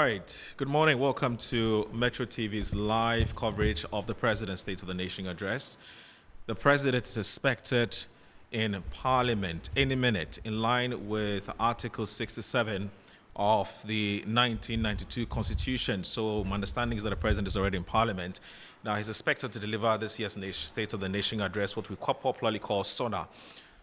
right. Good morning. Welcome to Metro TV's live coverage of the President's State of the Nation address. The President is expected in Parliament any minute in line with Article 67 of the 1992 Constitution. So my understanding is that the President is already in Parliament. Now he's expected to deliver this year's State of the Nation address, what we popularly call SONA.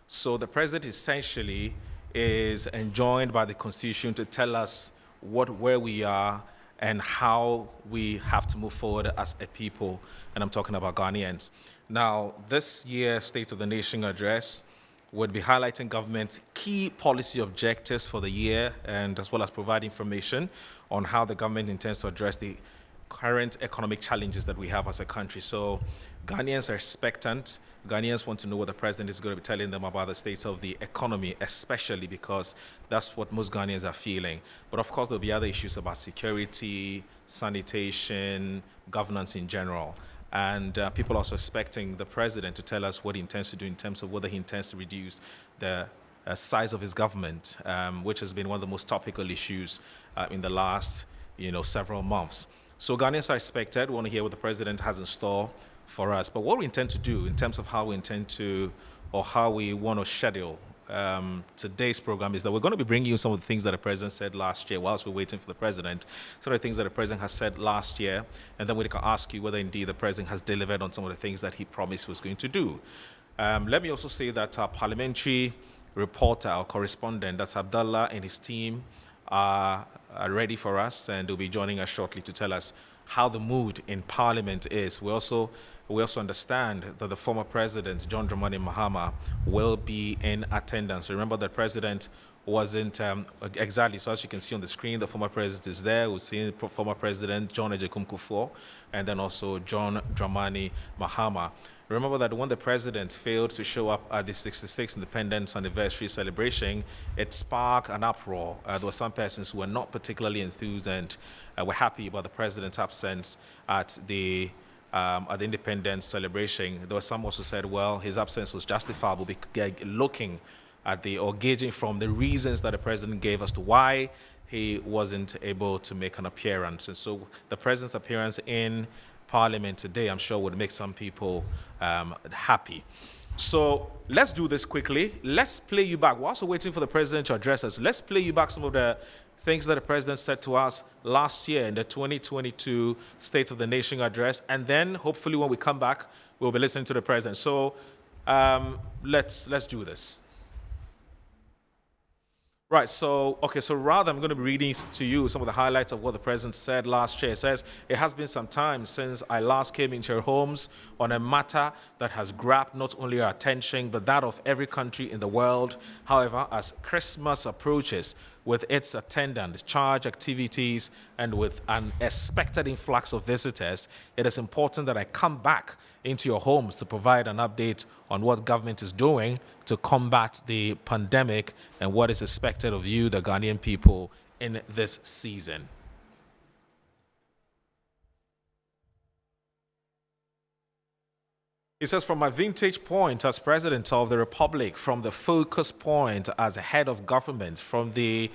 So the President essentially is enjoined by the Constitution to tell us where we are and how we have to move forward as a people, and I'm talking about Ghanaians. Now, this year's State of the Nation address would be highlighting government's key policy objectives for the year, and as well as provide information on how the government intends to address the current economic challenges that we have as a country. So Ghanaians are expectant. Ghanaians want to know what the president is going to be telling them about the state of the economy, especially because that's what most Ghanaians are feeling. But of course, there'll be other issues about security, sanitation, governance in general. And people are also expecting the president to tell us what he intends to do in terms of whether he intends to reduce the size of his government, which has been one of the most topical issues in the last, several months. So Ghanaians are expected. We want to hear what the president has in store for us. But what we intend to do in terms of how we intend to, or how we want to schedule today's program is that we're going to be bringing you some of the things that the president said last year whilst we're waiting for the president, some of the things that the president has said last year, and then we can ask you whether indeed the president has delivered on some of the things that he promised he was going to do. Let me also say that our parliamentary reporter, our correspondent, that's Abdullah, and his team are ready for us, and they'll be joining us shortly to tell us how the mood in Parliament is. We also understand that the former president, John Dramani Mahama, will be in attendance. Remember that president wasn't exactly, so as you can see on the screen, the former president is there. We've seen former president John Agyekum Kufuor, and then also John Dramani Mahama. Remember that when the president failed to show up at the 66th Independence Anniversary celebration, it sparked an uproar. There were some persons who were not particularly enthused and were happy about the president's absence at the independence celebration. There were some also said, well, his absence was justifiable, looking at or gauging from the reasons that the president gave as to why he wasn't able to make an appearance. And so the president's appearance in Parliament today, I'm sure, would make some people happy. So let's do this quickly. Let's play you back. We're also waiting for the president to address us. Let's play you back some of the things that the president said to us last year in the 2022 State of the Nation address. And then hopefully when we come back, we'll be listening to the president. So let's do this. Right, so rather I'm going to be reading to you some of the highlights of what the president said last year. It says, it has been some time since I last came into your homes on a matter that has grabbed not only our attention, but that of every country in the world. However, as Christmas approaches, with its attendant charge activities and with an expected influx of visitors, it is important that I come back into your homes to provide an update on what government is doing to combat the pandemic and what is expected of you, the Ghanaian people, in this season. He says, from my vantage point as President of the Republic, from the focus point as a head of government, from the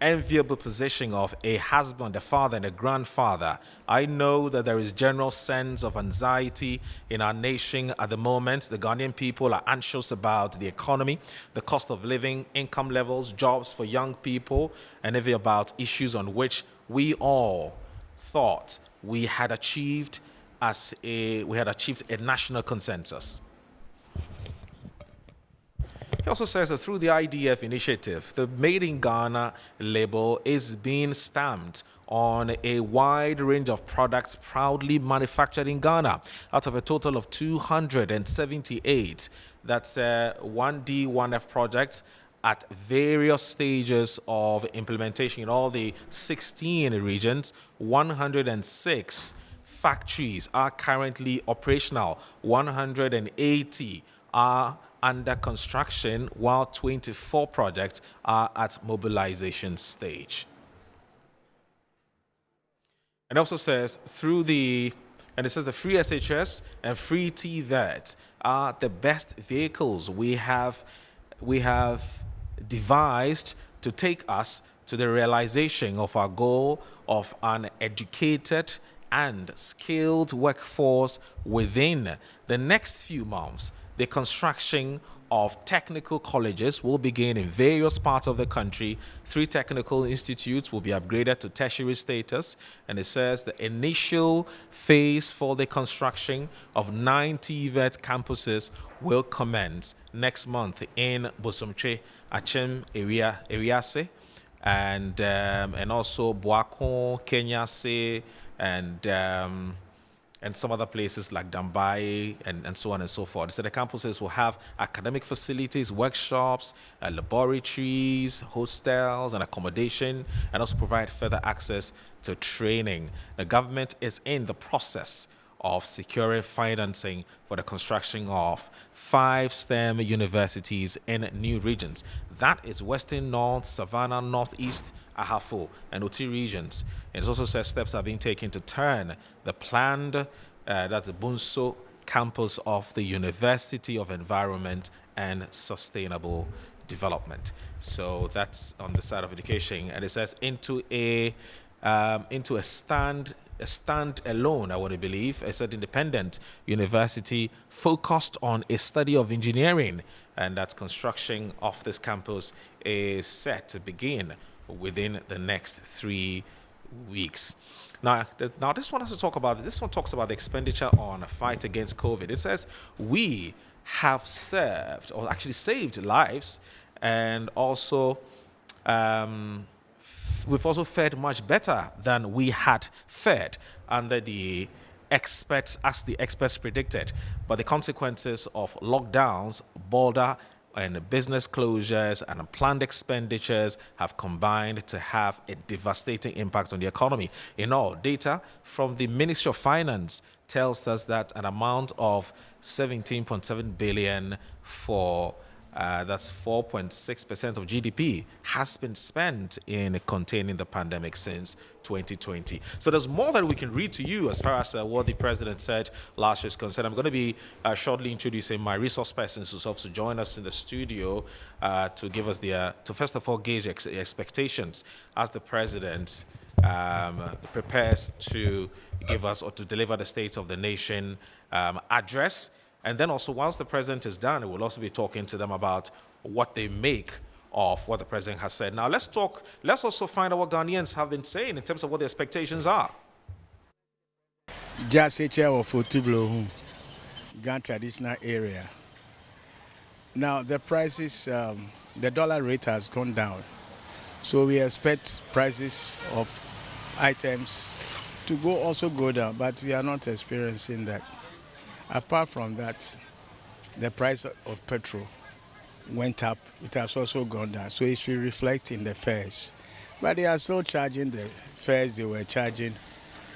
enviable position of a husband, a father, and a grandfather, I know that there is general sense of anxiety in our nation at the moment. The Ghanaian people are anxious about the economy, the cost of living, income levels, jobs for young people, and even about issues on which we all thought we had achieved a national consensus. He also says that through the IDF initiative, the Made in Ghana label is being stamped on a wide range of products proudly manufactured in Ghana. Out of a total of 278, that's 1D, 1F projects at various stages of implementation in all the 16 regions. 106 factories are currently operational. 180 are under construction, while 24 projects are at mobilization stage. And it also says the free SHS and free TVET are the best vehicles we have devised to take us to the realization of our goal of an educated and skilled workforce within the next few months. The construction of technical colleges will begin in various parts of the country. 3 technical institutes will be upgraded to tertiary status, and it says the initial phase for the construction of 9 TVET campuses will commence next month in Bosomtwe, Achem, Ewiase, and also Boakon, Kenyase, and some other places like Dambai and so on and so forth. So the campuses will have academic facilities, workshops, laboratories, hostels, and accommodation, and also provide further access to training. The government is in the process of securing financing for the construction of 5 STEM universities in new regions. That is Western North, Savannah, Northeast, Ahafo, and Oti regions. It also says steps are being taken to turn the planned, that's the Bunso campus of the University of Environment and Sustainable Development. So that's on the side of education, and it says into a stand-alone, I want to believe, as an independent university focused on a study of engineering, and that construction of this campus is set to begin within the next 3 weeks. Now this one has to talk about, this one talks about the expenditure on a fight against COVID. It says we have served, or actually saved lives, and also we've also fared much better than we had fared under the experts, as the experts predicted. But the consequences of lockdowns, border and business closures and planned expenditures have combined to have a devastating impact on the economy. In all, data from the Ministry of Finance tells us that an amount of 17.7 billion for that's 4.6% of GDP has been spent in containing the pandemic since 2020. So there's more that we can read to you as far as what the president said last year is concerned. I'm going to be shortly introducing my resource persons who's also to join us in the studio to give us the, to first of all gauge expectations as the president prepares to give us or to deliver the State of the Nation address. And then also, once the president is done, we'll also be talking to them about what they make of what the president has said. Now, let's also find out what Ghanaians have been saying in terms of what the expectations are. Just a chair of Otublo, Ghana traditional area. Now, the prices, the dollar rate has gone down. So we expect prices of items to go down, but we are not experiencing that. Apart from that, the price of petrol went up. It has also gone down. So it should reflect in the fares. But they are still charging the fares they were charging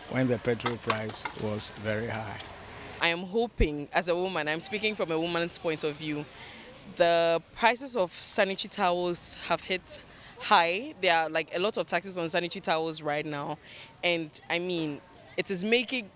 when the petrol price was very high. I am hoping, as a woman, I'm speaking from a woman's point of view, the prices of sanitary towels have hit high. There are like a lot of taxes on sanitary towels right now. And I mean, it is making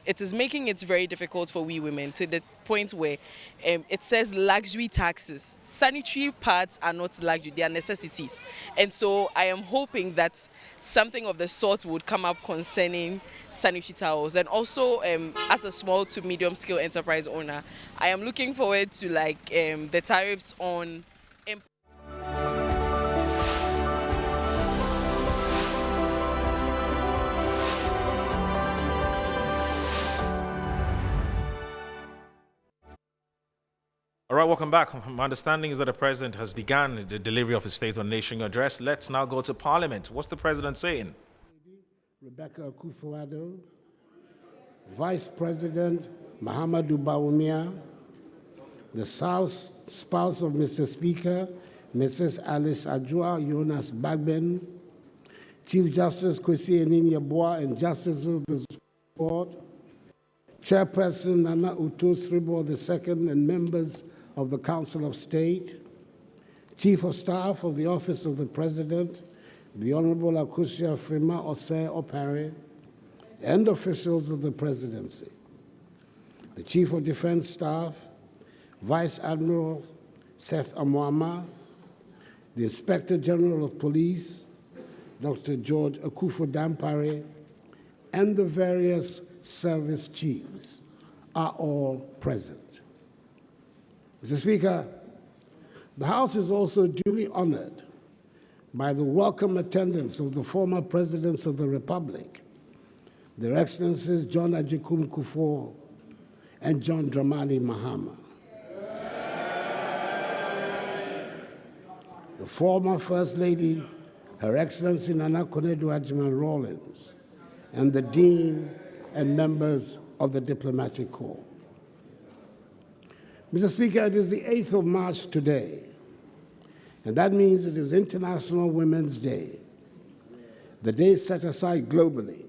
it very difficult for we women, to the point where it says luxury taxes. Sanitary pads are not luxury, they are necessities. And so I am hoping that something of the sort would come up concerning sanitary towels. And also, as a small to medium scale enterprise owner, I am looking forward to the tariffs on All right, welcome back. My understanding is that the president has begun the delivery of his State of the Nation address. Let's now go to Parliament. What's the president saying? Rebecca Akufo-Addo, Vice President Mahamudu Bawumia, the spouse of Mr. Speaker, Mrs. Alice Adjoa Jonas Bagben, Chief Justice Kwesi Enim-Yeboah and Justices of the Court, Chairperson Nana Uto Sribo II and members of the Council of State, Chief of Staff of the Office of the President, the Honorable Akusia Frima Osei Opare, and officials of the Presidency, the Chief of Defense Staff, Vice Admiral Seth Amwama, the Inspector General of Police, Dr. George Akufo-Dampare, and the various service chiefs are all present. Mr. Speaker, the House is also duly honored by the welcome attendance of the former presidents of the Republic, Their Excellencies John Agyekum Kufuor and John Dramani Mahama. The former First Lady, Her Excellency Nana Konadu Agyeman-Rawlings, and the Dean and members of the Diplomatic Corps. Mr. Speaker, it is the 8th of March today, and that means it is International Women's Day, the day set aside globally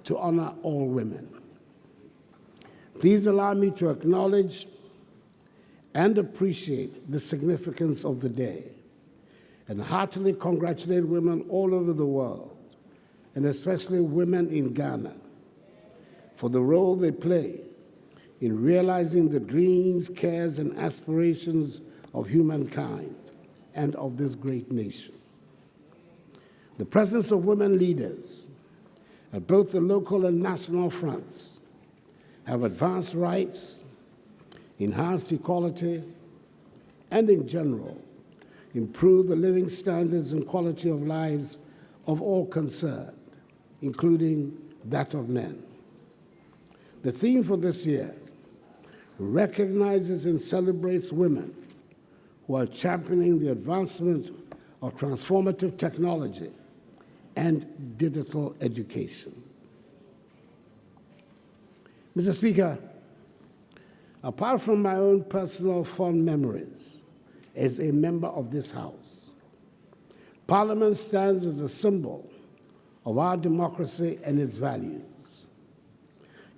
to honor all women. Please allow me to acknowledge and appreciate the significance of the day and heartily congratulate women all over the world, and especially women in Ghana, for the role they play in realizing the dreams, cares, and aspirations of humankind and of this great nation. The presence of women leaders at both the local and national fronts have advanced rights, enhanced equality, and in general, improved the living standards and quality of lives of all concerned, including that of men. The theme for this year recognizes and celebrates women who are championing the advancement of transformative technology and digital education. Mr. Speaker, apart from my own personal fond memories as a member of this House, Parliament stands as a symbol of our democracy and its values.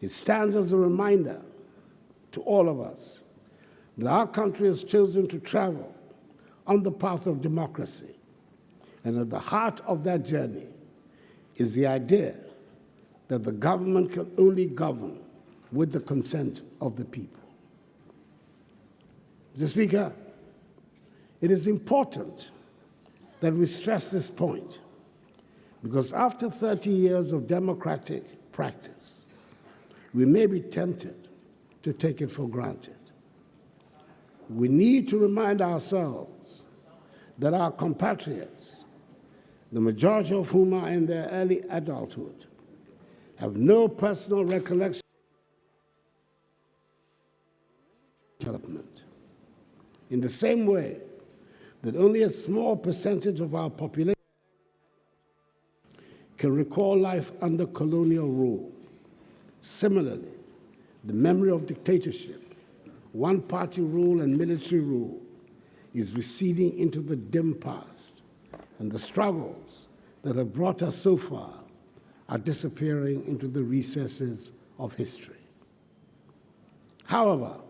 It stands as a reminder to all of us that our country has chosen to travel on the path of democracy, and at the heart of that journey is the idea that the government can only govern with the consent of the people. Mr. Speaker, it is important that we stress this point because after 30 years of democratic practice, we may be tempted to take it for granted. We need to remind ourselves that our compatriots, the majority of whom are in their early adulthood, have no personal recollection of development. In the same way that only a small percentage of our population can recall life under colonial rule. Similarly, the memory of dictatorship, one-party rule, and military rule is receding into the dim past, and the struggles that have brought us so far are disappearing into the recesses of history. However,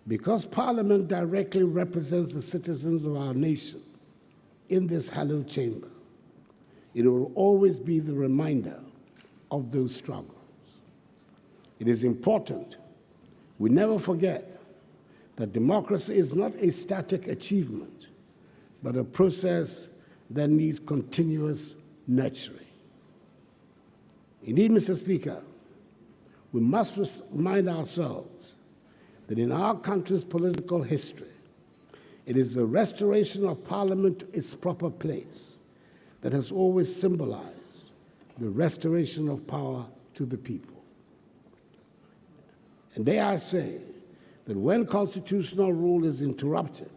because Parliament directly represents the citizens of our nation in this hallowed chamber, it will always be the reminder of those struggles. It is important we never forget that democracy is not a static achievement, but a process that needs continuous nurturing. Indeed, Mr. Speaker, we must remind ourselves that in our country's political history, it is the restoration of Parliament to its proper place that has always symbolized the restoration of power to the people. And dare I say that when constitutional rule is interrupted,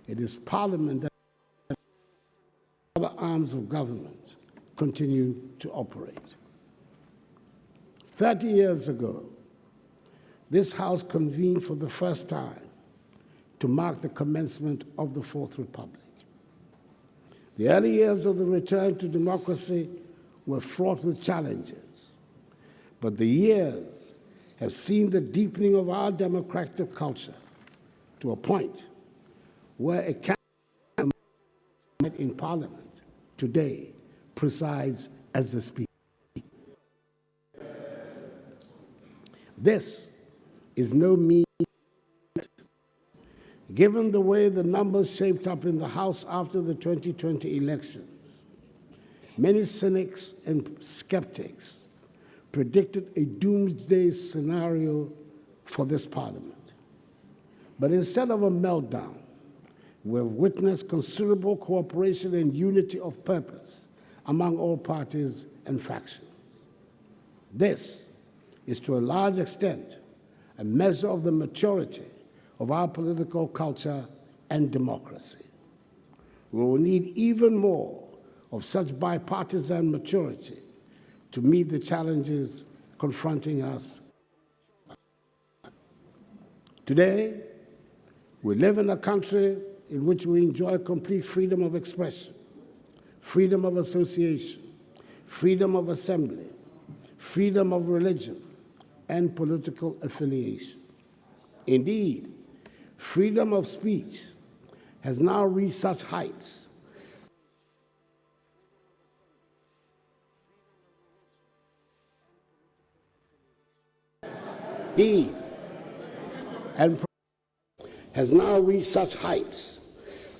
it is Parliament that other arms of government continue to operate. 30 years ago, this House convened for the first time to mark the commencement of the Fourth Republic. The early years of the return to democracy were fraught with challenges, but the years have seen the deepening of our democratic culture to a point where a candidate in Parliament today presides as the Speaker. This is no mean feat. Given the way the numbers shaped up in the House after the 2020 elections, Many cynics and skeptics predicted a doomsday scenario for this parliament. But instead of a meltdown, we've witnessed considerable cooperation and unity of purpose among all parties and factions. This is to a large extent a measure of the maturity of our political culture and democracy. We will need even more of such bipartisan maturity to meet the challenges confronting us. Today, we live in a country in which we enjoy complete freedom of expression, freedom of association, freedom of assembly, freedom of religion, and political affiliation. Indeed, freedom of speech has now reached such heights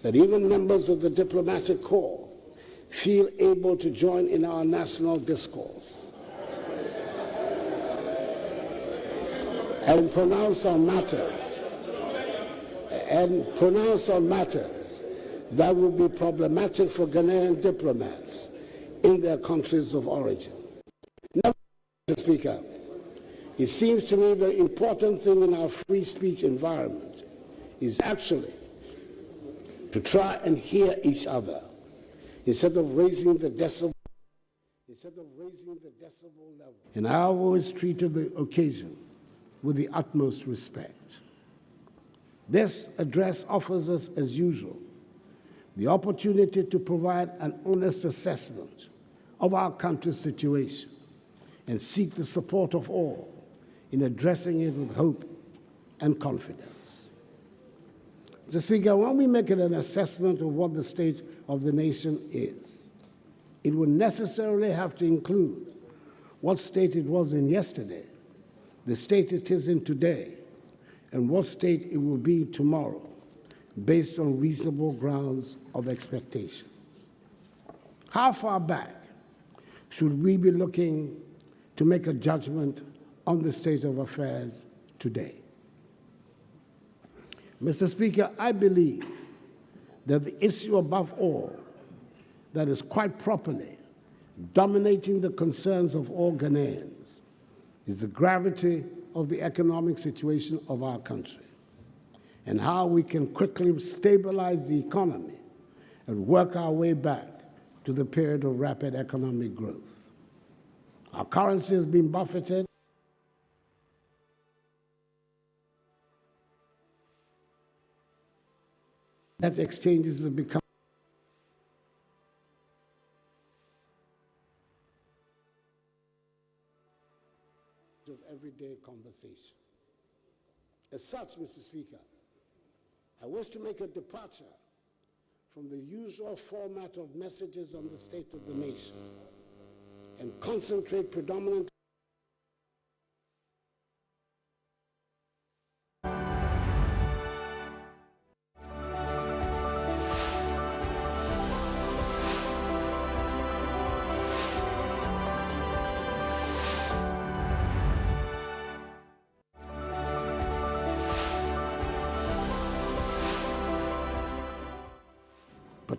that even members of the diplomatic corps feel able to join in our national discourse and pronounce on matters that will be problematic for Ghanaian diplomats in their countries of origin. Now, Mr. Speaker, it seems to me the important thing in our free speech environment is actually to try and hear each other instead of raising the decibel level. And I have always treated the occasion with the utmost respect. This address offers us, as usual, the opportunity to provide an honest assessment of our country's situation and seek the support of all in addressing it with hope and confidence. Mr. Speaker, when we make an assessment of what the state of the nation is, it will necessarily have to include what state it was in yesterday, the state it is in today, and what state it will be tomorrow, based on reasonable grounds of expectations. How far back should we be looking to make a judgment on the state of affairs today? Mr. Speaker, I believe that the issue above all that is quite properly dominating the concerns of all Ghanaians is the gravity of the economic situation of our country and how we can quickly stabilize the economy and work our way back to the period of rapid economic growth. Our currency has been buffeted. That exchanges have become of everyday conversation. As such, Mr. Speaker, I wish to make a departure from the usual format of messages on the state of the nation and concentrate predominantly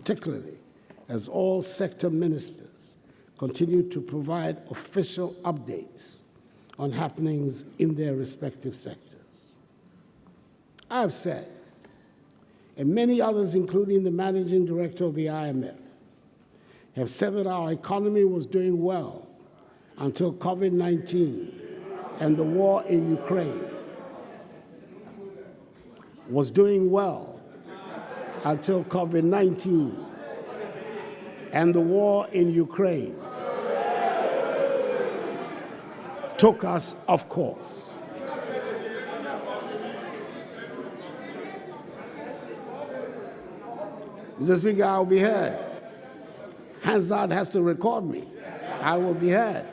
particularly as all sector ministers continue to provide official updates on happenings in their respective sectors. I have said, and many others, including the managing director of the IMF, have said that our economy was doing well until COVID-19 and the war in Ukraine, was doing well until COVID-19 and the war in Ukraine took us off course. Mr. Speaker, I will be heard. Hansard has to record me. I will be heard.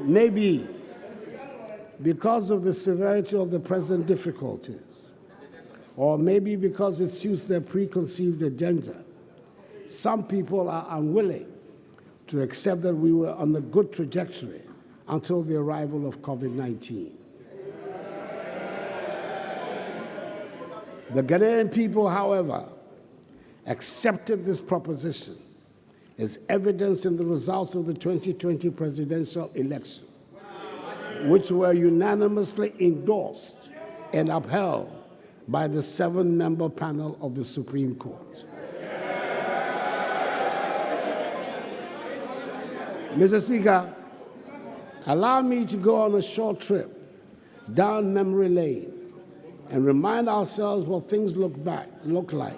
Maybe because of the severity of the present difficulties, or maybe because it suits their preconceived agenda, some people are unwilling to accept that we were on a good trajectory until the arrival of COVID-19. The Ghanaian people, however, accepted this proposition as evidenced in the results of the 2020 presidential election, which were unanimously endorsed and upheld by the 7-member panel of the Supreme Court. Mr. Speaker, allow me to go on a short trip down memory lane and remind ourselves what things look like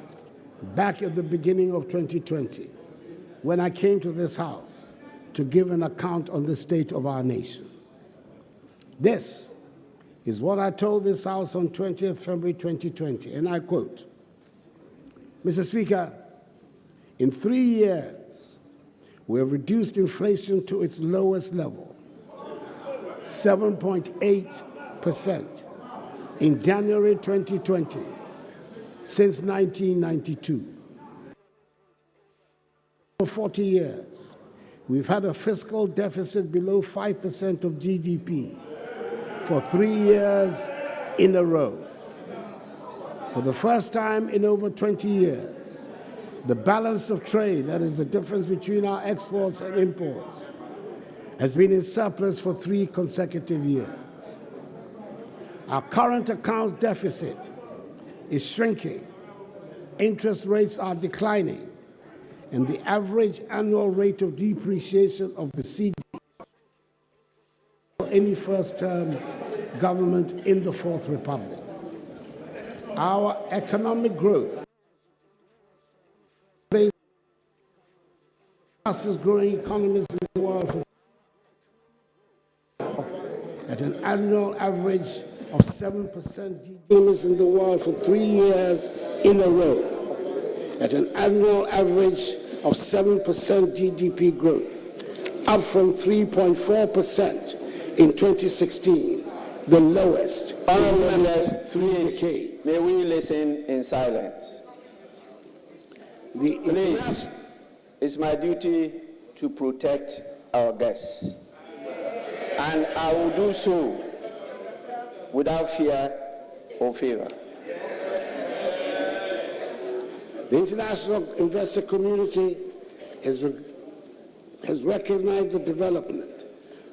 back at the beginning of 2020, when I came to this House to give an account on the state of our nation. This is what I told this House on 20th February 2020, and I quote, Mr. Speaker, in 3 years, we have reduced inflation to its lowest level, 7.8% in January 2020 since 1992. For 40 years, we've had a fiscal deficit below 5% of GDP for 3 years in a row. For the first time in over 20 years, the balance of trade, that is the difference between our exports and imports, has been in surplus for 3 consecutive years. Our current account deficit is shrinking, interest rates are declining, and the average annual rate of depreciation of the CD for any first-term government in the Fourth Republic. Our economic growth, fastest growing economies in the world, at an annual average of 7% GDP in the world for 3 years in a row, at an annual average of 7% GDP growth, up from 3.4% in 2016, the lowest in the last 3 decades. May we listen in silence? Please, it's my duty to protect our guests, and I will do so without fear or favor. The international investor community has recognized the development,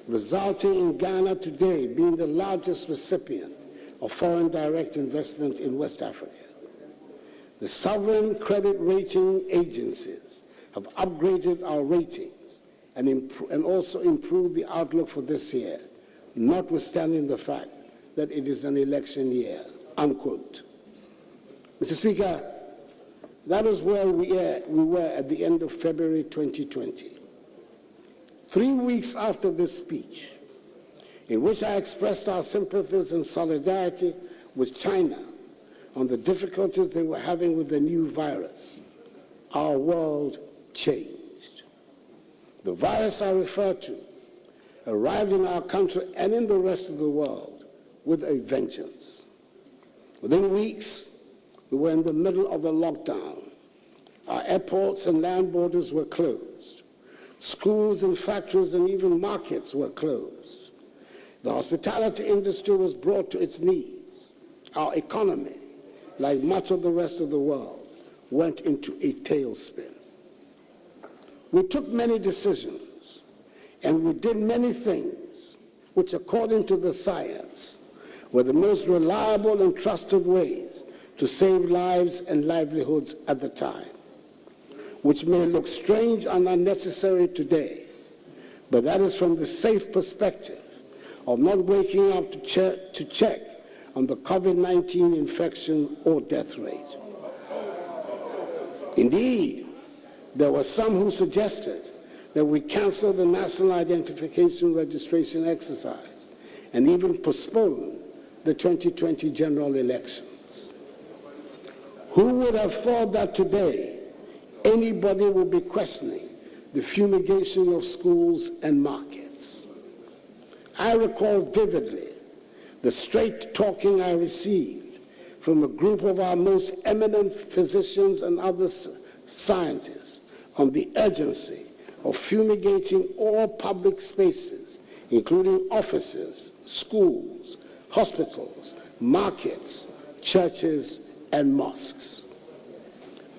resulting in Ghana today being the largest recipient of foreign direct investment in West Africa. The sovereign credit rating agencies have upgraded our ratings and also improved the outlook for this year, notwithstanding the fact that it is an election year, unquote. Mr. Speaker, that is where we were at the end of February 2020. 3 weeks after this speech, in which I expressed our sympathies and solidarity with China on the difficulties they were having with the new virus, our world changed. The virus I refer to arrived in our country and in the rest of the world with a vengeance. Within weeks, we were in the middle of a lockdown. Our airports and land borders were closed. Schools and factories and even markets were closed. The hospitality industry was brought to its knees. Our economy, like much of the rest of the world, went into a tailspin. We took many decisions, and we did many things which, according to the science, were the most reliable and trusted ways to save lives and livelihoods at the time, which may look strange and unnecessary today, but that is from the safe perspective of not waking up to check on the COVID-19 infection or death rate. Indeed, there were some who suggested that we cancel the national identification registration exercise and even postpone the 2020 general elections. Who would have thought that today anybody would be questioning the fumigation of schools and markets? I recall vividly the straight talking I received from a group of our most eminent physicians and other scientists on the urgency of fumigating all public spaces, including offices, schools, hospitals, markets, churches, and mosques.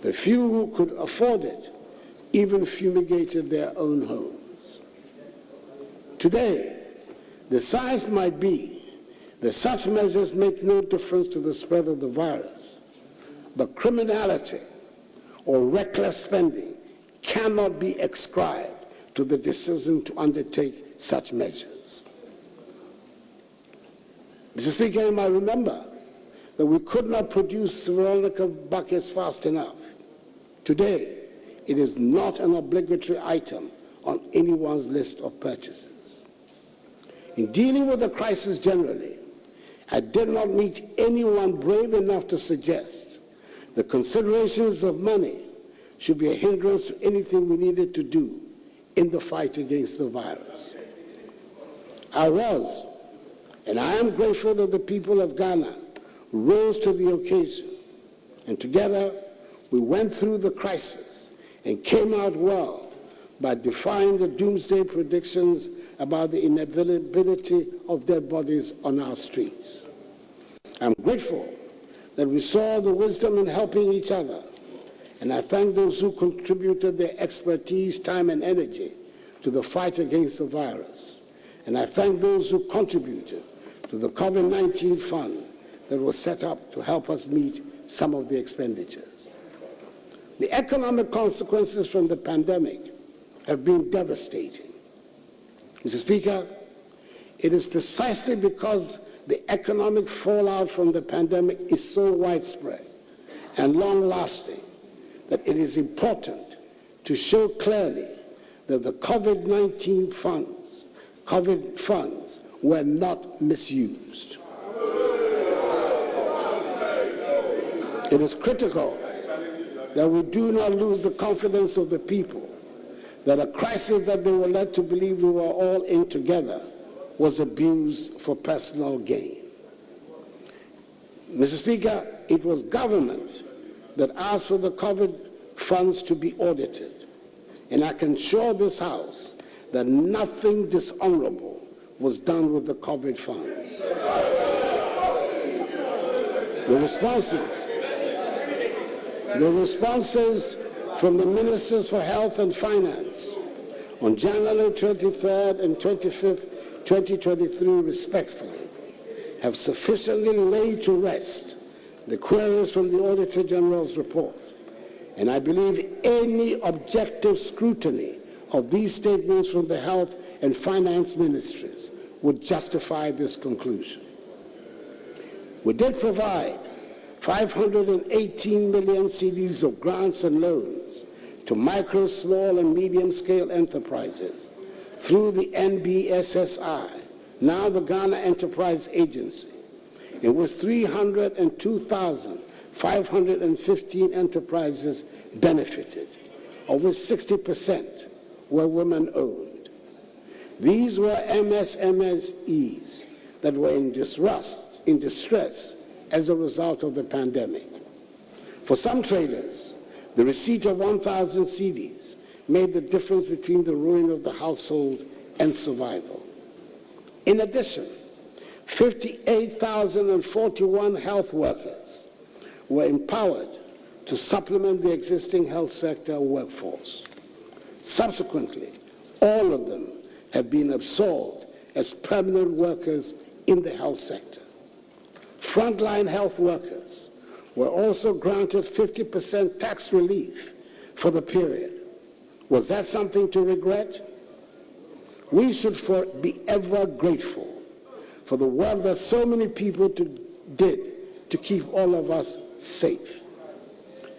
The few who could afford it even fumigated their own homes. Today, the science might be that such measures make no difference to the spread of the virus, but criminality or reckless spending cannot be ascribed to the decision to undertake such measures. Mr. Speaker, you might remember that we could not produce Veronica buckets fast enough. Today, it is not an obligatory item on anyone's list of purchases. In dealing with the crisis generally, I did not meet anyone brave enough to suggest the considerations of money should be a hindrance to anything we needed to do in the fight against the virus. I was, and I am grateful that the people of Ghana rose to the occasion, and together we went through the crisis and came out well by defying the doomsday predictions about the inevitability of dead bodies on our streets. I'm grateful that we saw the wisdom in helping each other, and I thank those who contributed their expertise, time, and energy to the fight against the virus. And I thank those who contributed to the COVID-19 fund that was set up to help us meet some of the expenditures. The economic consequences from the pandemic have been devastating. Mr. Speaker, it is precisely because the economic fallout from the pandemic is so widespread and long-lasting that it is important to show clearly that the COVID-19 funds, were not misused. It is critical that we do not lose the confidence of the people that a crisis that they were led to believe we were all in together was abused for personal gain. Mr. Speaker, it was government that asked for the COVID funds to be audited, and I can assure this House that nothing dishonorable was done with the COVID funds. The responses from the Ministers for Health and Finance on January 23rd and 25th, 2023, respectfully, have sufficiently laid to rest the queries from the Auditor General's report. And I believe any objective scrutiny of these statements from the Health and Finance Ministries would justify this conclusion. We did provide 518 million cedis of grants and loans to micro, small, and medium-scale enterprises through the NBSSI, now the Ghana Enterprise Agency. It was 302,515 enterprises benefited, of which 60% were women-owned. These were MSMEs that were in distress as a result of the pandemic. For some traders, the receipt of 1,000 cedis made the difference between the ruin of the household and survival. In addition, 58,041 health workers were empowered to supplement the existing health sector workforce. Subsequently, all of them have been absorbed as permanent workers in the health sector. Frontline health workers were also granted 50% tax relief for the period. Was that something to regret? We should be ever grateful for the work that so many people did to keep all of us safe.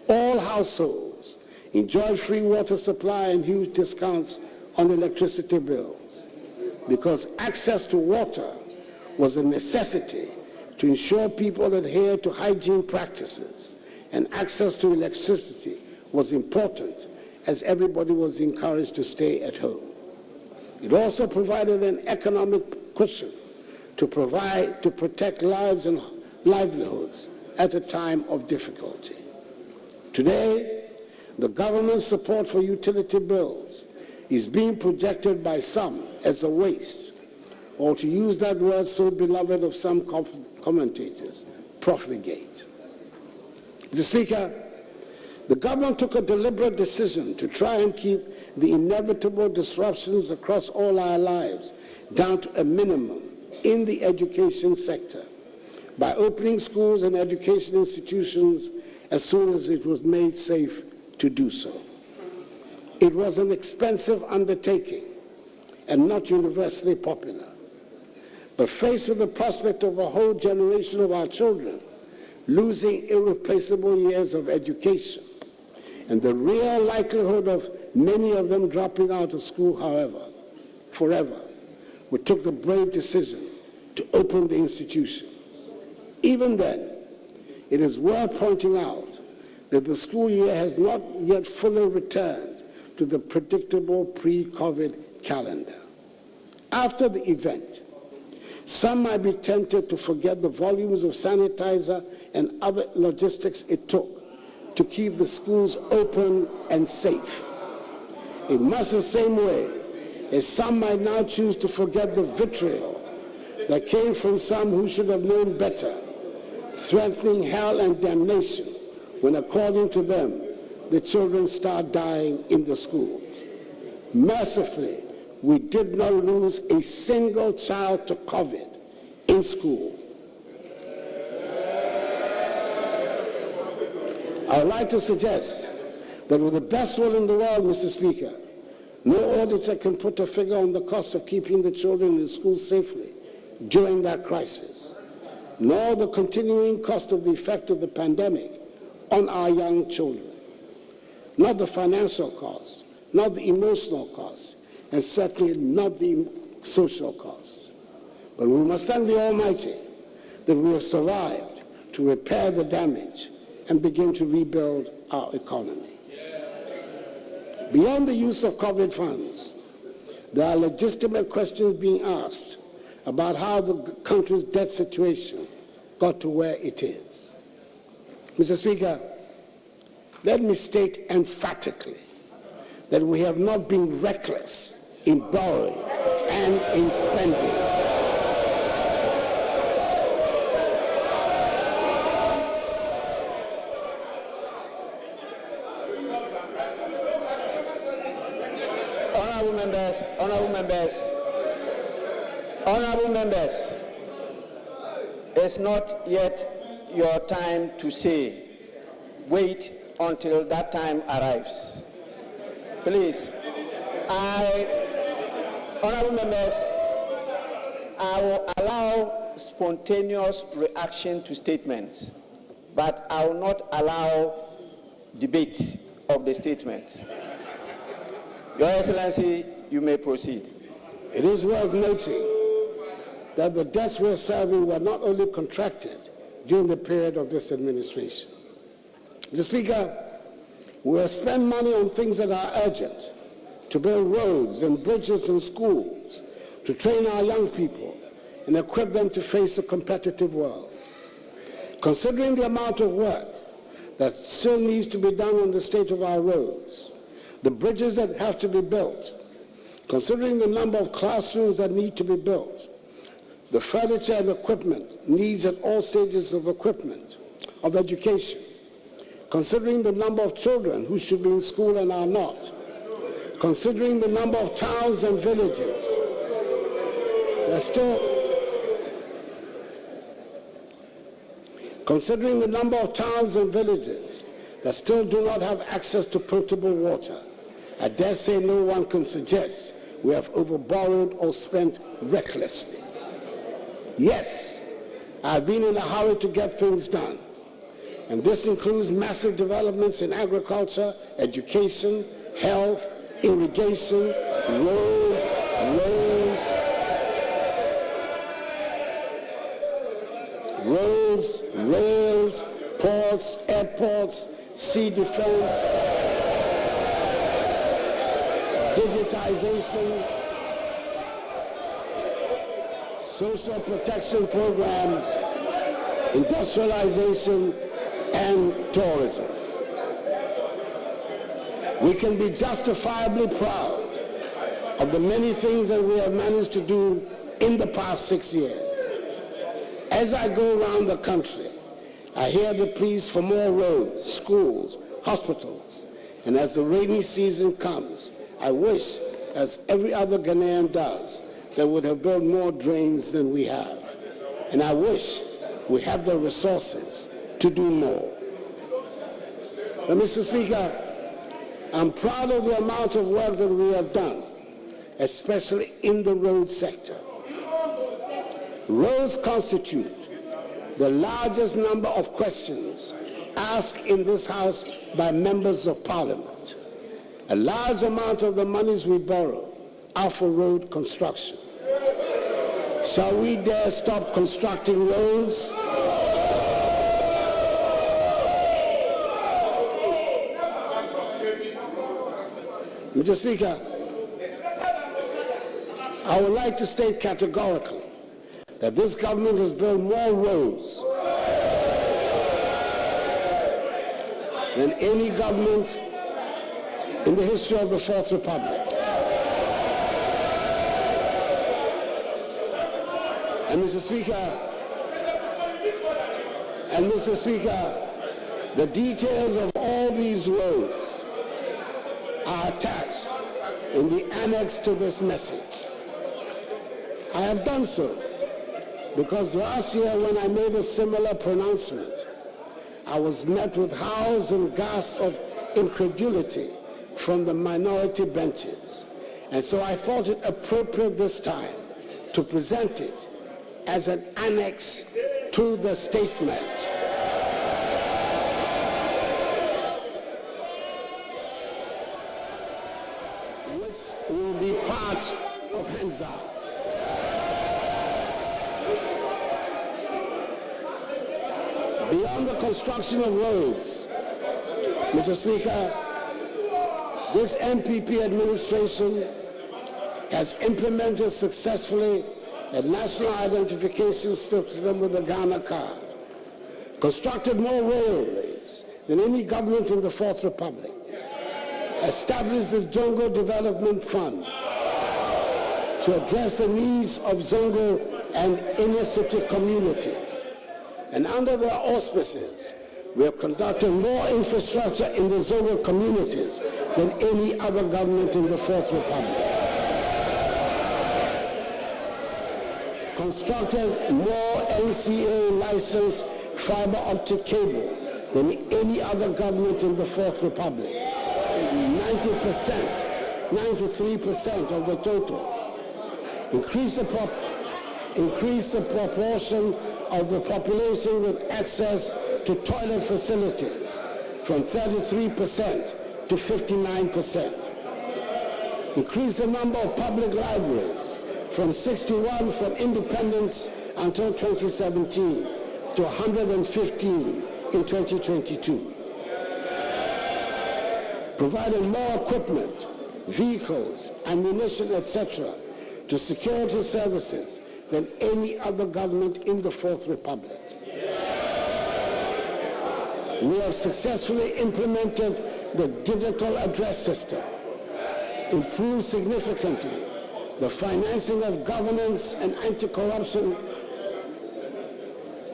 All households enjoyed free water supply and huge discounts on electricity bills because access to water was a necessity to ensure people adhere to hygiene practices, and access to electricity was important as everybody was encouraged to stay at home. It also provided an economic cushion to protect lives and livelihoods at a time of difficulty. Today, The government's support for utility bills is being projected by some as a waste, or to use that word so beloved of some commentators, profligate. Mr. Speaker, the government took a deliberate decision to try and keep the inevitable disruptions across all our lives down to a minimum in the education sector by opening schools and education institutions as soon as it was made safe to do so. It was an expensive undertaking and not universally popular. But faced with the prospect of a whole generation of our children losing irreplaceable years of education and the real likelihood of many of them dropping out of school, however, forever, we took the brave decision to open the institutions. Even then, it is worth pointing out that the school year has not yet fully returned to the predictable pre-COVID calendar. After the event, some might be tempted to forget the volumes of sanitizer and other logistics it took to keep the schools open and safe. In much the same way as some might now choose to forget the vitriol that came from some who should have known better, threatening hell and damnation when, according to them, the children start dying in the schools. Mercifully, we did not lose a single child to COVID in school. I would like to suggest that with the best will in the world, Mr. Speaker, no auditor can put a figure on the cost of keeping the children in school safely during that crisis, nor the continuing cost of the effect of the pandemic on our young children. Not the financial cost, not the emotional cost, and certainly not the social cost. But we must thank the Almighty that we have survived to repair the damage and begin to rebuild our economy. Beyond the use of COVID funds, there are legitimate questions being asked about how the country's debt situation got to where it is. Mr. Speaker, let me state emphatically that we have not been reckless in borrowing and in spending. Honorable members, it's not yet your time to say, wait until that time arrives. Please, honorable members, I will allow spontaneous reaction to statements, but I will not allow debate of the statement. Your Excellency, you may proceed. It is worth noting that the debts we're serving were not only contracted during the period of this administration. Mr. Speaker, we have spent money on things that are urgent, to build roads and bridges and schools, to train our young people and equip them to face a competitive world. Considering the amount of work that still needs to be done on the state of our roads, the bridges that have to be built, considering the number of classrooms that need to be built, the furniture and equipment needs at all stages of education, considering the number of children who should be in school and are not, considering the number of towns and villages that still do not have access to potable water, I dare say no one can suggest we have overborrowed or spent recklessly. Yes, I've been in a hurry to get things done, and this includes massive developments in agriculture, education, health, irrigation, roads, rails, ports, airports, sea defense, digitization, social protection programs, industrialization, and tourism. We can be justifiably proud of the many things that we have managed to do in the past 6 years. As I go around the country, I hear the pleas for more roads, schools, hospitals. And as the rainy season comes, I wish, as every other Ghanaian does, that would have built more drains than we have. And I wish we had the resources to do more. But Mr. Speaker, I'm proud of the amount of work that we have done, especially in the road sector. Roads constitute the largest number of questions asked in this House by members of Parliament. A large amount of the monies we borrow are for road construction. Shall we dare stop constructing roads? Mr. Speaker, I would like to state categorically that this government has built more roads than any government in the history of the Fourth Republic. And Mr. Speaker, the details of all these roads are attached in the annex to this message. I have done so because last year when I made a similar pronouncement, I was met with howls and gasps of incredulity from the minority benches. And so I thought it appropriate this time to present it as an annex to the statement. Which will be part of Hansard. Beyond the construction of roads, Mr. Speaker, this NPP administration has implemented successfully a national identification system with the Ghana card, constructed more railways than any government in the Fourth Republic, established the Zongo Development Fund to address the needs of Zongo and inner city communities. And under their auspices, we have conducted more infrastructure in the Zongo communities than any other government in the Fourth Republic. Constructed more NCA licensed fiber optic cable than any other government in the Fourth Republic. 90%, 93% of the total. Increase the proportion of the population with access to toilet facilities from 33% to 59%. Increase the number of public libraries from 61 from independence until 2017 to 115 in 2022. Providing more equipment, vehicles, ammunition, etc. to security services than any other government in the Fourth Republic. We have successfully implemented the digital address system, improved significantly the financing of governance and anti-corruption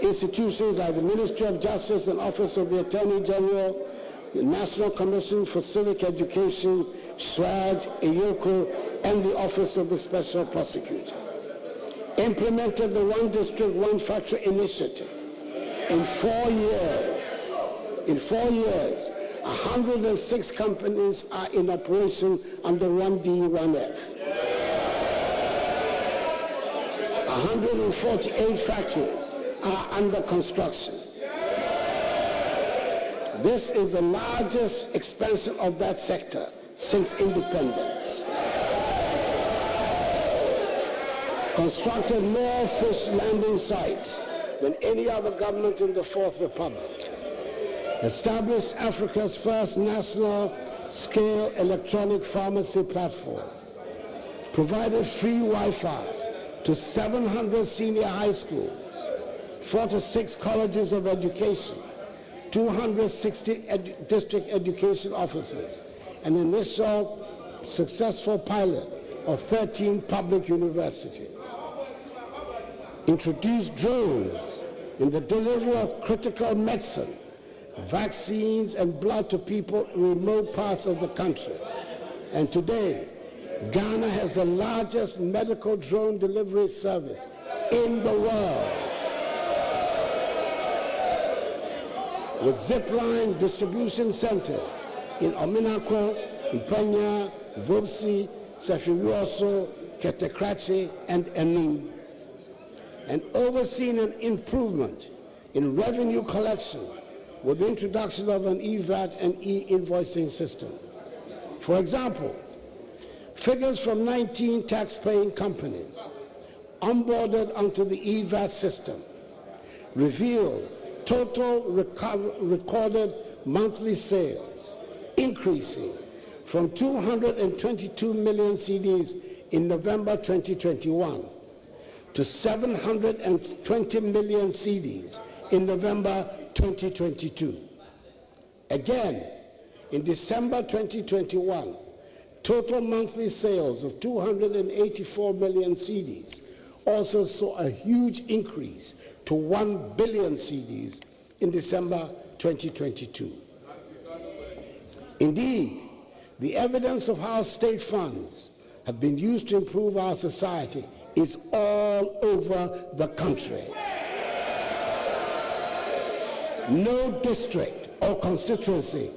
institutions like the Ministry of Justice and Office of the Attorney General, the National Commission for Civic Education, SWAG, EYOCO, and the Office of the Special Prosecutor. Implemented the One District, One Factory initiative. In 4 years, 106 companies are in operation under 1D, 1F. 148 factories are under construction. This is the largest expansion of that sector since independence. Constructed more fish landing sites than any other government in the Fourth Republic. Established Africa's first national-scale electronic pharmacy platform. Provided free Wi-Fi to 700 senior high schools, 46 colleges of education, 260 district education offices, an initial successful pilot of 13 public universities. Introduced drones in the delivery of critical medicine, vaccines, and blood to people in remote parts of the country. And today, Ghana has the largest medical drone delivery service in the world, with zipline distribution centers in Ominako, Mpanya, Vobsi, Sefiriwoso, Ketekrachi, and Enum, and overseen an improvement in revenue collection with the introduction of an EVAT and e-invoicing system. For example, figures from 19 tax-paying companies onboarded onto the EVAT system reveal total recorded monthly sales increasing from 222 million CDs in November 2021 to 720 million CDs in November 2022. Again, in December 2021, total monthly sales of 284 million CDs also saw a huge increase to 1 billion CDs in December 2022. Indeed, the evidence of how state funds have been used to improve our society is all over the country. No district or constituency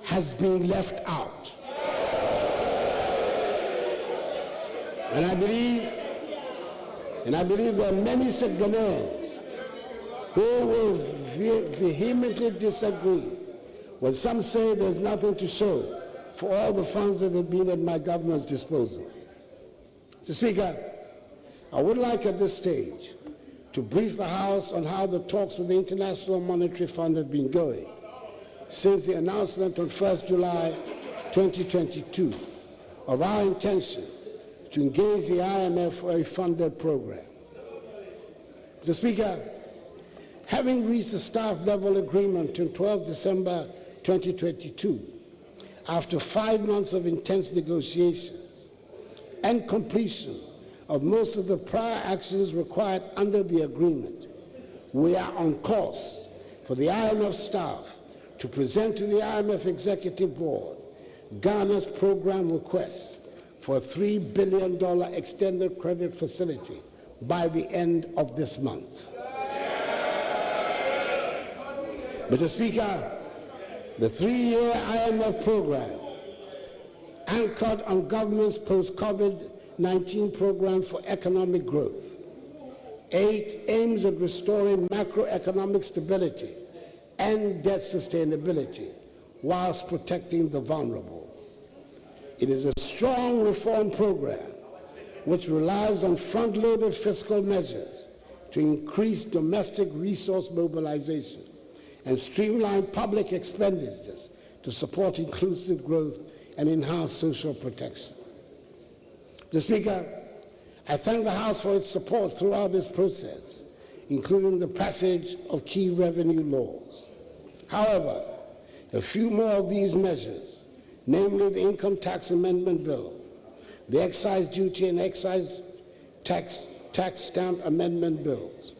has been left out. And I believe there are many Ghanaians who will vehemently disagree when some say there's nothing to show for all the funds that have been at my government's disposal. Mr. Speaker, I would like at this stage to brief the House on how the talks with the International Monetary Fund have been going since the announcement on 1st July 2022 of our intention to engage the IMF for a funded program. Mr. Speaker, having reached a staff-level agreement on 12 December 2022, after 5 months of intense negotiations and completion of most of the prior actions required under the agreement, we are on course for the IMF staff to present to the IMF Executive Board Ghana's program request for a $3 billion extended credit facility by the end of this month. Mr. Speaker, the 3-year IMF program, anchored on government's post-COVID-19 program for economic growth, aims at restoring macroeconomic stability and debt sustainability whilst protecting the vulnerable. It is a strong reform program which relies on front-loaded fiscal measures to increase domestic resource mobilization and streamline public expenditures to support inclusive growth and enhance social protection. Mr. Speaker, I thank the House for its support throughout this process, including the passage of key revenue laws. However, a few more of these measures, namely the Income Tax Amendment Bill, the Excise Duty and Excise Tax Stamp Amendment Bills,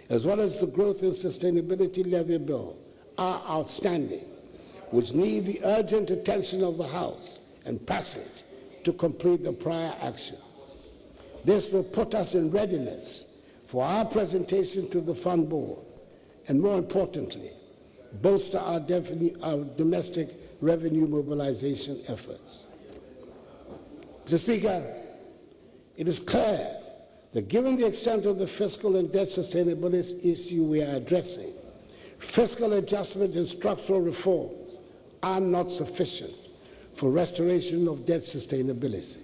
as well as the Growth and Sustainability Levy Bill, are outstanding, which need the urgent attention of the House and passage to complete the prior actions. This will put us in readiness for our presentation to the Fund Board, and more importantly, bolster our domestic revenue mobilization efforts. Mr. Speaker, it is clear that given the extent of the fiscal and debt sustainability issue we are addressing, fiscal adjustments and structural reforms are not sufficient for restoration of debt sustainability.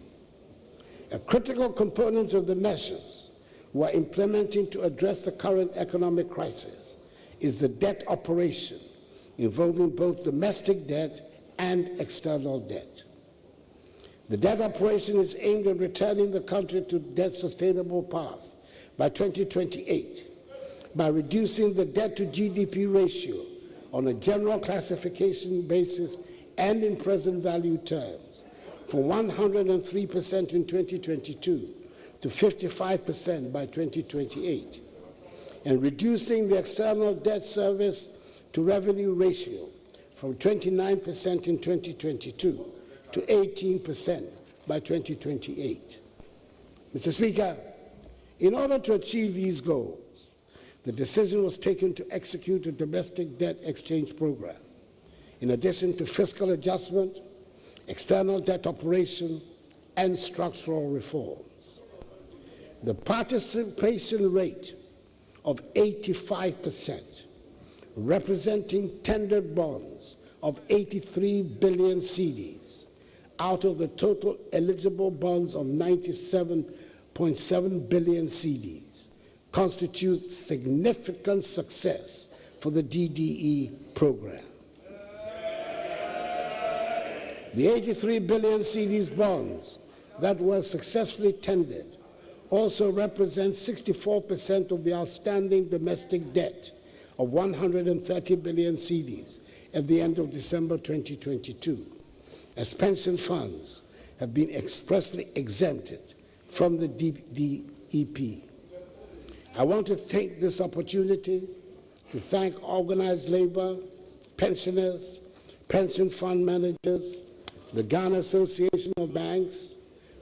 A critical component of the measures we are implementing to address the current economic crisis is the debt operation involving both domestic debt and external debt. The debt operation is aimed at returning the country to debt sustainable path by 2028 by reducing the debt to GDP ratio on a general classification basis and in present value terms from 103% in 2022 to 55% by 2028, and reducing the external debt service to revenue ratio from 29% in 2022 to 18% by 2028. Mr. Speaker, in order to achieve these goals, the decision was taken to execute a domestic debt exchange program, in addition to fiscal adjustment, external debt operation, and structural reforms. The participation rate of 85%, representing tendered bonds of 83 billion cedis out of the total eligible bonds of 97.7 billion cedis, constitutes significant success for the DDE program. The 83 billion cedis bonds that were successfully tendered also represent 64% of the outstanding domestic debt of 130 billion cedis at the end of December 2022, as pension funds have been expressly exempted from the DEP. I want to take this opportunity to thank organized labor, pensioners, pension fund managers, the Ghana Association of Banks,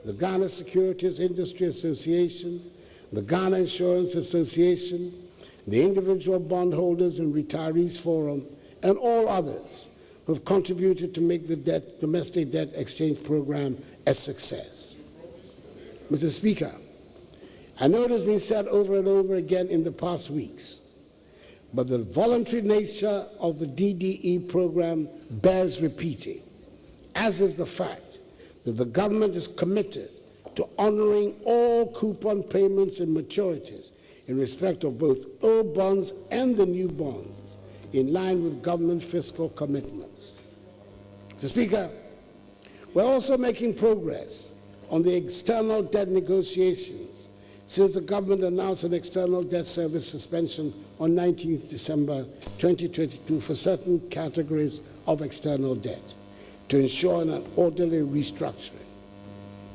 the Ghana Securities Industry Association, the Ghana Insurance Association, the Individual Bondholders and Retirees Forum, and all others who have contributed to make the domestic debt exchange program a success. Mr. Speaker, I know it has been said over and over again in the past weeks, but the voluntary nature of the DDE program bears repeating, as is the fact that the government is committed to honoring all coupon payments and maturities in respect of both old bonds and the new bonds, in line with government fiscal commitments. Mr. Speaker, we're also making progress on the external debt negotiations since the government announced an external debt service suspension on 19th December 2022 for certain categories of external debt to ensure an orderly restructuring.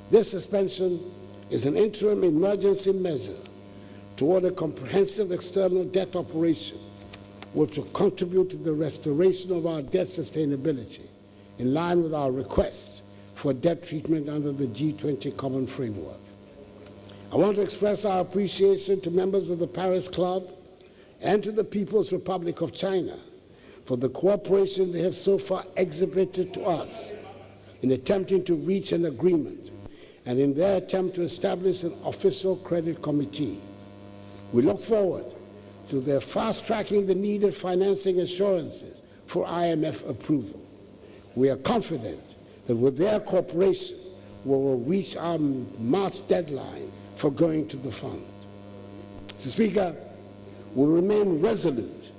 This suspension is an interim emergency measure toward a comprehensive external debt operation which will contribute to the restoration of our debt sustainability in line with our request for debt treatment under the G20 Common Framework. I want to express our appreciation to members of the Paris Club and to the People's Republic of China for the cooperation they have so far exhibited to us in attempting to reach an agreement and in their attempt to establish an official credit committee. We look forward to their fast-tracking the needed financing assurances for IMF approval. We are confident that with their cooperation, we will reach our March deadline for going to the fund. Mr. Speaker, we remain resolute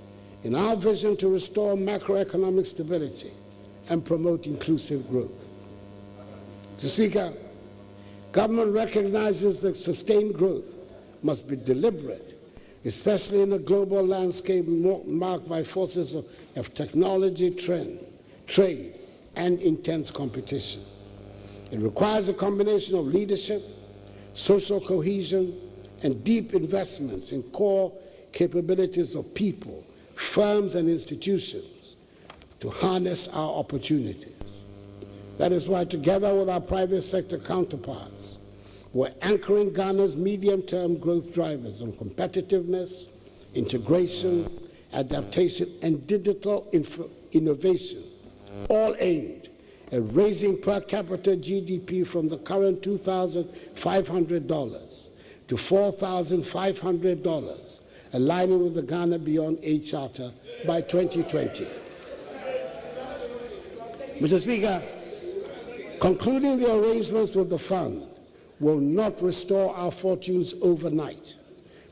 in our vision to restore macroeconomic stability and promote inclusive growth. Mr. Speaker, government recognizes that sustained growth must be deliberate, especially in a global landscape marked by forces of technology, trade, and intense competition. It requires a combination of leadership, social cohesion, and deep investments in core capabilities of people, firms, and institutions to harness our opportunities. That is why, together with our private sector counterparts, we're anchoring Ghana's medium-term growth drivers on competitiveness, integration, adaptation, and digital innovation, all aimed at raising per capita GDP from the current $2,500 to $4,500, aligning with the Ghana Beyond Aid Charter by 2020. Mr. Speaker, concluding the arrangements with the fund will not restore our fortunes overnight,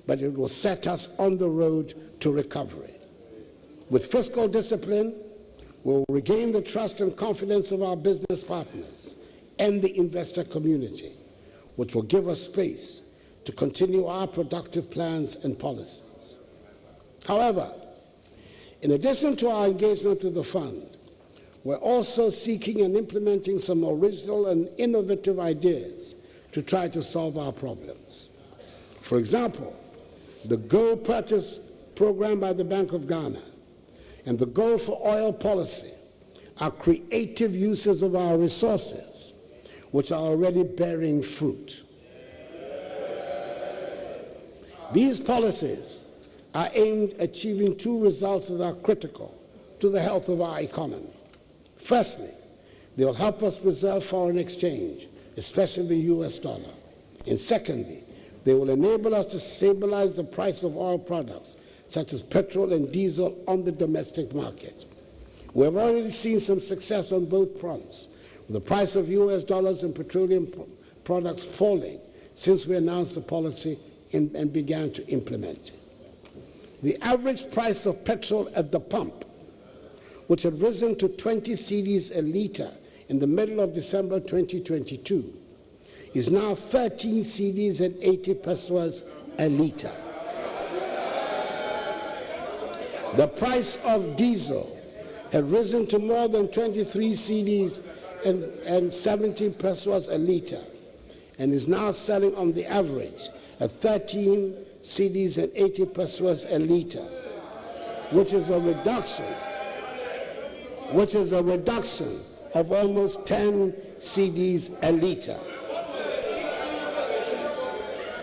but it will set us on the road to recovery. With fiscal discipline, we'll regain the trust and confidence of our business partners and the investor community, which will give us space to continue our productive plans and policies. However, in addition to our engagement with the fund, We're also seeking and implementing some original and innovative ideas to try to solve our problems. For example, the Gold Purchase Program by the Bank of Ghana and the Gold for Oil policy are creative uses of our resources, which are already bearing fruit. These policies are aimed at achieving two results that are critical to the health of our economy. Firstly, they will help us preserve foreign exchange, especially the US dollar. And secondly, they will enable us to stabilize the price of oil products, such as petrol and diesel, on the domestic market. We have already seen some success on both fronts, with the price of US dollars and petroleum products falling since we announced the policy and began to implement it. The average price of petrol at the pump, which had risen to 20 cedis a litre in the middle of December 2022, is now 13 cedis and 80 pesos a litre. The price of diesel had risen to more than 23 cedis and 70 pesos a litre, and is now selling on the average at 13 cedis and 80 pesos a litre, which is a reduction of almost 10 cedis a litre.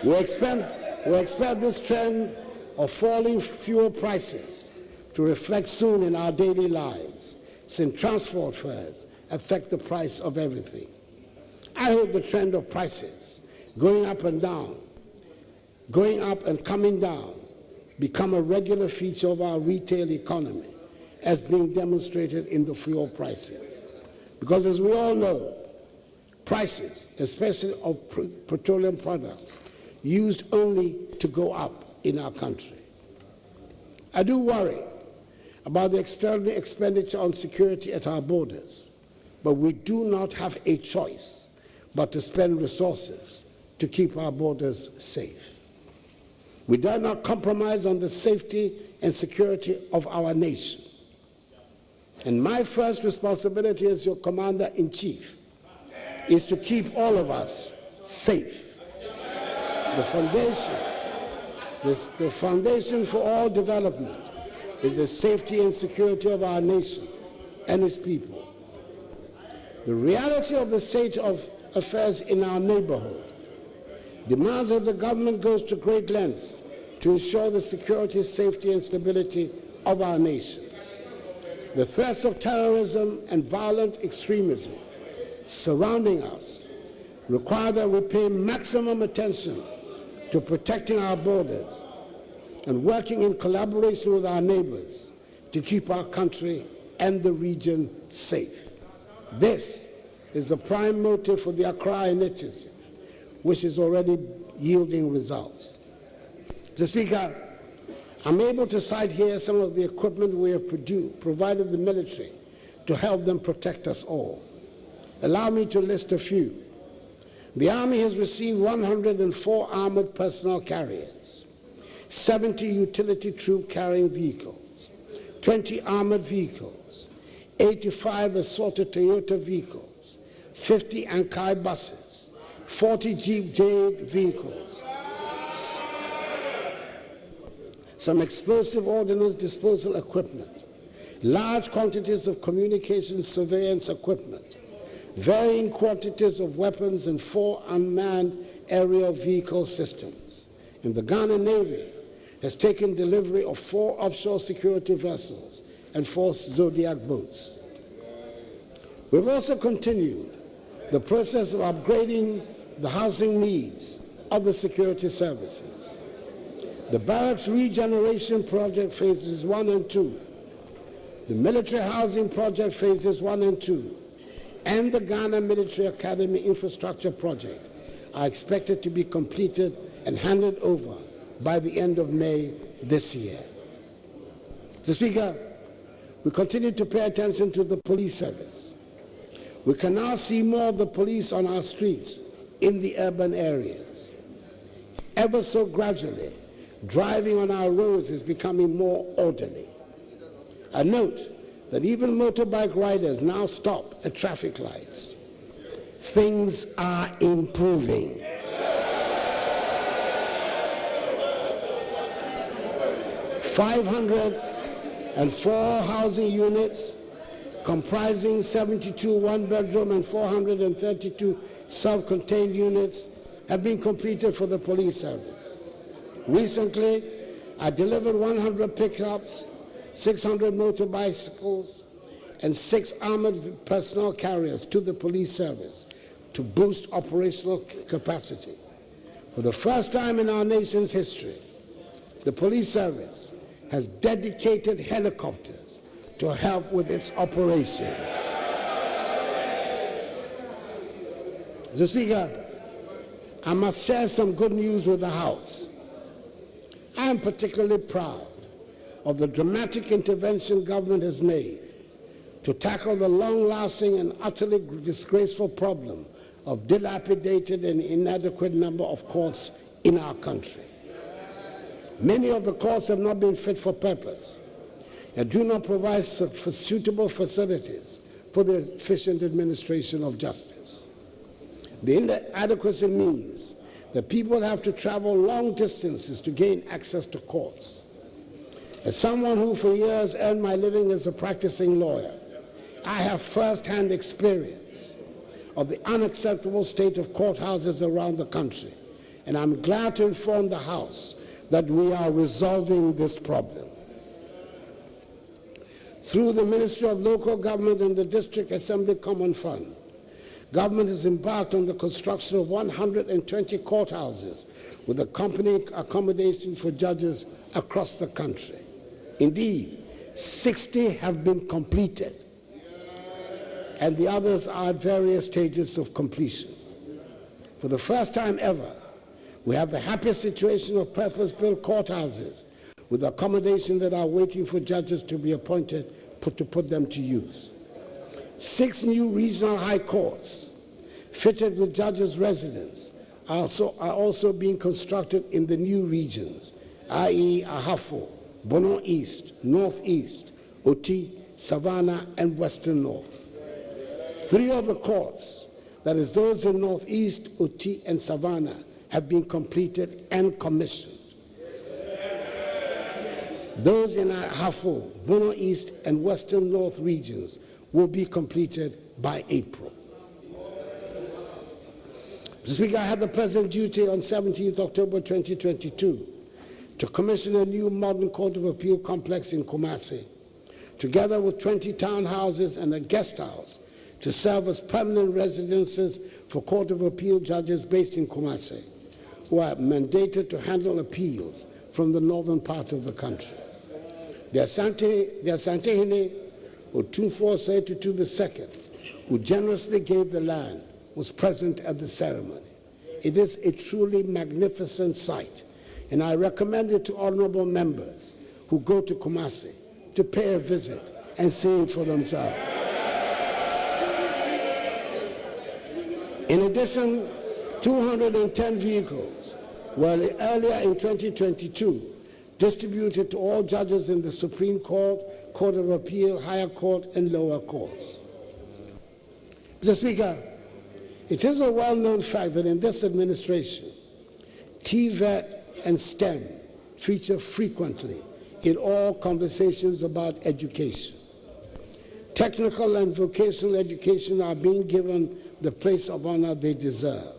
We expect this trend of falling fuel prices to reflect soon in our daily lives, since transport fares affect the price of everything. I hope the trend of prices going up and down, going up and coming down, become a regular feature of our retail economy, as being demonstrated in the fuel prices. Because as we all know, prices, especially of petroleum products, used only to go up in our country. I do worry about the external expenditure on security at our borders, but we do not have a choice but to spend resources to keep our borders safe. We dare not compromise on the safety and security of our nation. And my first responsibility as your commander-in-chief is to keep all of us safe. The foundation for all development is the safety and security of our nation and its people. The reality of the state of affairs in our neighborhood demands that the government goes to great lengths to ensure the security, safety, and stability of our nation. The threats of terrorism and violent extremism surrounding us require that we pay maximum attention to protecting our borders and working in collaboration with our neighbors to keep our country and the region safe. This is the prime motive for the Accra Initiative, which is already yielding results. Mr. Speaker, I'm able to cite here some of the equipment we have provided the military to help them protect us all. Allow me to list a few. The Army has received 104 armored personnel carriers, 70 utility troop carrying vehicles, 20 armored vehicles, 85 assorted Toyota vehicles, 50 Ankai buses, 40 Jeep Jade vehicles, some explosive ordnance disposal equipment, large quantities of communications surveillance equipment, varying quantities of weapons, and 4 unmanned aerial vehicle systems. And the Ghana Navy has taken delivery of 4 offshore security vessels and 4 Zodiac boats. We've also continued the process of upgrading the housing needs of the security services. The Barracks Regeneration Project Phases 1 and 2, the Military Housing Project Phases 1 and 2, and the Ghana Military Academy Infrastructure Project are expected to be completed and handed over by the end of May this year. Mr. Speaker, we continue to pay attention to the police service. We can now see more of the police on our streets in the urban areas. Ever so gradually, driving on our roads is becoming more orderly. I note that even motorbike riders now stop at traffic lights. Things are improving. $504 housing units comprising 72 one-bedroom and 432 self-contained units have been completed for the police service. Recently, I delivered 100 pickups, 600 motorbicycles, and 6 armored personnel carriers to the police service to boost operational capacity. For the first time in our nation's history, the police service has dedicated helicopters to help with its operations. Mr. Speaker, I must share some good news with the House. I am particularly proud of the dramatic intervention government has made to tackle the long-lasting and utterly disgraceful problem of dilapidated and inadequate number of courts in our country. Many of the courts have not been fit for purpose and do not provide suitable facilities for the efficient administration of justice. The inadequacy means that people have to travel long distances to gain access to courts. As someone who for years earned my living as a practicing lawyer, I have first-hand experience of the unacceptable state of courthouses around the country, and I'm glad to inform the House that we are resolving this problem. Through the Ministry of Local Government and the District Assembly Common Fund, government has embarked on the construction of 120 courthouses with accompanying accommodation for judges across the country. Indeed, 60 have been completed, and the others are at various stages of completion. For the first time ever, we have the happy situation of purpose-built courthouses with accommodation that are waiting for judges to be appointed to put them to use. 6 new regional high courts fitted with judges' residence are also being constructed in the new regions, i.e. Ahafo, Bono East, Northeast, Oti, Savannah, and Western North. 3 of the courts, that is those in Northeast, Oti, and Savannah, have been completed and commissioned. Those in Ahafo, Bono East, and Western North regions will be completed by April. Mr. Speaker, I had the present duty on 17th October 2022 to commission a new modern Court of Appeal complex in Kumasi, together with 20 townhouses and a guest house to serve as permanent residences for Court of Appeal judges based in Kumasi, who are mandated to handle appeals from the northern part of the country. The Asantehene Otunfo Setutu II, who generously gave the land, was present at the ceremony. It is a truly magnificent sight, and I recommend it to honorable members who go to Kumasi to pay a visit and see it for themselves. In addition, 210 vehicles were earlier in 2022 distributed to all judges in the Supreme Court, Court of Appeal, Higher Court, and lower courts. Mr. Speaker, it is a well-known fact that in this administration, TVET and STEM feature frequently in all conversations about education. Technical and vocational education are being given the place of honor they deserve.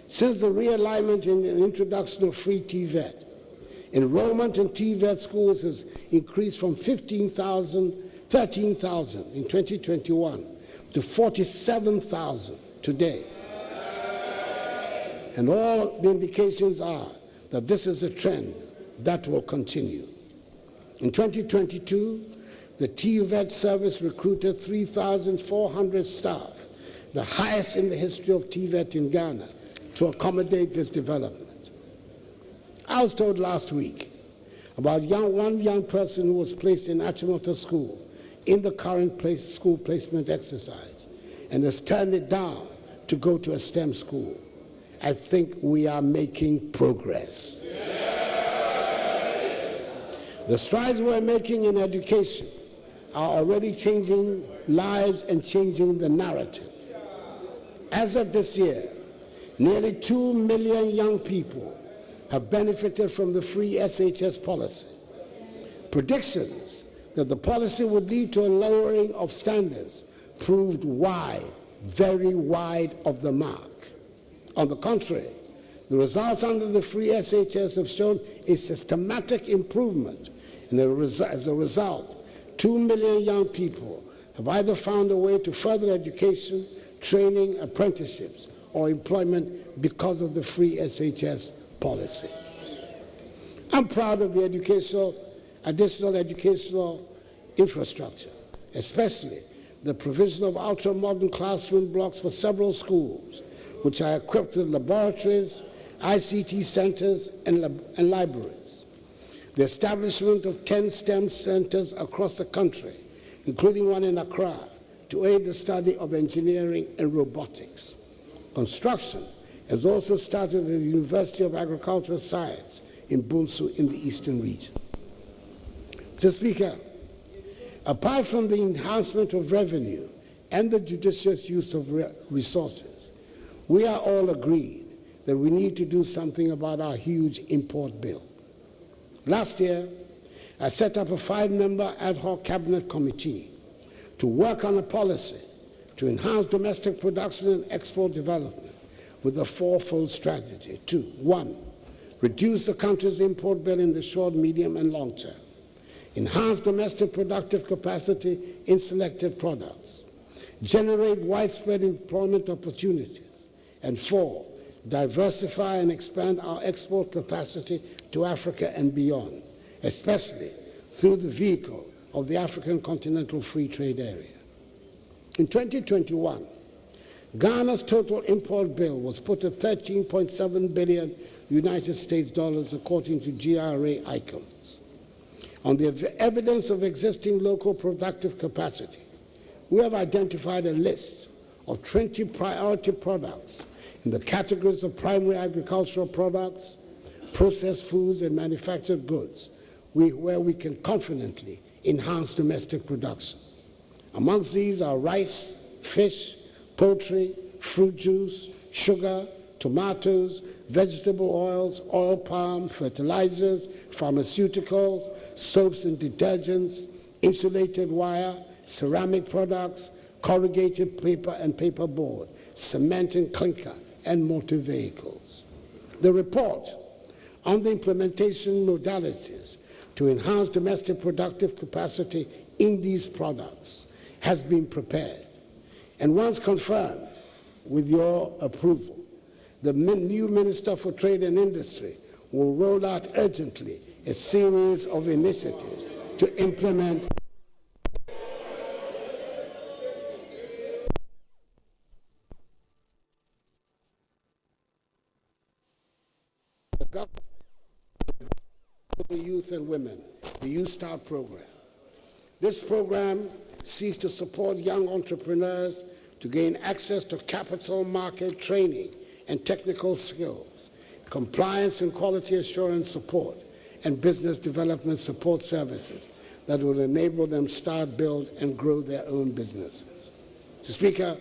Since the realignment and introduction of free TVET, enrollment in TVET schools has increased from 13,000 in 2021 to 47,000 today. And all the indications are that this is a trend that will continue. In 2022, the TVET service recruited 3,400 staff, the highest in the history of TVET in Ghana, to accommodate this development. I was told last week about one young person who was placed in Achimota School in the current school placement exercise and has turned it down to go to a STEM school. I think we are making progress. The strides we're making in education are already changing lives and changing the narrative. As of this year, nearly 2 million young people have benefited from the free SHS policy. Predictions that the policy would lead to a lowering of standards proved wide, very wide of the mark. On the contrary, the results under the free SHS have shown a systematic improvement, and as a result, 2 million young people have either found a way to further education, training, apprenticeships, or employment because of the free SHS policy. I'm proud of the additional educational infrastructure, especially the provision of ultra-modern classroom blocks for several schools, which are equipped with laboratories, ICT centers, and libraries. The establishment of 10 STEM centers across the country, including one in Accra, to aid the study of engineering and robotics. Construction has also started at the University of Agricultural Science in Bunsu in the Eastern region. Mr. Speaker, apart from the enhancement of revenue and the judicious use of resources, we are all agreed that we need to do something about our huge import bill. Last year, I set up a 5-member ad hoc cabinet committee to work on a policy to enhance domestic production and export development with a fourfold strategy. 2, 1, reduce the country's import bill in the short, medium, and long term. Enhance domestic productive capacity in selected products. Generate widespread employment opportunities. And 4, diversify and expand our export capacity to Africa and beyond, especially through the vehicle of the African Continental Free Trade Area. In 2021, Ghana's total import bill was put at $13.7 billion United States dollars, according to GRA ICOMS. On the evidence of existing local productive capacity, we have identified a list of 20 priority products in the categories of primary agricultural products, processed foods, and manufactured goods, where we can confidently enhance domestic production. Amongst these are rice, fish, poultry, fruit juice, sugar, tomatoes, vegetable oils, oil palm, fertilizers, pharmaceuticals, soaps and detergents, insulated wire, ceramic products, corrugated paper and paperboard, cement and clinker, and motor vehicles. The report on the implementation modalities to enhance domestic productive capacity in these products has been prepared. And once confirmed with your approval, the new Minister for Trade and Industry will roll out urgently a series of initiatives to implement the youth and women, the Youth Start program. This program seeks to support young entrepreneurs to gain access to capital market training and technical skills, compliance and quality assurance support, and business development support services that will enable them start, build, and grow their own businesses. Mr. Speaker,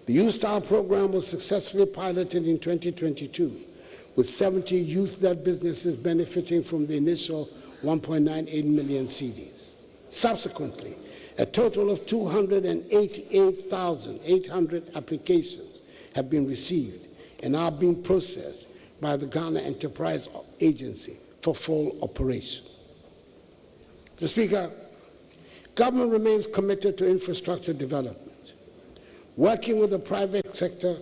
the Youth Start program was successfully piloted in 2022, with 70 youth-led businesses benefiting from the initial 1.98 million cedis. Subsequently, a total of 288,800 applications have been received and are being processed by the Ghana Enterprise Agency for full operation. Mr. Speaker, government remains committed to infrastructure development. Working with the private sector,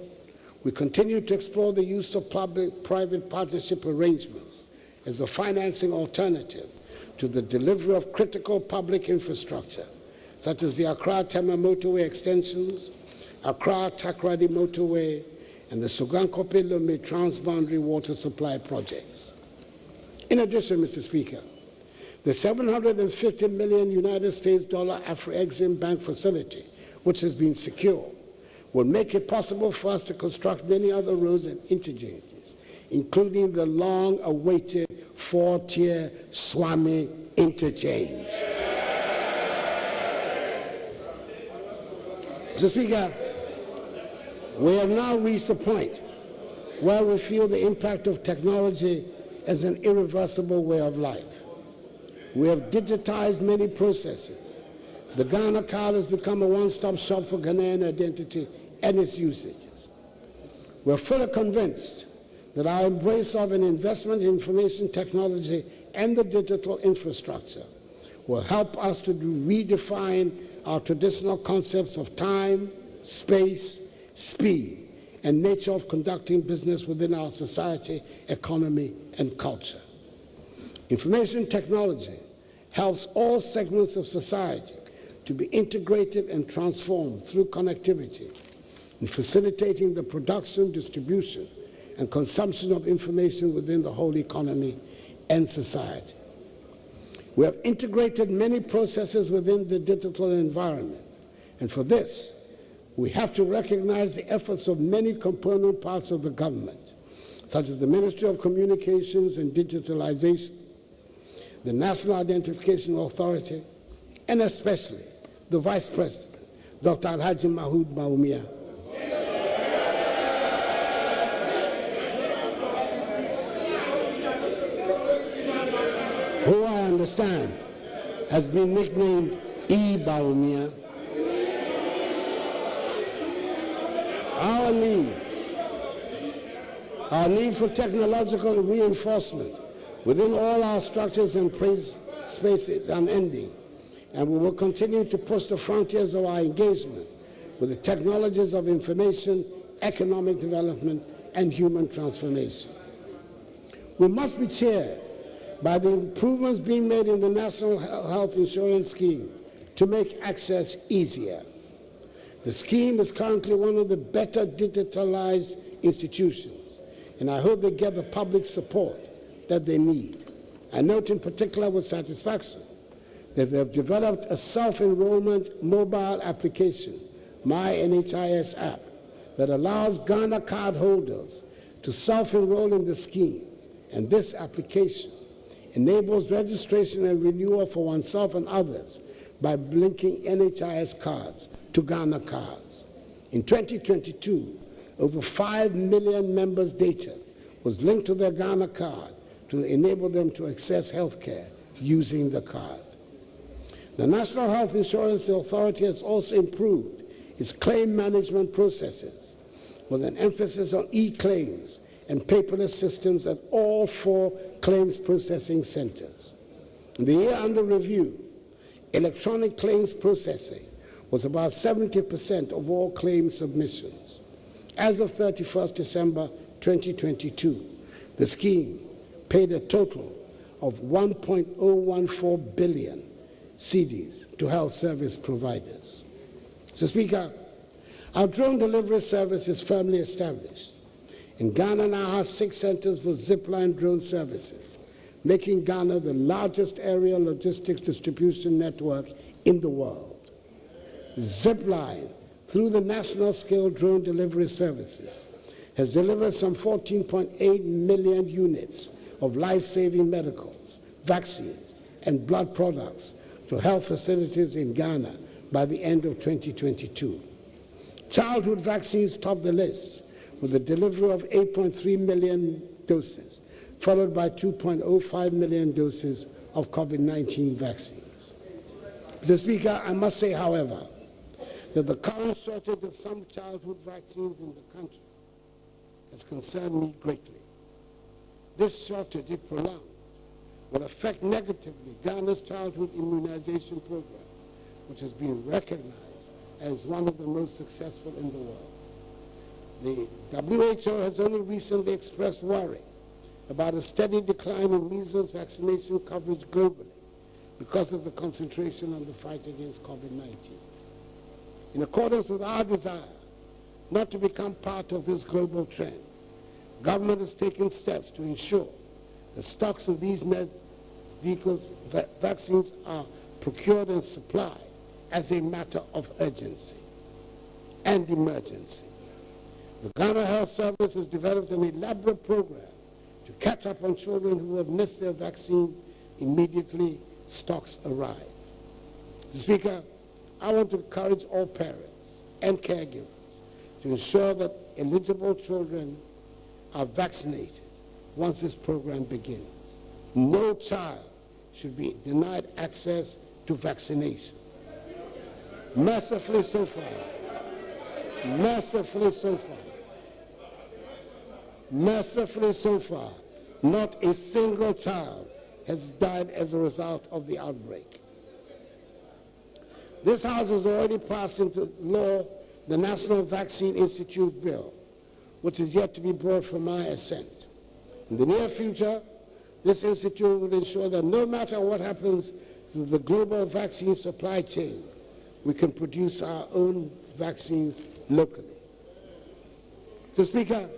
we continue to explore the use of public-private partnership arrangements as a financing alternative to the delivery of critical public infrastructure, such as the Accra-Tema motorway extensions, Accra-Takoradi motorway, and the Sogankope-Lome transboundary water supply projects. In addition, Mr. Speaker, the $750 million United States dollar Afro-Exim Bank facility, which has been secured, will make it possible for us to construct many other roads and interchanges, including the long-awaited 4-tier Swami interchange. Mr. Speaker, we have now reached a point where we feel the impact of technology as an irreversible way of life. We have digitized many processes. The Ghana card has become a one-stop shop for Ghanaian identity and its usages. We're fully convinced that our embrace of an investment in information technology and the digital infrastructure will help us to redefine our traditional concepts of time, space, speed, and nature of conducting business within our society, economy, and culture. Information technology helps all segments of society to be integrated and transformed through connectivity in facilitating the production, distribution, and consumption of information within the whole economy and society. We have integrated many processes within the digital environment, and for this, we have to recognize the efforts of many component parts of the government, such as the Ministry of Communications and Digitalization, the National Identification Authority, and especially the Vice President, Dr. Alhaji Mahood Bawumia, who I understand has been nicknamed E. Bawumia. Our need for technological reinforcement within all our structures and spaces is unending, and we will continue to push the frontiers of our engagement with the technologies of information, economic development, and human transformation. We must be cheered by the improvements being made in the National Health Insurance Scheme to make access easier. The scheme is currently one of the better digitalized institutions, and I hope they get the public support that they need. I note in particular with satisfaction that they have developed a self-enrollment mobile application, My NHIS app, that allows Ghana card holders to self-enroll in the scheme, and this application enables registration and renewal for oneself and others by linking NHIS cards to Ghana cards. In 2022, over 5 million members' data was linked to their Ghana card to enable them to access health care using the card. The National Health Insurance Authority has also improved its claim management processes with an emphasis on e-claims and paperless systems at all 4 claims processing centers. In the year under review, electronic claims processing was about 70% of all claim submissions. As of 31st December 2022, the scheme paid a total of 1.014 billion cedis to health service providers. Mr. Speaker, our drone delivery service is firmly established. And Ghana now has 6 centers for zipline drone services, making Ghana the largest aerial logistics distribution network in the world. Zipline, through the national scale drone delivery services, has delivered some 14.8 million units of life-saving medicals, vaccines, and blood products to health facilities in Ghana by the end of 2022. Childhood vaccines top the list, with the delivery of 8.3 million doses, followed by 2.05 million doses of COVID-19 vaccines. Mr. Speaker, I must say, however, that the current shortage of some childhood vaccines in the country has concerned me greatly. This shortage, if prolonged, will affect negatively Ghana's childhood immunization program, which has been recognized as one of the most successful in the world. The WHO has only recently expressed worry about a steady decline in measles vaccination coverage globally because of the concentration on the fight against COVID-19. In accordance with our desire not to become part of this global trend, government has taken steps to ensure the stocks of these vaccines are procured and supplied as a matter of urgency and emergency. The Ghana Health Service has developed an elaborate program to catch up on children who have missed their vaccine immediately stocks arrive. Mr. Speaker, I want to encourage all parents and caregivers to ensure that eligible children are vaccinated once this program begins. No child should be denied access to vaccination. Mercifully so far, not a single child has died as a result of the outbreak. This House has already passed into law the National Vaccine Institute Bill, which is yet to be brought for my assent. In the near future, this institute will ensure that no matter what happens to the global vaccine supply chain, we can produce our own vaccines locally. Mr. Speaker,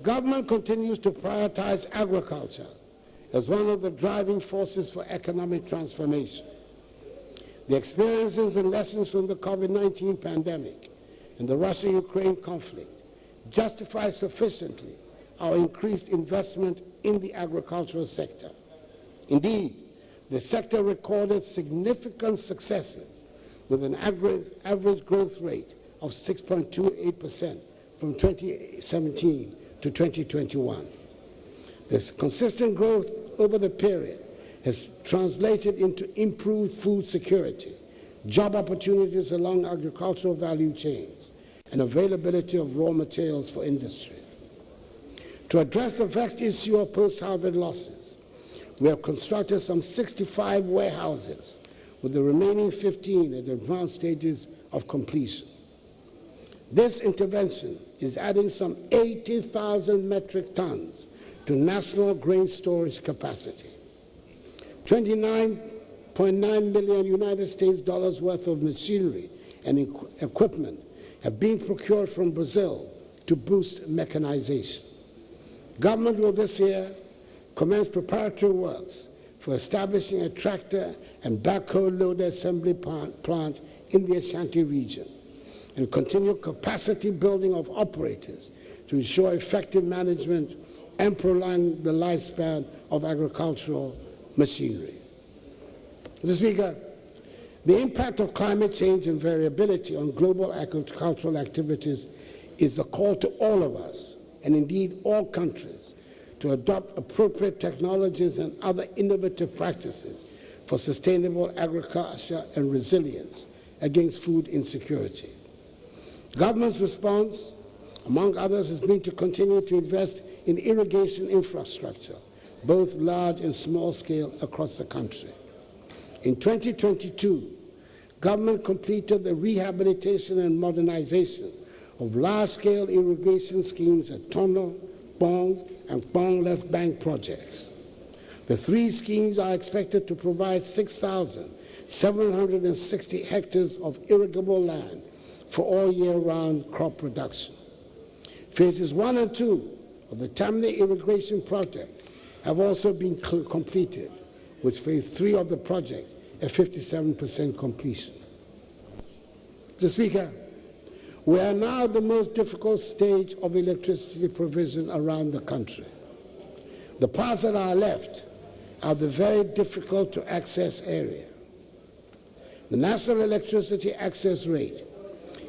government continues to prioritize agriculture as one of the driving forces for economic transformation. The experiences and lessons from the COVID-19 pandemic and the Russia-Ukraine conflict justify sufficiently our increased investment in the agricultural sector. Indeed, the sector recorded significant successes with an average growth rate of 6.28% from 2017 to 2021. This consistent growth over the period has translated into improved food security, job opportunities along agricultural value chains, and availability of raw materials for industry. To address the vexed issue of post-harvest losses, we have constructed some 65 warehouses, with the remaining 15 at advanced stages of completion. This intervention is adding some 80,000 metric tons to national grain storage capacity. $29.9 million United States dollars worth of machinery and equipment have been procured from Brazil to boost mechanization. Government will this year commence preparatory works for establishing a tractor and backhoe loader assembly plant in the Ashanti region, and continue capacity building of operators to ensure effective management and prolong the lifespan of agricultural machinery. Mr. Speaker, the impact of climate change and variability on global agricultural activities is a call to all of us, and indeed all countries, to adopt appropriate technologies and other innovative practices for sustainable agriculture and resilience against food insecurity. Government's response, among others, has been to continue to invest in irrigation infrastructure, both large and small scale, across the country. In 2022, government completed the rehabilitation and modernization of large-scale irrigation schemes at Tono, Bong, and Bong Left Bank projects. The three schemes are expected to provide 6,760 hectares of irrigable land for all year-round crop production. Phases 1 and 2 of the Tamale irrigation project have also been completed, with phase 3 of the project at 57% completion. Mr. Speaker, we are now at the most difficult stage of electricity provision around the country. The parts that are left are the very difficult to access area. The national electricity access rate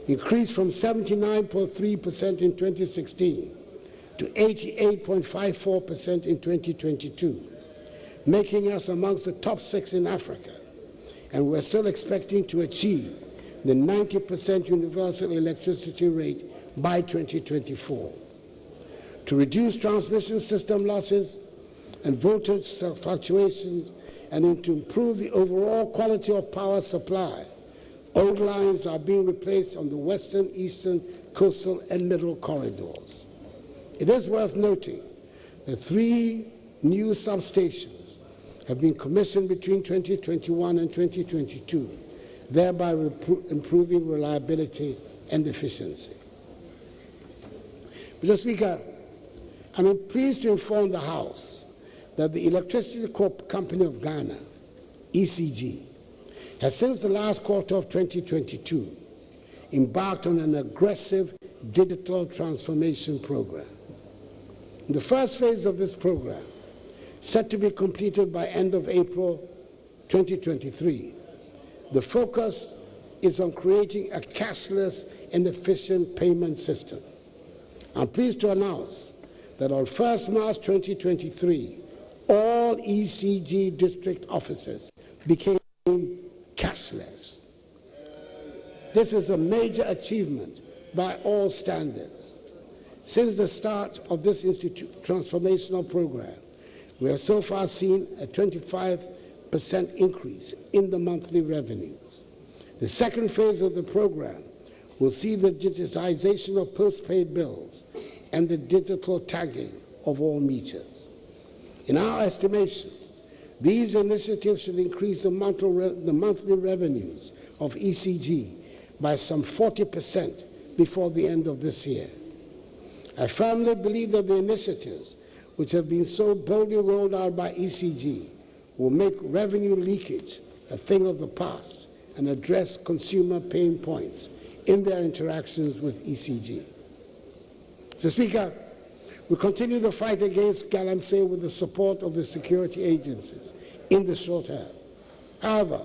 increased from 79.3% in 2016 to 88.54% in 2022, making us amongst the top 6 in Africa, and we're still expecting to achieve the 90% universal electricity rate by 2024. To reduce transmission system losses and voltage fluctuations, and to improve the overall quality of power supply, old lines are being replaced on the western, eastern, coastal, and middle corridors. It is worth noting that 3 new substations have been commissioned between 2021 and 2022, thereby improving reliability and efficiency. Mr. Speaker, I'm pleased to inform the House that the Electricity Company of Ghana, ECG, has since the last quarter of 2022 embarked on an aggressive digital transformation program. In the first phase of this program, set to be completed by end of April 2023, the focus is on creating a cashless and efficient payment system. I'm pleased to announce that on 1st March 2023, all ECG district offices became cashless. This is a major achievement by all standards. Since the start of this transformational program, we have so far seen a 25% increase in the monthly revenues. The second phase of the program will see the digitization of postpaid bills and the digital tagging of all meters. In our estimation, these initiatives should increase the monthly revenues of ECG by some 40% before the end of this year. I firmly believe that the initiatives which have been so boldly rolled out by ECG will make revenue leakage a thing of the past and address consumer pain points in their interactions with ECG. Mr. Speaker, we continue the fight against galamsey with the support of the security agencies in the short term. However,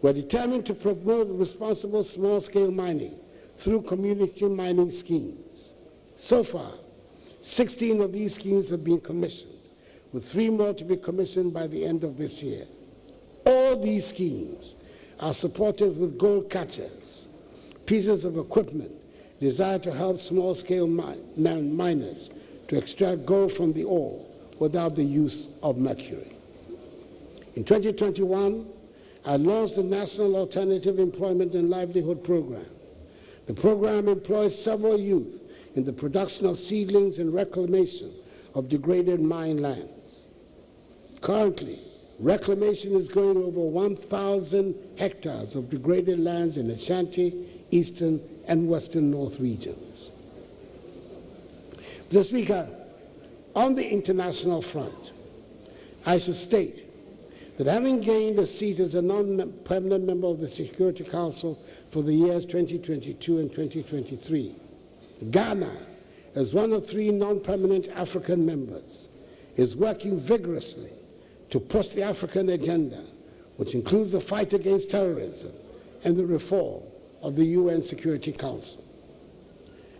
we're determined to promote responsible small-scale mining through community mining schemes. So far, 16 of these schemes have been commissioned, with 3 more to be commissioned by the end of this year. All these schemes are supported with gold catchers, pieces of equipment designed to help small-scale miners to extract gold from the ore without the use of mercury. In 2021, I launched the National Alternative Employment and Livelihood Program. The program employs several youth in the production of seedlings and reclamation of degraded mine lands. Currently, reclamation is going over 1,000 hectares of degraded lands in Ashanti, Eastern, and Western North regions. Mr. Speaker, on the international front, I should state that having gained a seat as a non-permanent member of the Security Council for the years 2022 and 2023, Ghana, as one of 3 non-permanent African members, is working vigorously to push the African agenda, which includes the fight against terrorism and the reform of the UN Security Council.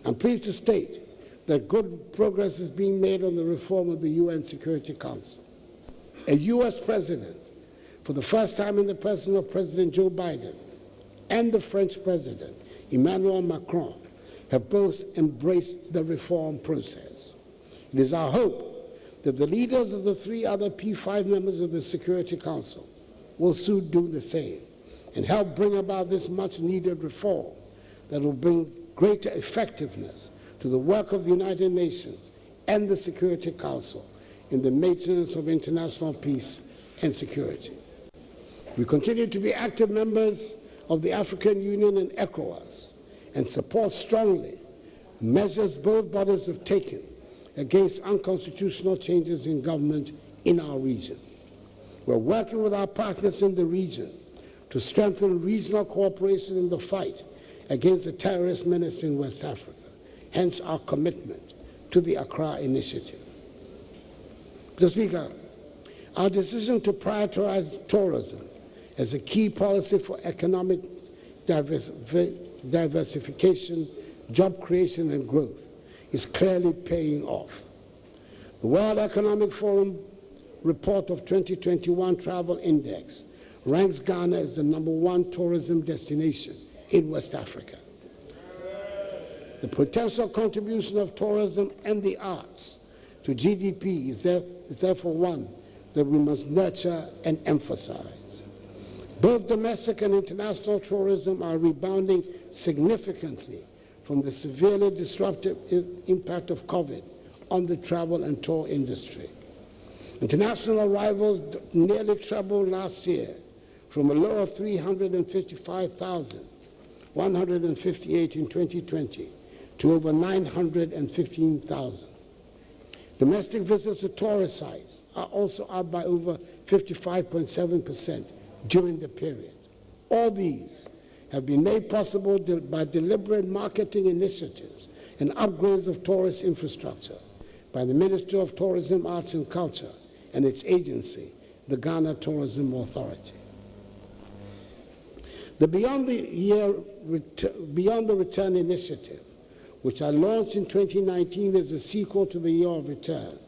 I'm pleased to state that good progress is being made on the reform of the UN Security Council. A US president, for the first time in the person of President Joe Biden, and the French president, Emmanuel Macron, have both embraced the reform process. It is our hope that the leaders of the 3 other P5 members of the Security Council will soon do the same and help bring about this much-needed reform that will bring greater effectiveness to the work of the United Nations and the Security Council in the maintenance of international peace and security. We continue to be active members of the African Union and ECOWAS and support strongly measures both bodies have taken against unconstitutional changes in government in our region. We're working with our partners in the region to strengthen regional cooperation in the fight against the terrorist menace in West Africa, hence our commitment to the Accra Initiative. Mr. Speaker, our decision to prioritize tourism as a key policy for economic diversification, job creation, and growth is clearly paying off. The World Economic Forum report of 2021 Travel Index ranks Ghana as the #1 tourism destination in West Africa. The potential contribution of tourism and the arts to GDP is therefore one that we must nurture and emphasize. Both domestic and international tourism are rebounding significantly from the severely disruptive impact of COVID on the travel and tour industry. International arrivals nearly trebled last year from a low of 355,158 in 2020 to over 915,000. Domestic visits to tourist sites are also up by over 55.7% during the period. All these have been made possible by deliberate marketing initiatives and upgrades of tourist infrastructure by the Ministry of Tourism, Arts and Culture and its agency, the Ghana Tourism Authority. The Beyond the Return initiative, which I launched in 2019 as a sequel to the Year of Return,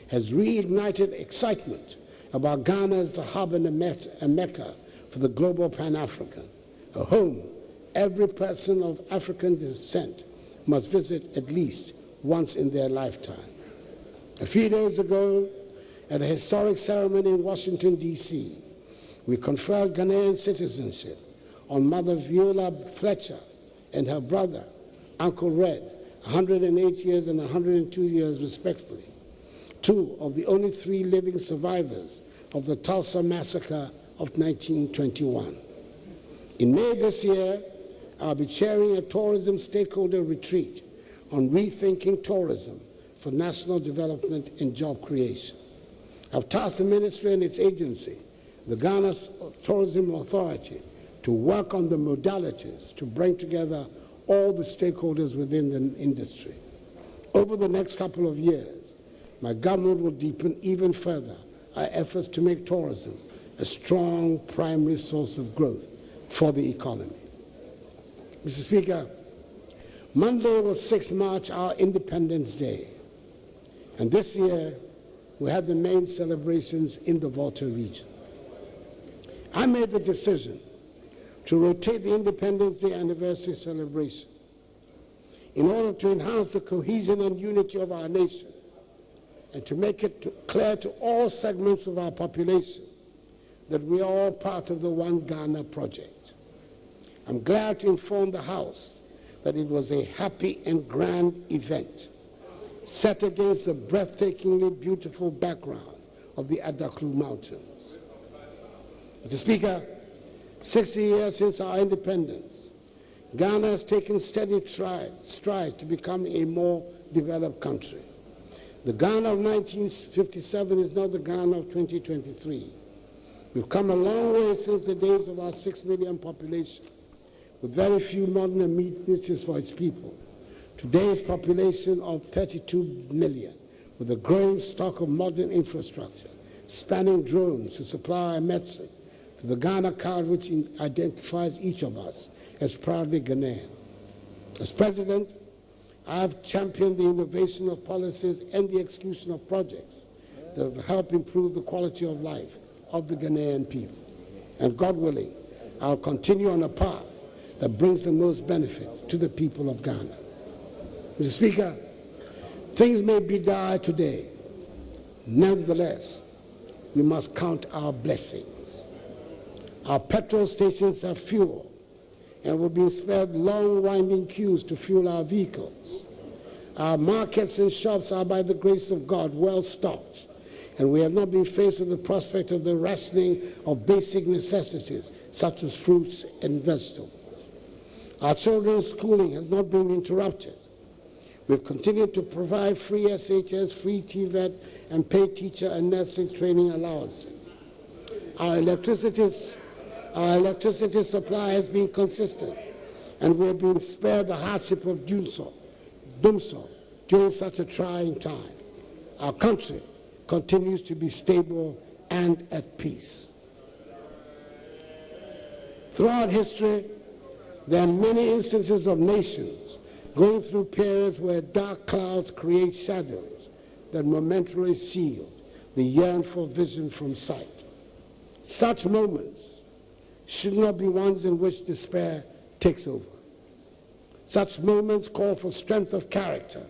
has reignited excitement about Ghana as the hub and a mecca for the global Pan-African, a home every person of African descent must visit at least once in their lifetime. A few days ago, at a historic ceremony in Washington, D.C., we conferred Ghanaian citizenship on Mother Viola Fletcher and her brother, Uncle Red, 108 years and 102 years respectively, two of the only three living survivors of the Tulsa Massacre of 1921. In May this year, I'll be chairing a tourism stakeholder retreat on rethinking tourism for national development and job creation. I've tasked the ministry and its agency, the Ghana Tourism Authority, to work on the modalities to bring together all the stakeholders within the industry. Over the next couple of years, my government will deepen even further our efforts to make tourism a strong primary source of growth for the economy. Mr. Speaker, Monday was 6 March, our Independence Day. And this year, we had the main celebrations in the Volta region. I made the decision to rotate the Independence Day anniversary celebration in order to enhance the cohesion and unity of our nation and to make it clear to all segments of our population that we are all part of the One Ghana project. I'm glad to inform the House that it was a happy and grand event set against the breathtakingly beautiful background of the Adaklu Mountains. Mr. Speaker, 60 years since our independence, Ghana has taken steady strides to become a more developed country. The Ghana of 1957 is not the Ghana of 2023. We've come a long way since the days of our 6 million population, with very few modern amenities for its people. Today's population of 32 million, with a growing stock of modern infrastructure, spanning drones to supply our medicine, to the Ghana card which identifies each of us as proudly Ghanaian. As President, I have championed the innovation of policies and the execution of projects that will help improve the quality of life of the Ghanaian people. And God willing, I'll continue on a path that brings the most benefit to the people of Ghana. Mr. Speaker, things may be dire today. Nevertheless, we must count our blessings. Our petrol stations have fuel, and we've been spared long winding queues to fuel our vehicles. Our markets and shops are, by the grace of God, well stocked, and we have not been faced with the prospect of the rationing of basic necessities, such as fruits and vegetables. Our children's schooling has not been interrupted. We've continued to provide free SHS, free TVET, and paid teacher and nursing training allowances. Our electricity supply has been consistent, and we have been spared the hardship of doomsday during such a trying time. Our country continues to be stable and at peace. Throughout history, there are many instances of nations going through periods where dark clouds create shadows that momentarily shield the yearned-for vision from sight. Such moments should not be ones in which despair takes over. Such moments call for strength of character,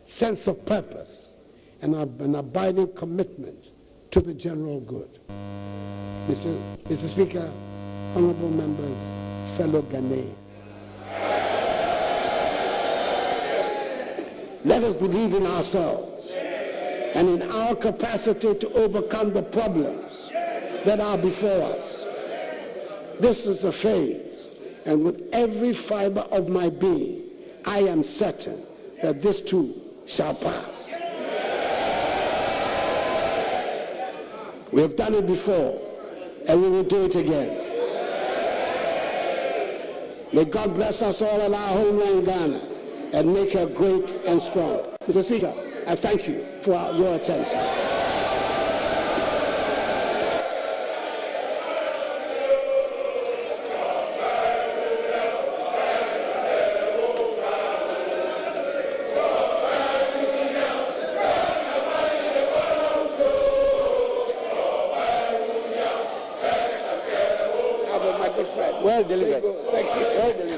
sense of purpose, and an abiding commitment to the general good. Mr. Speaker, honorable members, fellow Ghanaians, let us believe in ourselves and in our capacity to overcome the problems that are before us. This is a phase, and with every fiber of my being, I am certain that this too shall pass. We have done it before, and we will do it again. May God bless us all in our homeland, Ghana, and make her great and strong. Mr. Speaker, I thank you for your attention. Well delivered. Thank you. Well delivered.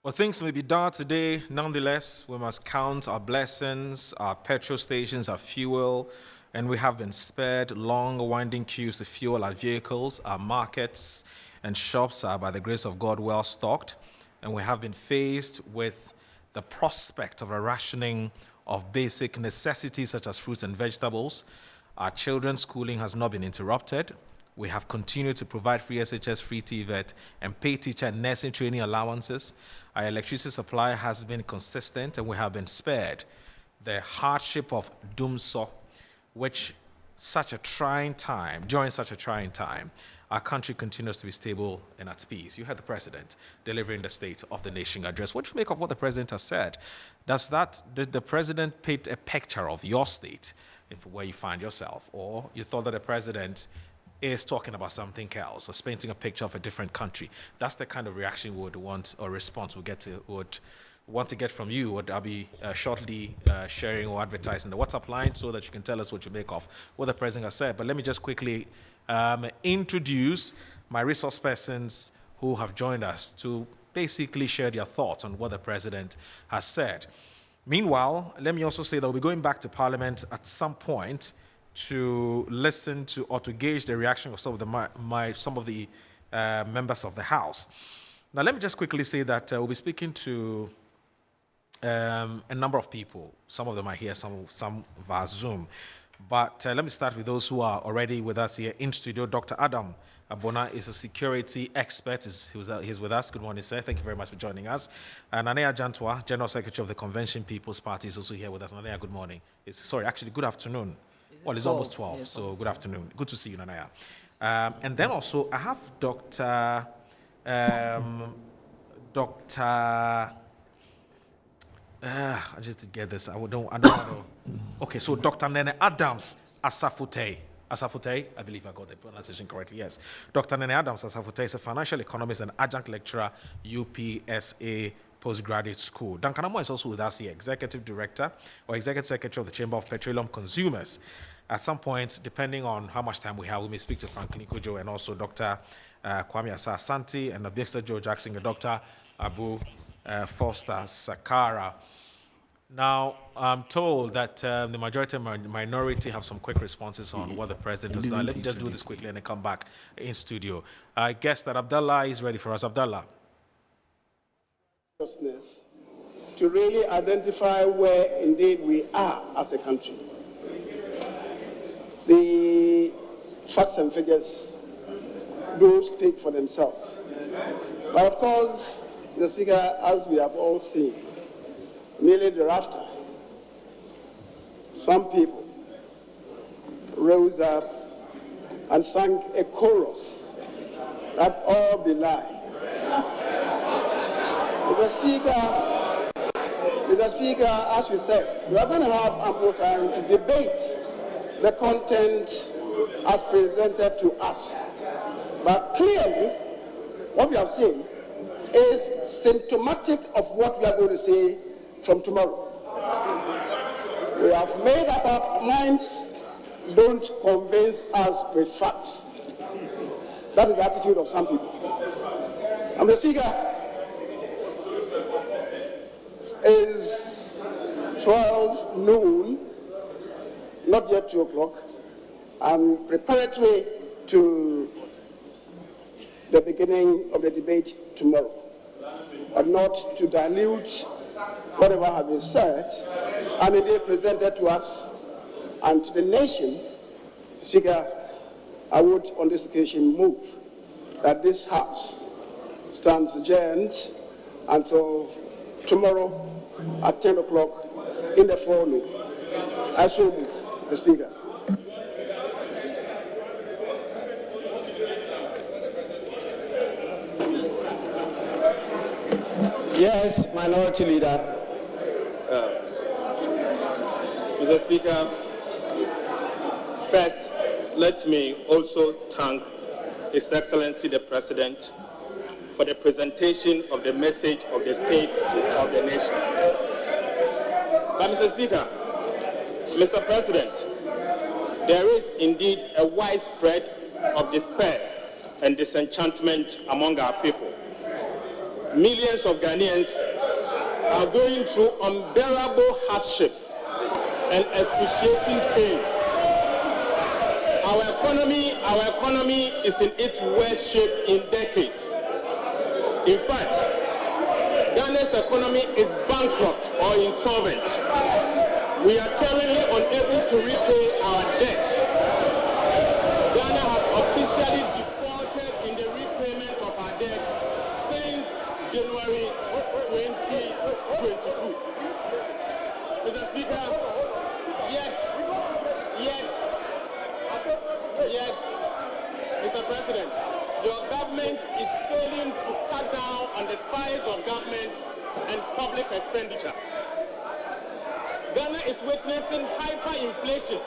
Well, things may be dark today. Nonetheless, we must count our blessings, our petrol stations, our fuel, and we have been spared long, winding queues to fuel our vehicles. Our markets and shops are, by the grace of God, well stocked, and we have been faced with the prospect of a rationing of basic necessities such as fruits and vegetables. Our children's schooling has not been interrupted. We have continued to provide free SHS, free TVET, and pay teacher and nursing training allowances. Our electricity supply has been consistent, and we have been spared the hardship of Dumso, which during such a trying time, our country continues to be stable and at peace. You heard the president delivering the State of the Nation address. What do you make of what the president has said? Did the president paint a picture of your state, where you find yourself, or you thought that the president is talking about something else or painting a picture of a different country? That's the kind of reaction we would want, or response would want to get from you. What I'll be shortly sharing or advertising the WhatsApp line so that you can tell us what you make of what the president has said. But let me just quickly introduce my resource persons who have joined us to basically share their thoughts on what the president has said. Meanwhile, let me also say that we'll be going back to Parliament at some point to listen to or to gauge the reaction of some of the members of the House. Now, let me just quickly say that we'll be speaking to a number of people. Some of them are here, some via Zoom. But let me start with those who are already with us here in studio. Dr. Adam Abona is a security expert. He's with us. Good morning, sir. Thank you very much for joining us. Nanea Jantwa, General Secretary of the Convention People's Party, is also here with us. Nanea, good morning. Good afternoon. Well, it's almost 12, yes, so good afternoon. Good to see you, Nanaya. And then also, I have Dr. I just to get this. I don't want to. Okay, so Dr. Nene Adams Asafute. Asafute, I believe I got the pronunciation correctly. Yes, Dr. Nene Adams Asafute is a financial economist and adjunct lecturer, UPSA Postgraduate School. Duncan Amo is also with us here, Executive Director or Executive Secretary of the Chamber of Petroleum Consumers. At some point, depending on how much time we have, we may speak to Franklin Kojo and also Dr. Kwame Asah-Asante and Mr. Joe Jackson and Dr. Abu Foster Sakara. Now, I'm told that the majority and minority have some quick responses on what the president has done. Let me just do this quickly and then come back in studio. I guess that Abdallah is ready for us. Abdallah. To really identify where indeed we are as a country. The facts and figures do speak for themselves. But of course, the Speaker, as we have all seen, immediately thereafter, some people rose up and sang a chorus that all belie. The Mr. Speaker, as you said, we are going to have ample time to debate the content as presented to us. But clearly, what we have seen is symptomatic of what we are going to say from tomorrow. We have made up our minds, don't convince us with facts. That is the attitude of some people. And Mr. Speaker, is 12 noon, not yet 2 o'clock, and preparatory to the beginning of the debate tomorrow, and not to dilute whatever has been said and indeed presented to us and to the nation. Speaker, I would on this occasion move that this House stands adjourned until tomorrow at 10 o'clock in the forenoon. I so move, Mr. Speaker. Yes, Minority Leader. Mr. Speaker, first, let me also thank His Excellency the President for the presentation of the message of the state of the nation. But Mr. Speaker, Mr. President, there is indeed a widespread of despair and disenchantment among our people. Millions of Ghanaians are going through unbearable hardships and excruciating pains. Our economy is in its worst shape in decades. In fact, Ghana's economy is bankrupt or insolvent. We are currently unable to repay our debt. Ghana has officially defaulted in the repayment of our debt since January 2022. Mr. Speaker, yet, Mr. President, your government is failing to cut down on the size of government and public expenditure. Ghana is witnessing hyperinflation,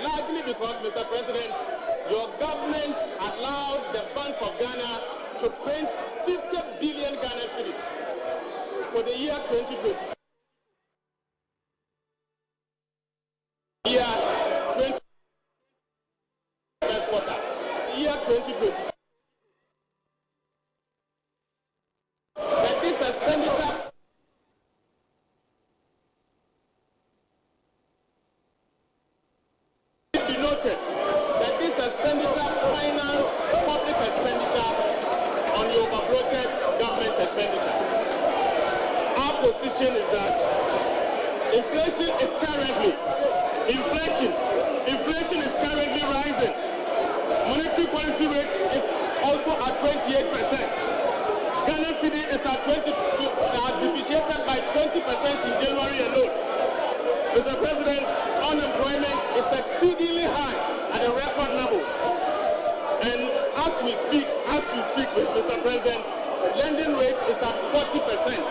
largely because, Mr. President, your government allowed the Bank of Ghana to print 50 billion Ghana cedis for the year 2022. Year 2020. That this expenditure be noted that this expenditure financed public expenditure on the overbloated government expenditure. Our position is that inflation is currently rising. Monetary policy rate is also at 28%. Ghana cedi is at depreciated by 20% in January alone. Mr. President, unemployment is exceedingly high at the record levels. And as we speak, Mr. President, lending rate is at 40%.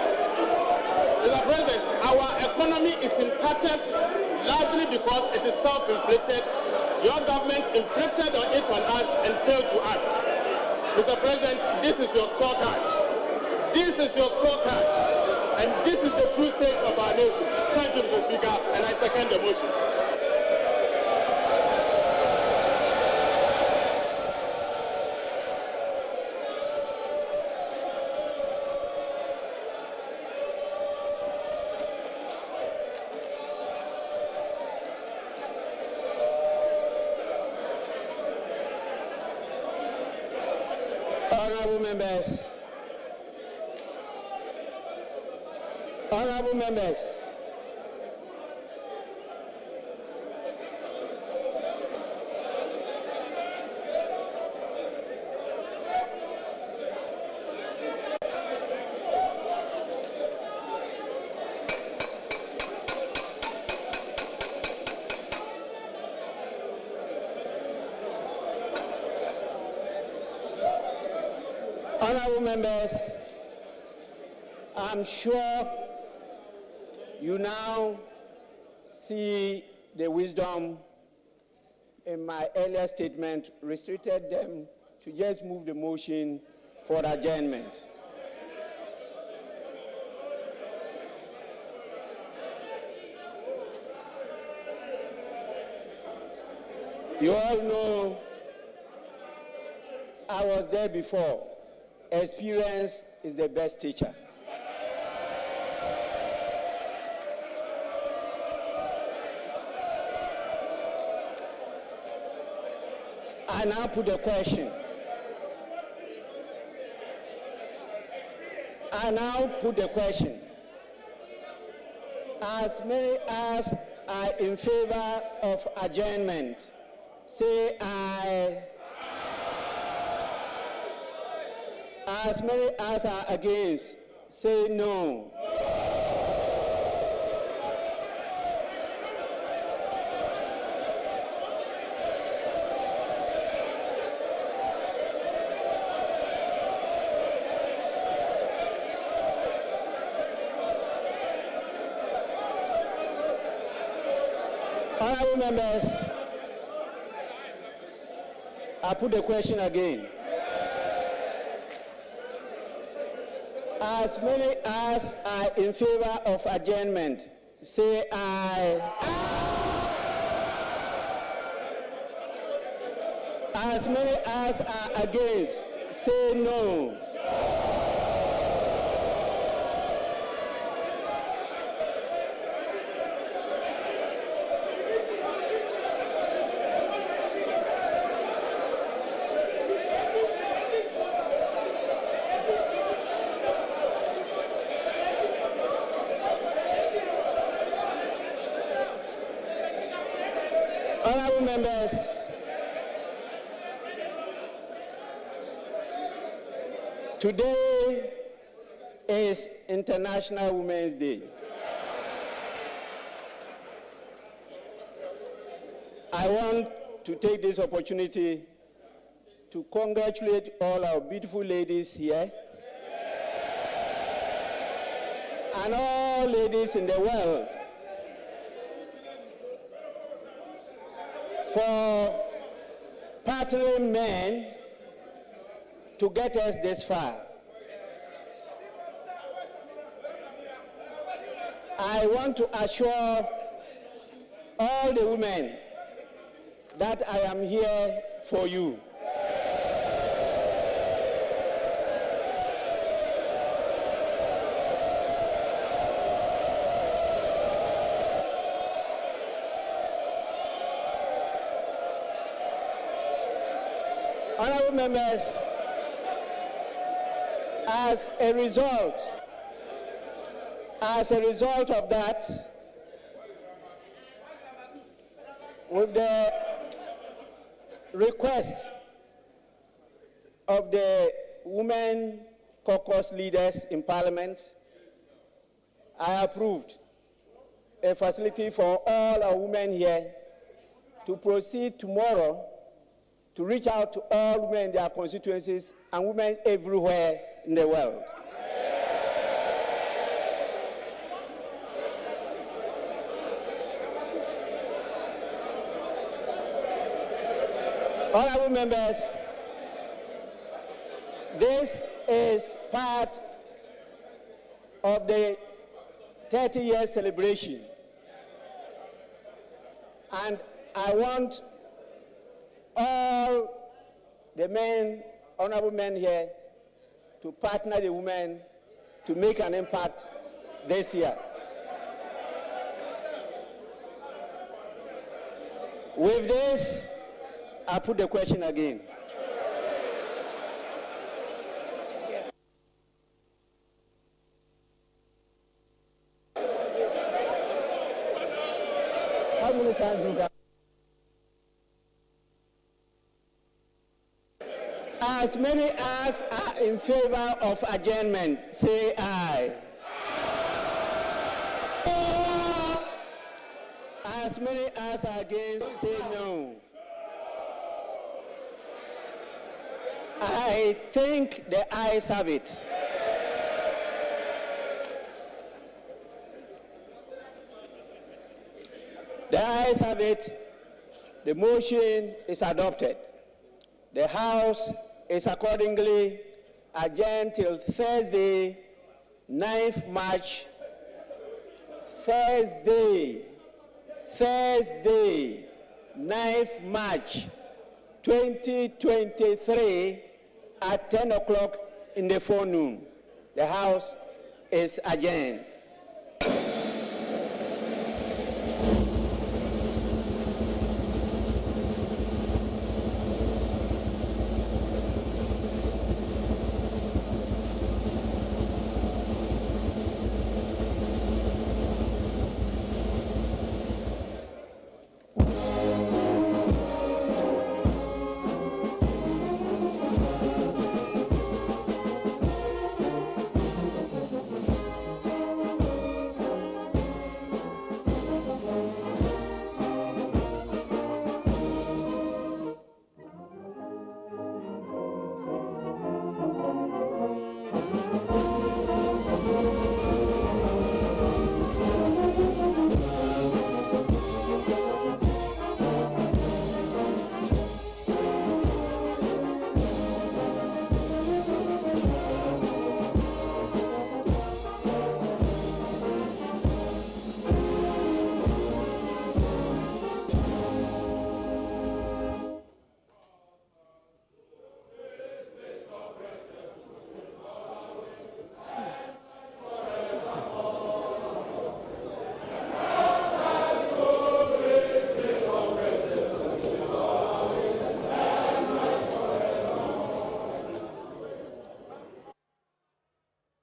Mr. President, our economy is in tatters largely because it is self-inflicted. Your government inflicted it on us and failed to act. Mr. President, this is your scorecard. And this is the true state of our nation. Thank you, Mr. Speaker, and I second the motion. Honorable members, I'm sure You now see the wisdom in my earlier statement, restricted them to just move the motion for adjournment. You all know I was there before. Experience is the best teacher. I now put the question. As many as are in favor of adjournment, say aye. As many as are against, say no. Honorable members, I put the question again. As many as are in favor of adjournment, say aye. As many as are against, say no. Honorable members, today is International Women's Day. I want to take this opportunity to congratulate all our beautiful ladies here and all ladies in the world for partnering men to get us this far. I want to assure all the women that I am here for you. Honorable members, as a result of that, with the request of the women caucus leaders in Parliament, I approved a facility for all our women here to proceed tomorrow to reach out to all women in their constituencies and women everywhere in the world. Honorable members, this is part of the 30-year celebration, and I want all the men, honorable men here, to partner the women to make an impact this year. With this, I put the question again. How many times you got? As many as are in favor of adjournment, say aye. As many as are against, say no. I think the ayes have it. The ayes have it. The motion is adopted. The House is accordingly adjourned till Thursday, 9th March. Thursday, 9th March 2023 at 10 o'clock in the forenoon. The House is adjourned.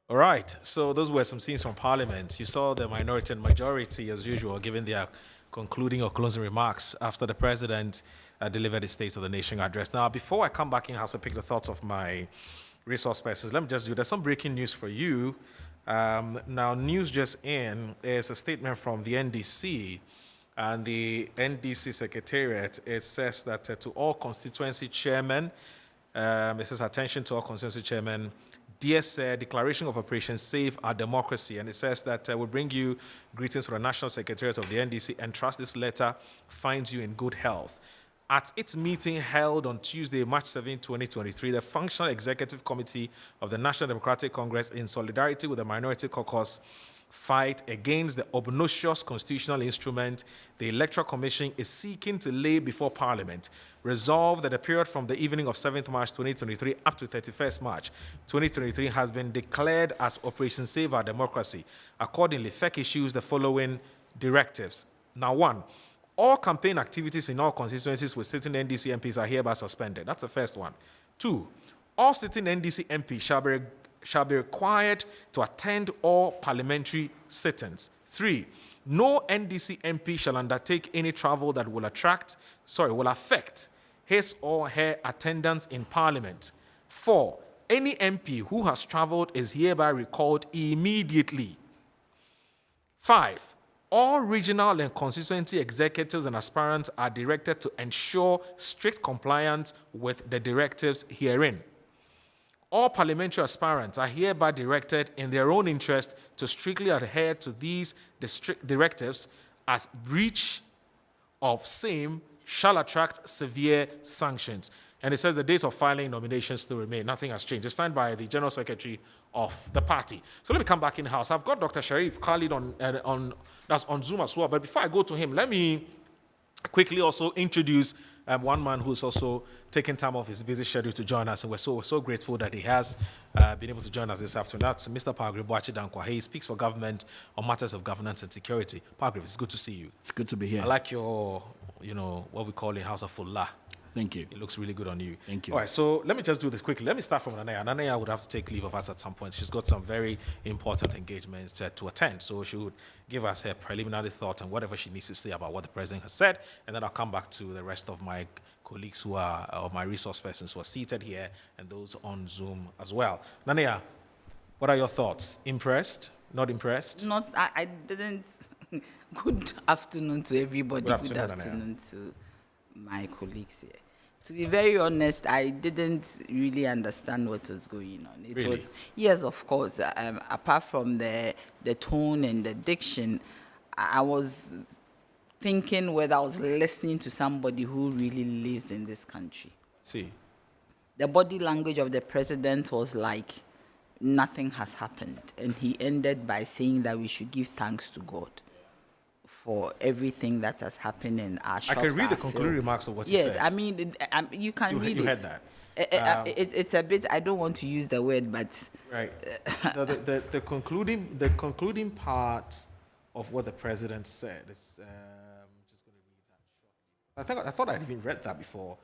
All right, so those were some scenes from Parliament. You saw the minority and majority, as usual, giving their concluding or closing remarks after the president delivered his State of the Nation address. Now, before I come back in house and pick the thoughts of my resource persons, let me just do, there's some breaking news for you. Now, news just in is a statement from the NDC and the NDC Secretariat. It says that to all constituency chairmen, it says attention to all constituency chairmen, dear Sir, declaration of Operation Save Our Democracy. And it says that we bring you greetings from the National Secretariat of the NDC and trust this letter finds you in good health. At its meeting held on Tuesday, March 7, 2023, the Functional Executive Committee of the National Democratic Congress, in solidarity with the Minority Caucus fight against the obnoxious constitutional instrument the Electoral Commission is seeking to lay before Parliament, resolved that the period from the evening of 7th March 2023 up to 31st March 2023 has been declared as Operation Save Our Democracy. Accordingly, FEC issues the following directives. Now, 1, all campaign activities in all constituencies with sitting NDC MPs are hereby suspended. That's the first one. 2, all sitting NDC MPs shall be required to attend all parliamentary sittings. 3, no NDC MP shall undertake any travel that will affect his or her attendance in Parliament. 4, any MP who has traveled is hereby recalled immediately. 5, all regional and constituency executives and aspirants are directed to ensure strict compliance with the directives herein. All parliamentary aspirants are hereby directed in their own interest to strictly adhere to these directives, as breach of same shall attract severe sanctions. And it says the date of filing nominations still remain. Nothing has changed. It's signed by the General Secretary of the party. So let me come back in house. I've got Dr. Sharif Khalid that's on Zoom as well. But before I go to him, let me quickly also introduce one man who's also taken time off his busy schedule to join us, and we're so grateful that he has been able to join us this afternoon. That's Mr. Pargrib Boakye Danquah. He speaks for government on matters of governance and security. Pargrib, it's good to see you. It's good to be here. I like your, what we call in House of Fullah. Thank you. It looks really good on you. Thank you. All right, so let me just do this quickly. Let me start from Nanaya. Nanaya would have to take leave of us at some point. She's got some very important engagements to attend, so she would give us her preliminary thoughts and whatever she needs to say about what the president has said, and then I'll come back to the rest of my colleagues who are, or my resource persons who are seated here, and those on Zoom as well. Nanaya, what are your thoughts? Impressed? Not impressed? I didn't. Good afternoon to everybody. Good afternoon, to my colleagues here. To be very honest, I didn't really understand what was going on. It Really? was, yes, of course. Apart from the tone and the diction, I was thinking whether I was listening to somebody who really lives in this country. See, The body language of the president was like nothing has happened. And he ended by saying that we should give thanks to God for everything that has happened in our I shops. can read the are concluding filled. remarks of what he Yes, said. I mean, you can read You it. heard that. It's a bit, I don't want to use the word, but Right. The concluding part of what the president said is just going to read that shortly. I thought I'd even read that before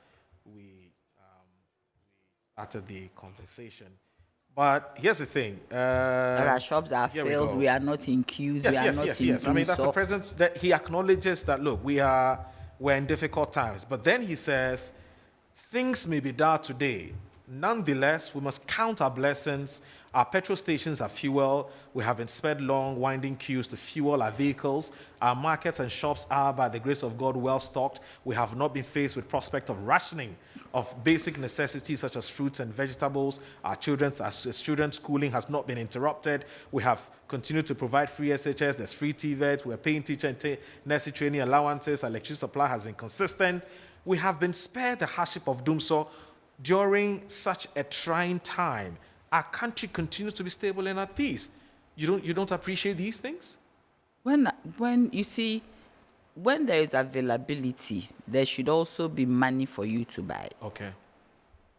we started the conversation. But here's the thing. our shops are here we filled. go. We are not in queues. Yes, we are yes, not yes, in yes. I mean, that's the queues. president that he acknowledges that, look, we're in difficult times. But then he says, things may be dire today. Nonetheless, we must count our blessings. Our petrol stations are fuel. We have been spared long, winding queues to fuel our vehicles. Our markets and shops are, by the grace of God, well stocked. We have not been faced with prospect of rationing of basic necessities such as fruits and vegetables. Our children's schooling has not been interrupted. We have continued to provide free SHS. There's free TVET. We're paying teacher and nursing training allowances. Our electricity supply has been consistent. We have been spared the hardship of doom. So during such a trying time, our country continues to be stable and at peace. You don't appreciate these things? When you see, when there is availability, there should also be money for you to buy. Okay.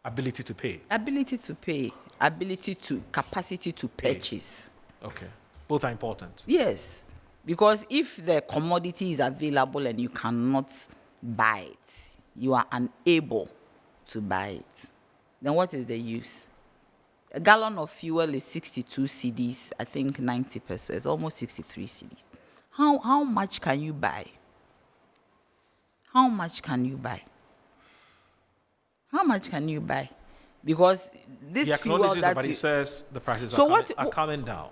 Ability to pay. Ability to pay, capacity to purchase. Okay. Both are important. Yes, because if the commodity is available and you cannot buy it, you are unable to buy it, then what is the use? A gallon of fuel is 62 cedis, I think 90 pesos, it's almost 63 cedis. How much can you buy? How much can you buy? How much can you buy? Because this He fuel acknowledges that, that but he you, says the prices So are coming down.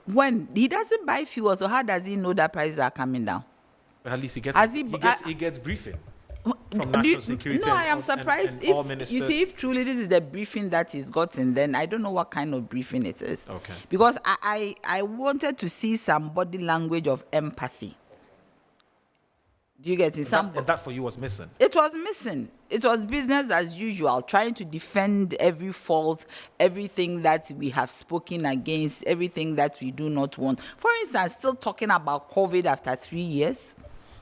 when he doesn't buy fuel, so how does he know that prices are coming down? But at least he gets briefing from Do national you- security. No, and I am and surprised all if ministers. you see if truly this is the briefing that he's gotten, then I don't know what kind of briefing it is. Okay. Because I wanted to see some body language of empathy. Do you get it? And that for you was missing. It was missing. It was business as usual, trying to defend every fault, everything that we have spoken against, everything that we do not want. For instance, still talking about COVID after 3 years,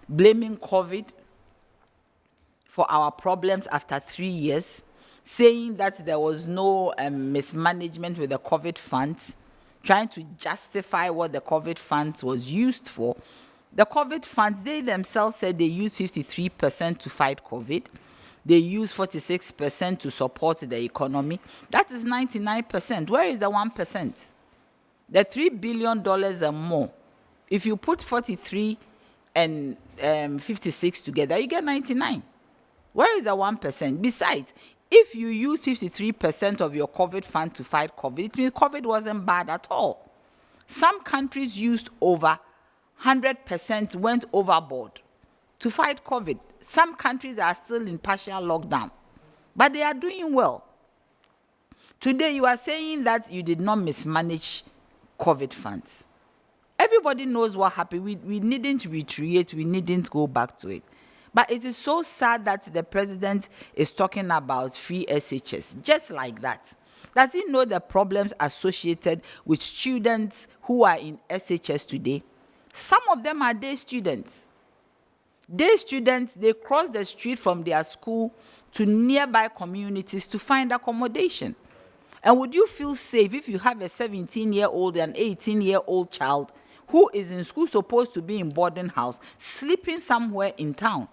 blaming COVID for our problems after 3 years, saying that there was no mismanagement with the COVID funds, trying to justify what the COVID funds was used for. The COVID funds, they themselves said they used 53% to fight COVID. They used 46% to support the economy. That is 99%. Where is the 1%? The $3 billion and more. If you put 43 and 56 together, you get 99. Where is the 1%? Besides, if you use 53% of your COVID fund to fight COVID, it means COVID wasn't bad at all. Some countries used over 100%, went overboard to fight COVID. Some countries are still in partial lockdown, but they are doing well. Today, you are saying that you did not mismanage COVID funds. Everybody knows what happened. We needn't retreat. We needn't go back to it. But it is so sad that the president is talking about free SHS, just like that. Does he know the problems associated with students who are in SHS today? Some of them are day students. Day students, they cross the street from their school to nearby communities to find accommodation. And would you feel safe if you have a 17-year-old and 18-year-old child who is in school, supposed to be in boarding house, sleeping somewhere in town?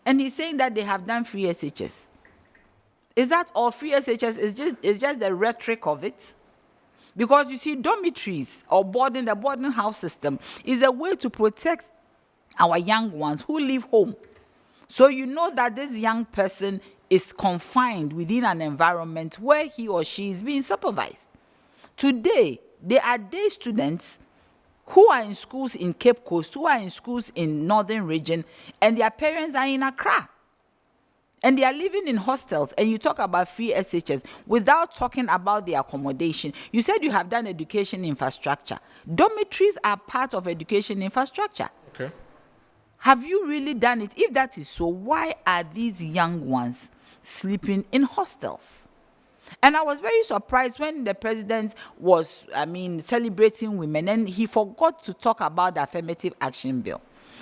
And he's saying that they have done free SHS. Is that all? Free SHS is just the rhetoric of it? Because you see, dormitories or the boarding house system is a way to protect our young ones who leave home. So you know that this young person is confined within an environment where he or she is being supervised. Today, there are day students who are in schools in Cape Coast, who are in schools in Northern Region, and their parents are in Accra. And they are living in hostels, and you talk about free SHS without talking about the accommodation. You said you have done education infrastructure. Dormitories are part of education infrastructure. Okay. Have you really done it? If that is so, why are these young ones sleeping in hostels? And I was very surprised when the president was, celebrating women, and he forgot to talk about the affirmative action bill.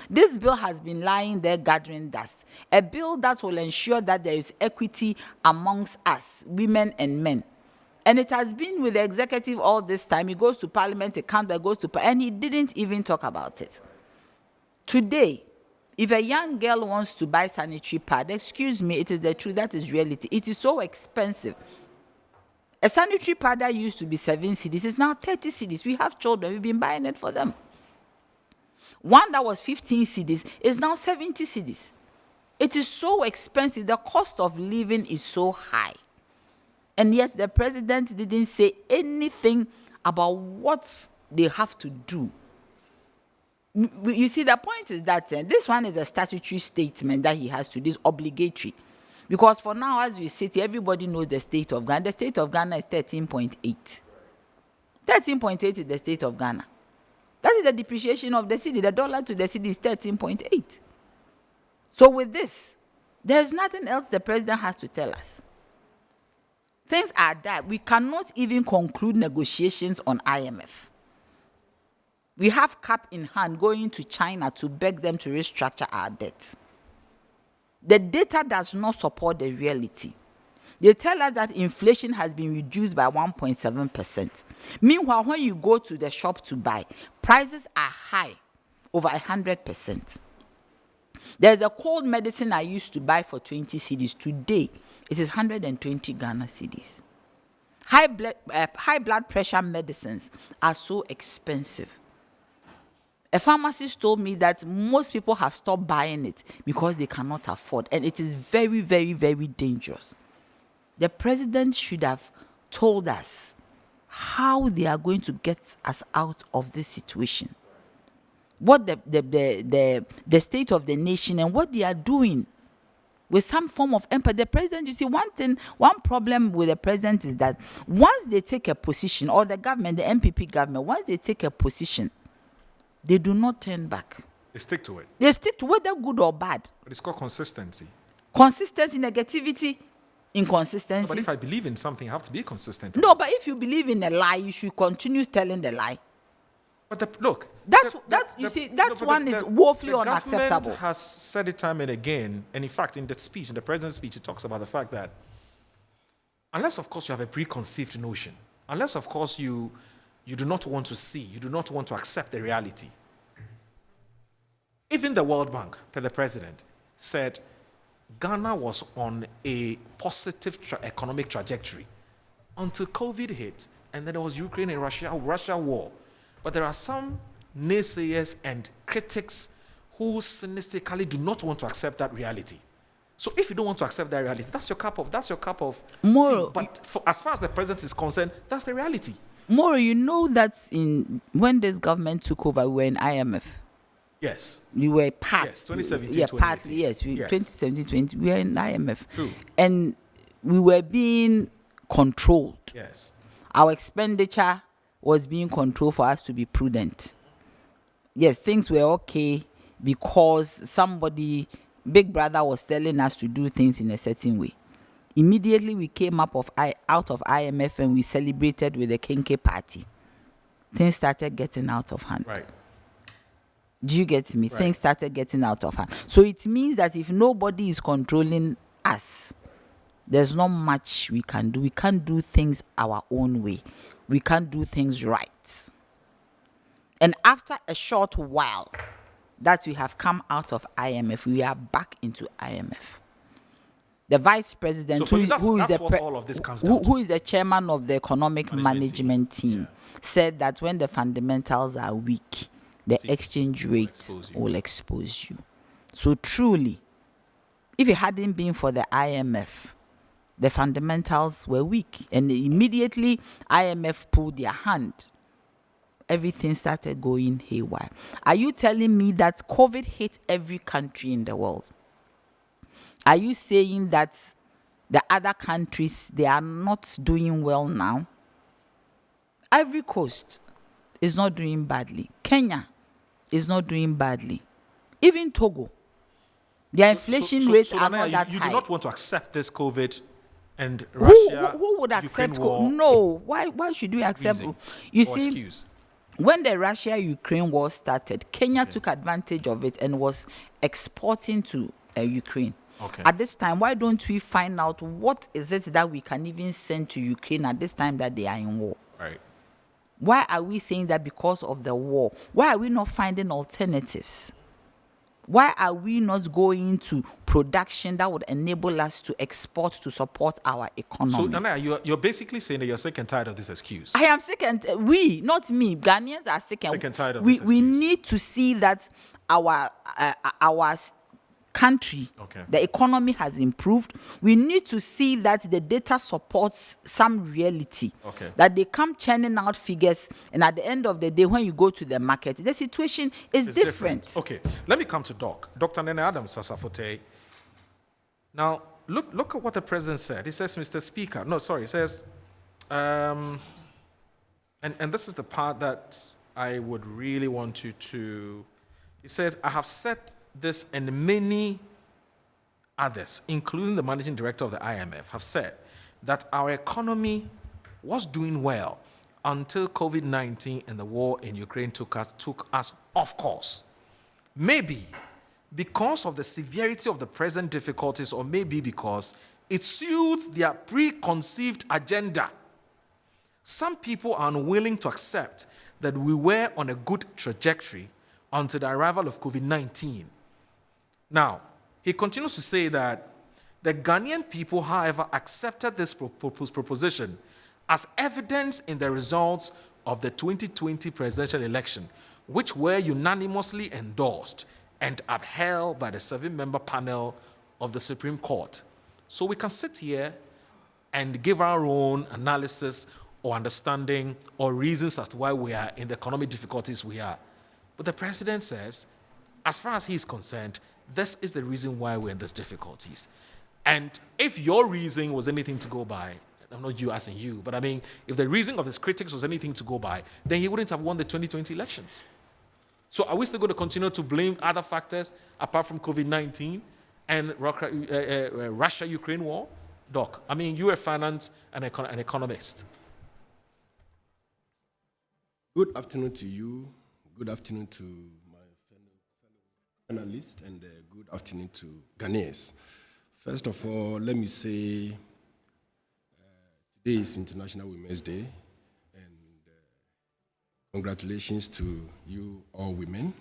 This bill has been lying there gathering dust. A bill that will ensure that there is equity amongst us, women and men. And it has been with the executive all this time. He goes to parliament, it comes, goes to and he didn't even talk about it. Today, if a young girl wants to buy sanitary pad, excuse me, it is the truth, that is reality. It is so expensive. A sanitary pad that used to be 7 cedis is now 30 cedis. We have children, we've been buying it for them. One that was 15 cedis is now 70 cedis. It is so expensive. The cost of living is so high. And yet the president didn't say anything about what they have to do. You see, the point is that this one is a statutory statement that he has to do, is obligatory. Because for now, as we sit here, everybody knows the state of Ghana. The state of Ghana is 13.8. 13.8 is the state of Ghana. That is the depreciation of the cedi. The dollar to the cedi is 13.8. So with this, there's nothing else the president has to tell us. Things are that we cannot even conclude negotiations on IMF. We have cap in hand going to China to beg them to restructure our debts. The data does not support the reality. They tell us that inflation has been reduced by 1.7%. Meanwhile, when you go to the shop to buy, prices are high, over 100%. There's a cold medicine I used to buy for 20 cedis. Today, it is 120 Ghana cedis. High blood pressure medicines are so expensive. A pharmacist told me that most people have stopped buying it because they cannot afford, and it is very, very, very dangerous. The president should have told us how they are going to get us out of this situation, what the state of the nation and what they are doing with some form of empathy. The president, you see, one problem with the president is that once they take a position, or the government, the MPP government, once they take a position, they do not turn back. They stick to it. They stick to whether good or bad. But it's called consistency. Consistency, negativity, inconsistency. No, but if I believe in something, I have to be consistent. No, but if you believe in a lie, you should continue telling the lie. But look, that's one is woefully unacceptable. The government has said it time and again, and in fact, in the speech, in the president's speech, he talks about the fact that unless, of course, you have a preconceived notion, unless, of course, you do not want to see, you do not want to accept the reality. Even the World Bank, per the president, said Ghana was on a positive economic trajectory until COVID hit, and then there was Ukraine and Russia war. But there are some naysayers and critics who cynically do not want to accept that reality. So if you don't want to accept that reality, that's your cup of tea. But as far as the president is concerned, that's the reality. Moro, you know that when this government took over, we were in IMF. Yes. We were part. Yes, 2017, yeah, 2018. partly, yes. 2017, 20, we were in IMF. True. And we were being controlled. Yes. Our expenditure was being controlled for us to be prudent. Yes, things were okay because somebody, Big Brother, was telling us to do things in a certain way. Immediately we came out of IMF and we celebrated with the Kenke party. Things started getting out of hand. Right. Do you get me? Right. Things started getting out of hand. So it means that if nobody is controlling us, there's not much we can do. We can't do things our own way. We can't do things right. And after a short while that we have come out of IMF, we are back into IMF. The vice president, who is the chairman of the economic management team, said that when the fundamentals are weak, the exchange rates will expose you. So truly, if it hadn't been for the IMF, the fundamentals were weak. And immediately IMF pulled their hand. Everything started going haywire. Are you telling me that COVID hit every country in the world? Are you saying that the other countries, they are not doing well now? Ivory Coast is not doing badly. Kenya is not doing badly. Even Togo, their inflation rates are Nana, not that you high. do not want to accept this COVID and Who- Russia, who would Ukraine accept? war No. Why should we accept? reason You or see, excuse? when the Russia-Ukraine war started, Kenya took advantage of it and was exporting to Ukraine. Okay. At this time, why don't we find out what is it that we can even send to Ukraine at this time that they are in war? Right. Why are we saying that because of the war? Why are we not finding alternatives? Why are we not going to production that would enable us to export to support our economy? So, Nana, you're basically saying that you're sick and tired of this excuse. I am sick and we, not me, Ghanaians are sick and tired of we, this we excuse. need to see that our country, Okay. the economy has improved. We need to see that the data supports some reality. Okay. That they come churning out figures, and at the end of the day, when you go to the market, the situation is It's different. Okay, let me come to Dr. Nene Adams Sasafote. Now, look at what the president said. He says, Mr. Speaker, no, sorry, he says, and this is the part that I would really want you to, he says, I have said this and many others, including the managing director of the IMF, have said that our economy was doing well until COVID-19 and the war in Ukraine took us off course. Maybe because of the severity of the present difficulties, or maybe because it suits their preconceived agenda. Some people are unwilling to accept that we were on a good trajectory until the arrival of COVID-19. Now, he continues to say that the Ghanaian people, however, accepted this proposition as evidence in the results of the 2020 presidential election, which were unanimously endorsed and upheld by the 7-member panel of the Supreme Court. So we can sit here and give our own analysis or understanding or reasons as to why we are in the economic difficulties we are. But the president says, as far as he is concerned, this is the reason why we're in these difficulties. And if your reason was anything to go by, I'm not you asking you, but I mean, if the reason of his critics was anything to go by, then he wouldn't have won the 2020 elections. So are we still going to continue to blame other factors apart from COVID-19 and Russia-Ukraine war? Doc, I mean, you're a finance and an economist. Good afternoon to you. Good afternoon to my fellow panelists, and good afternoon to Ghanaians. First of all, let me say today is International Women's Day, and congratulations to you all women.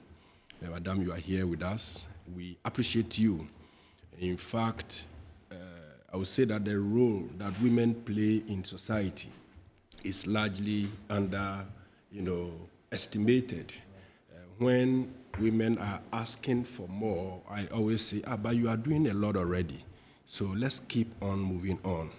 Madam, you are here with us. We appreciate you. In fact, I would say that the role that women play in society is largely estimated. When women are asking for more, I always say, but you are doing a lot already. So let's keep on moving on.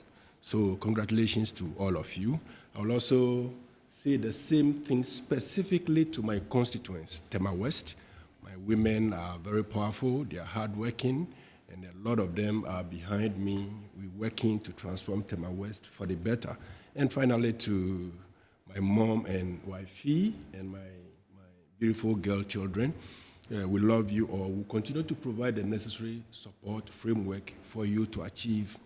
So congratulations to all of you. I will also say the same thing specifically to my constituents, Tema West. My women are very powerful, they are hardworking, and a lot of them are behind me. We're working to transform Tema West for the better. And finally, to my mom and wifey and my beautiful girl children, we love you all. We'll continue to provide the necessary support framework for you to achieve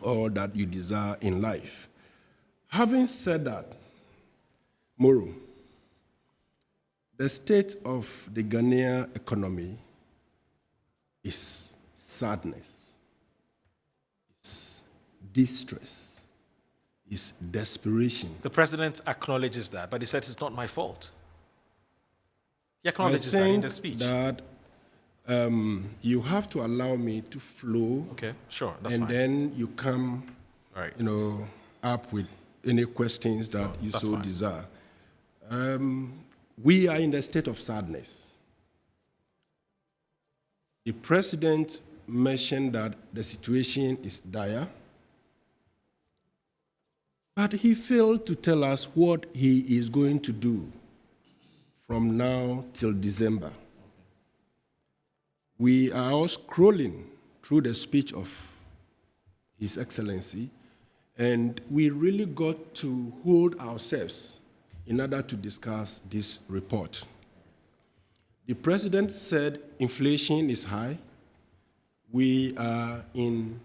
all that you desire in life. Having said that, Moro, the state of the Ghanaian economy is sadness, it's distress, it's desperation. The president acknowledges that, but he said it's not my fault. He acknowledges that in the speech. That you have to allow me to flow. Okay, sure, that's and fine. then you come, Right. up with any questions that you that's so fine. desire. We are in the state of sadness. The president mentioned that the situation is dire, but he failed to tell us what he is going to do from now till December. We are all scrolling through the speech of His Excellency, and we really got to hold ourselves in order to discuss this report. The president said inflation is high. We are in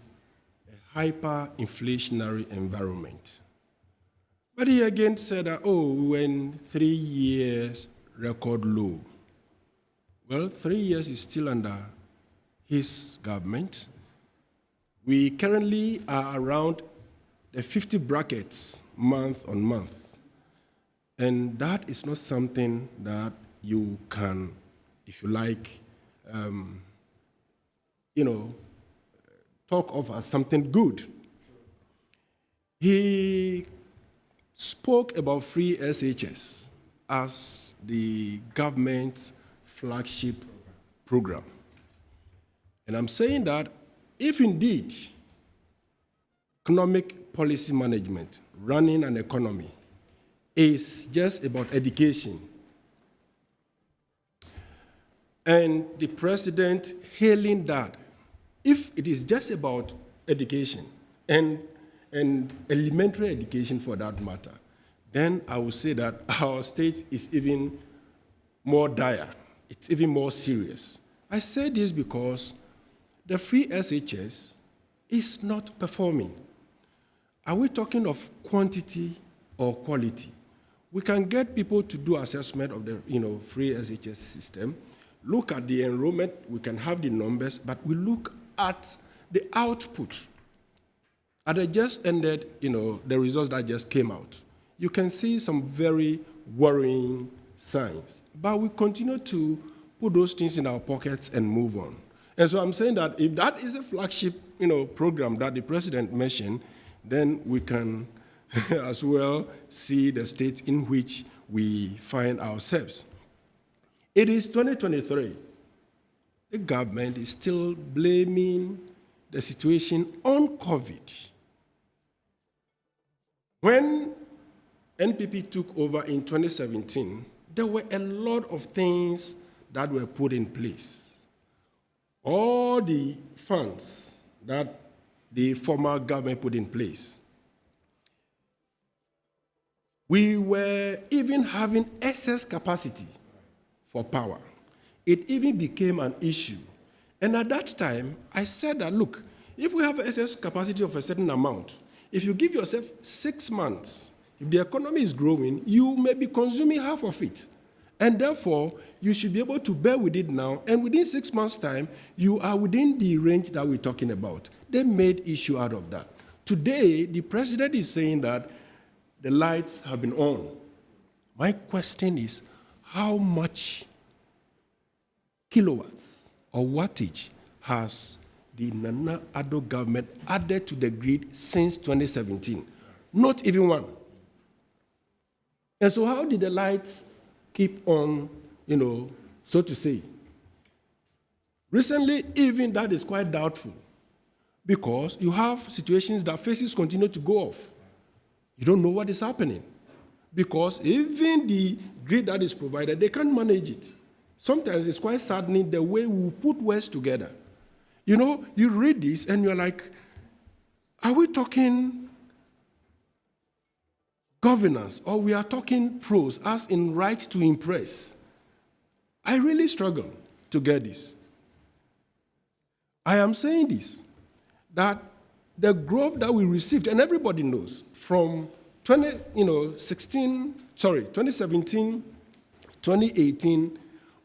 a hyperinflationary environment. But he again said that, we were in 3 years record low. Well, 3 years is still under his government. We currently are around the 50 brackets month on month. And that is not something that you can, if you like, talk of as something good. He spoke about free SHS as the government's flagship program. And I'm saying that if indeed economic policy management, running an economy, is just about education, and the president hailing that, if it is just about education and elementary education for that matter, then I would say that our state is even more dire. It's even more serious. I say this because the free SHS is not performing. Are we talking of quantity or quality? We can get people to do assessment of the free SHS system, look at the enrollment, we can have the numbers, but we look at the output. And I just ended, the results that just came out. You can see some very worrying signs. But we continue to put those things in our pockets and move on. And so I'm saying that if that is a flagship, program that the president mentioned, then we can as well see the state in which we find ourselves. It is 2023. The government is still blaming the situation on COVID. When NPP took over in 2017, there were a lot of things that were put in place. All the funds that the former government put in place. We were even having excess capacity for power. It even became an issue. And at that time, I said that, look, if we have excess capacity of a certain amount, if you give yourself 6 months, if the economy is growing, you may be consuming half of it. And therefore, you should be able to bear with it now, and within 6 months' time, you are within the range that we're talking about. They made issue out of that. Today, the president is saying that the lights have been on. My question is, how much kilowatts or wattage has the Nana Addo government added to the grid since 2017? Not even one. And so how did the lights keep on, so to say? Recently, even that is quite doubtful because you have situations that faces continue to go off. You don't know what is happening because even the grid that is provided, they can't manage it. Sometimes it's quite saddening the way we put words together. You read this and you're like, are we talking governance or we are talking prose as in right to impress? I really struggle to get this. I am saying this, that the growth that we received, and everybody knows, from 2017, 2018,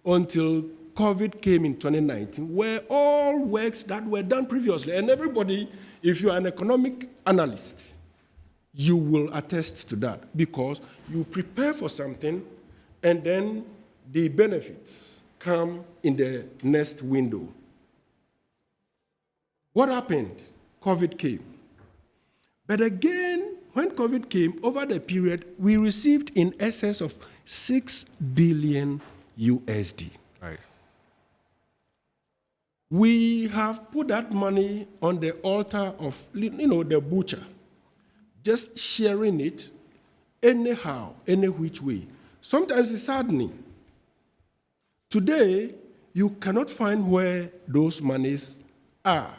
until COVID came in 2019, were all works that were done previously. And everybody, if you are an economic analyst, you will attest to that because you prepare for something and then the benefits come in the next window. What happened? COVID came. But again, when COVID came, over the period, we received in excess of $6 billion USD. Right. We have put that money on the altar of, the butcher, just sharing it anyhow, any which way. Sometimes it's saddening. Today, you cannot find where those monies are.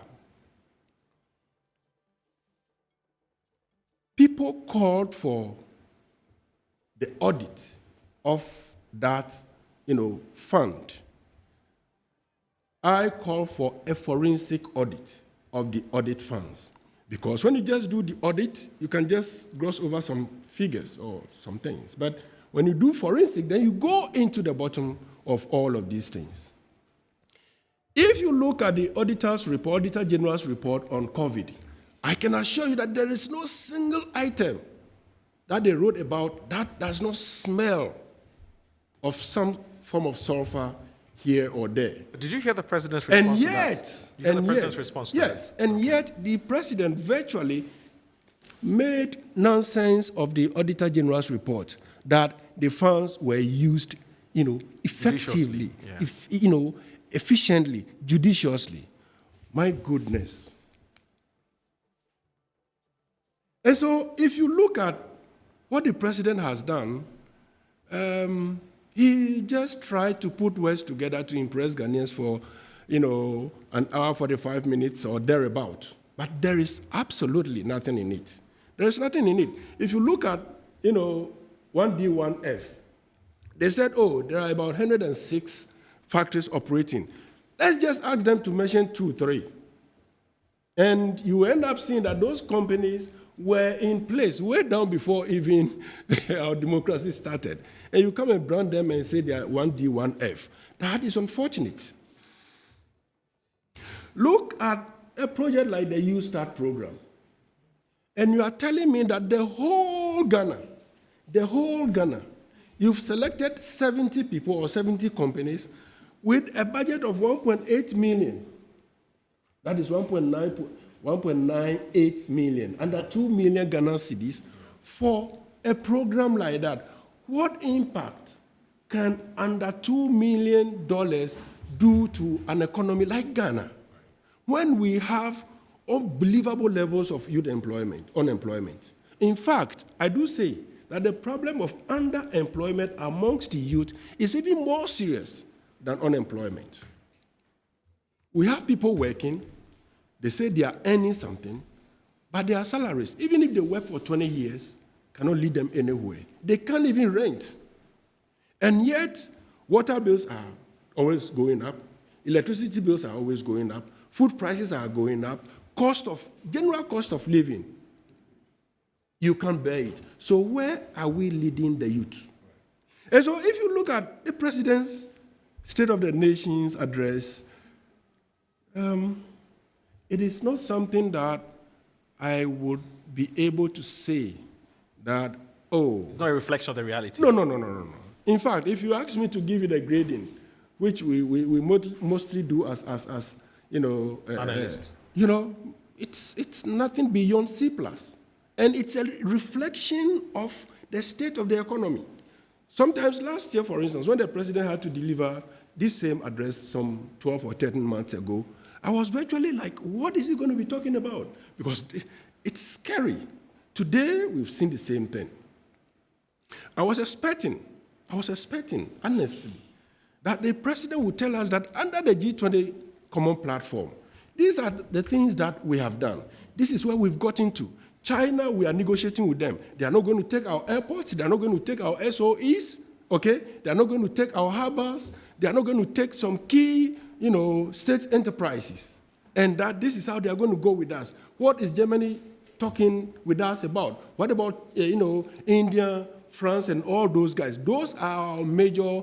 People called for the audit of that, fund. I call for a forensic audit of the audit funds. Because when you just do the audit, you can just gloss over some figures or some things. But when you do forensic, then you go into the bottom of all of these things. If you look at the auditor's report, Auditor General's report on COVID, I can assure you that there is no single item that they wrote about that does not smell of some form of sulfur here or there. Did you hear the president's response And to yet, that? You heard the president's response to yes, and yet the president virtually made nonsense of the Auditor General's report that the funds were used, effectively, yeah. efficiently, judiciously. My goodness. And so, if you look at what the president has done, he just tried to put words together to impress Ghanaians for, an hour, 45 minutes or thereabout. But there is absolutely nothing in it. There is nothing in it. If you look at, 1B1F, they said, there are about 106 factories operating. Let's just ask them to mention 2, 3. And you end up seeing that those companies were in place way down before even our democracy started. And you come and brand them and say they are 1D, 1F. That is unfortunate. Look at a project like the U-Start program. And you are telling me that the whole Ghana, you've selected 70 people or 70 companies with a budget of 1.8 million. That is 1.98 million, under 2 million Ghana cedis for a program like that. What impact can under $2 million do to an economy like Ghana when we have unbelievable levels of youth unemployment? In fact, I do say that the problem of underemployment amongst the youth is even more serious than unemployment. We have people working, they say they are earning something, but their salaries, even if they work for 20 years, cannot lead them anywhere. They can't even rent. And yet, water bills are always going up, electricity bills are always going up, food prices are going up, general cost of living. You can't bear it. So where are we leading the youth? And so if you look at the president's State of the Nation's address, it is not something that I would be able to say that, It's not a reflection of the reality. No. In fact, if you ask me to give it a grading, which we mostly do as analysts, it's nothing beyond C+. And it's a reflection of the state of the economy. Sometimes last year, for instance, when the president had to deliver this same address some 12 or 13 months ago, I was virtually like, what is he going to be talking about? Because it's scary. Today, we've seen the same thing. I was expecting, honestly, that the president would tell us that under the G20 common platform, these are the things that we have done. This is where we've gotten to. China, we are negotiating with them. They are not going to take our airports. They are not going to take our SOEs. Okay? They are not going to take our harbors. They are not going to take some key, state enterprises. And that this is how they are going to go with us. What is Germany talking with us about? What about, India, France, and all those guys? Those are our major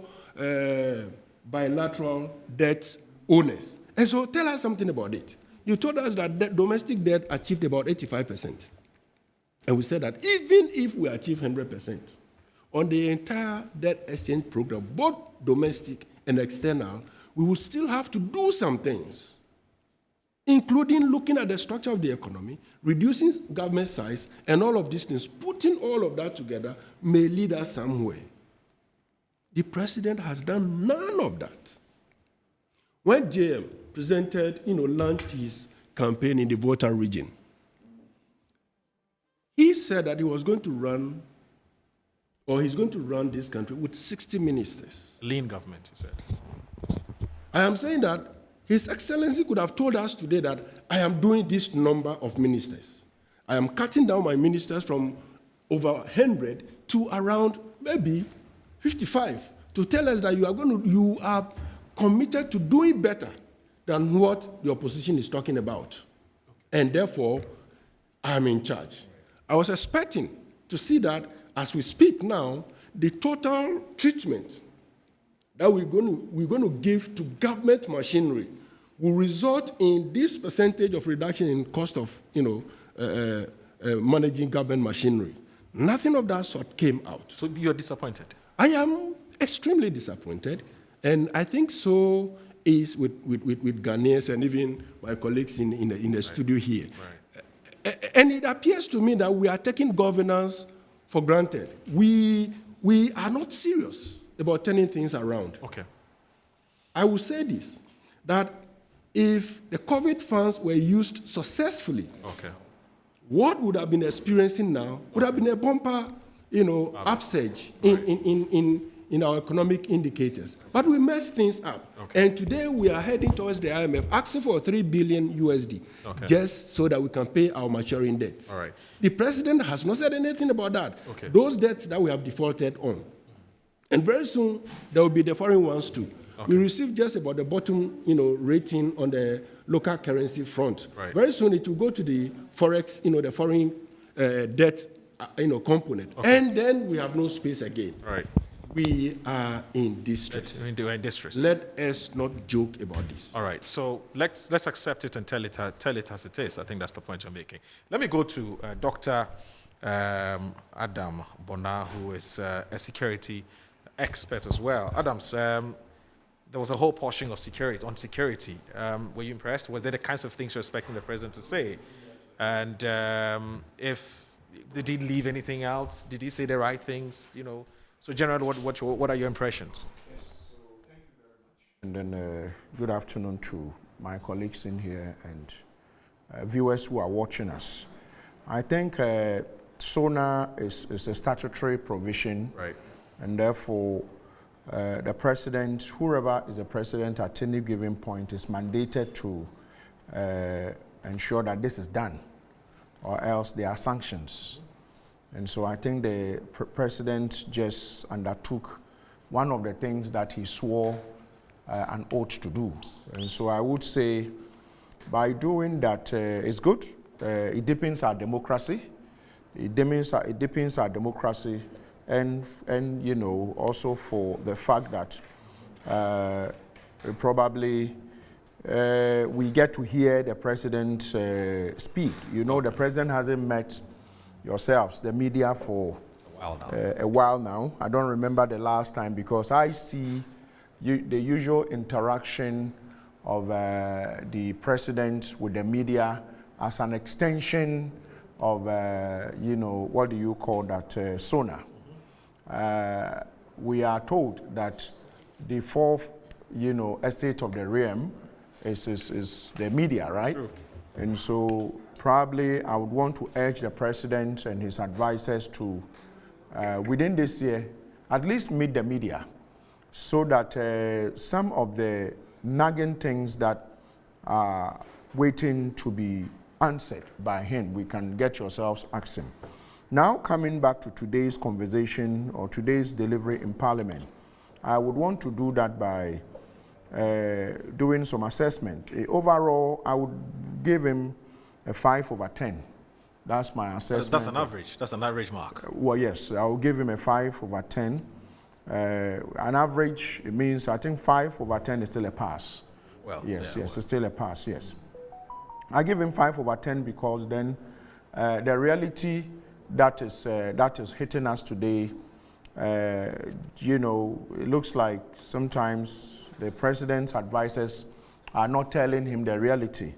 bilateral debt owners. And so tell us something about it. You told us that domestic debt achieved about 85%. And we said that even if we achieve 100%, on the entire debt exchange program, both domestic and external, we will still have to do some things, including looking at the structure of the economy, reducing government size, and all of these things. Putting all of that together may lead us somewhere. The president has done none of that. When JM launched his campaign in the Volta region, he said that he was going to run, or he's going to run this country with 60 ministers. Lean government, he said. I am saying that His Excellency could have told us today that I am doing this number of ministers. I am cutting down my ministers from over 100 to around maybe 55 to tell us that you are committed to doing better than what the opposition is talking about. And therefore, I'm in charge. I was expecting to see that as we speak now, the total treatment that we're going to give to government machinery will result in this percentage of reduction in cost of managing government machinery. Nothing of that sort came out. So you're disappointed? I am extremely disappointed, and I think so is with Ghanaians and even my colleagues in the studio here. Right. And it appears to me that we are taking governance for granted. We are not serious about turning things around. Okay. I will say this, that if the COVID funds were used successfully, okay, what would have been experiencing now would have been a bumper, upsurge in our economic indicators. But we messed things up. Okay. And today we are heading towards the IMF, asking for $3 billion USD, just so that we can pay our maturing debts. All right. The president has not said anything about that. Okay. Those debts that we have defaulted on. And very soon, there will be the foreign ones too. Okay. We received just about the bottom, rating on the local currency front. Right. Very soon, it will go to the forex, the foreign debt, component. Okay. And then we have no space again. Right. We are in distress. We're in distress. Let us not joke about this. All right. So let's accept it and tell it as it is. I think that's the point you're making. Let me go to Dr. Adam Bona, who is a security expert as well. Adams, there was a whole portion of security. Were you impressed? Was there the kinds of things you're expecting the president to say? And if did he leave anything out? Did he say the right things? So generally, what are your impressions? Yes, so thank you very much. And then good afternoon to my colleagues in here and viewers who are watching us. I think SONA is a statutory provision. Right. And therefore, the president, whoever is the president at any given point, is mandated to ensure that this is done, or else there are sanctions. And so I think the president just undertook one of the things that he swore an oath to do. And so I would say by doing that, it's good. It deepens our democracy. It deepens our democracy. And also for the fact that probably we get to hear the president speak. The president hasn't met yourselves, the media, for a while now. I don't remember the last time, because I see the usual interaction of the president with the media as an extension of, what do you call that, SONA. We are told that the fourth, estate of the realm is the media, right? True. And so probably I would want to urge the president and his advisors to, within this year, at least meet the media, so that some of the nagging things that are waiting to be answered by him, we can get yourselves asking. Now, coming back to today's conversation or today's delivery in Parliament, I would want to do that by doing some assessment. Overall, I would give him a 5/10. That's my assessment. That's an average. That's an average mark. Well, yes, I will give him a 5/10. An average, it means I think 5/10 is still a pass. Well, yes, it's still a pass. Yes, I give him 5/10 because then the reality that is hitting us today, it looks like sometimes the president's advisors are not telling him the reality.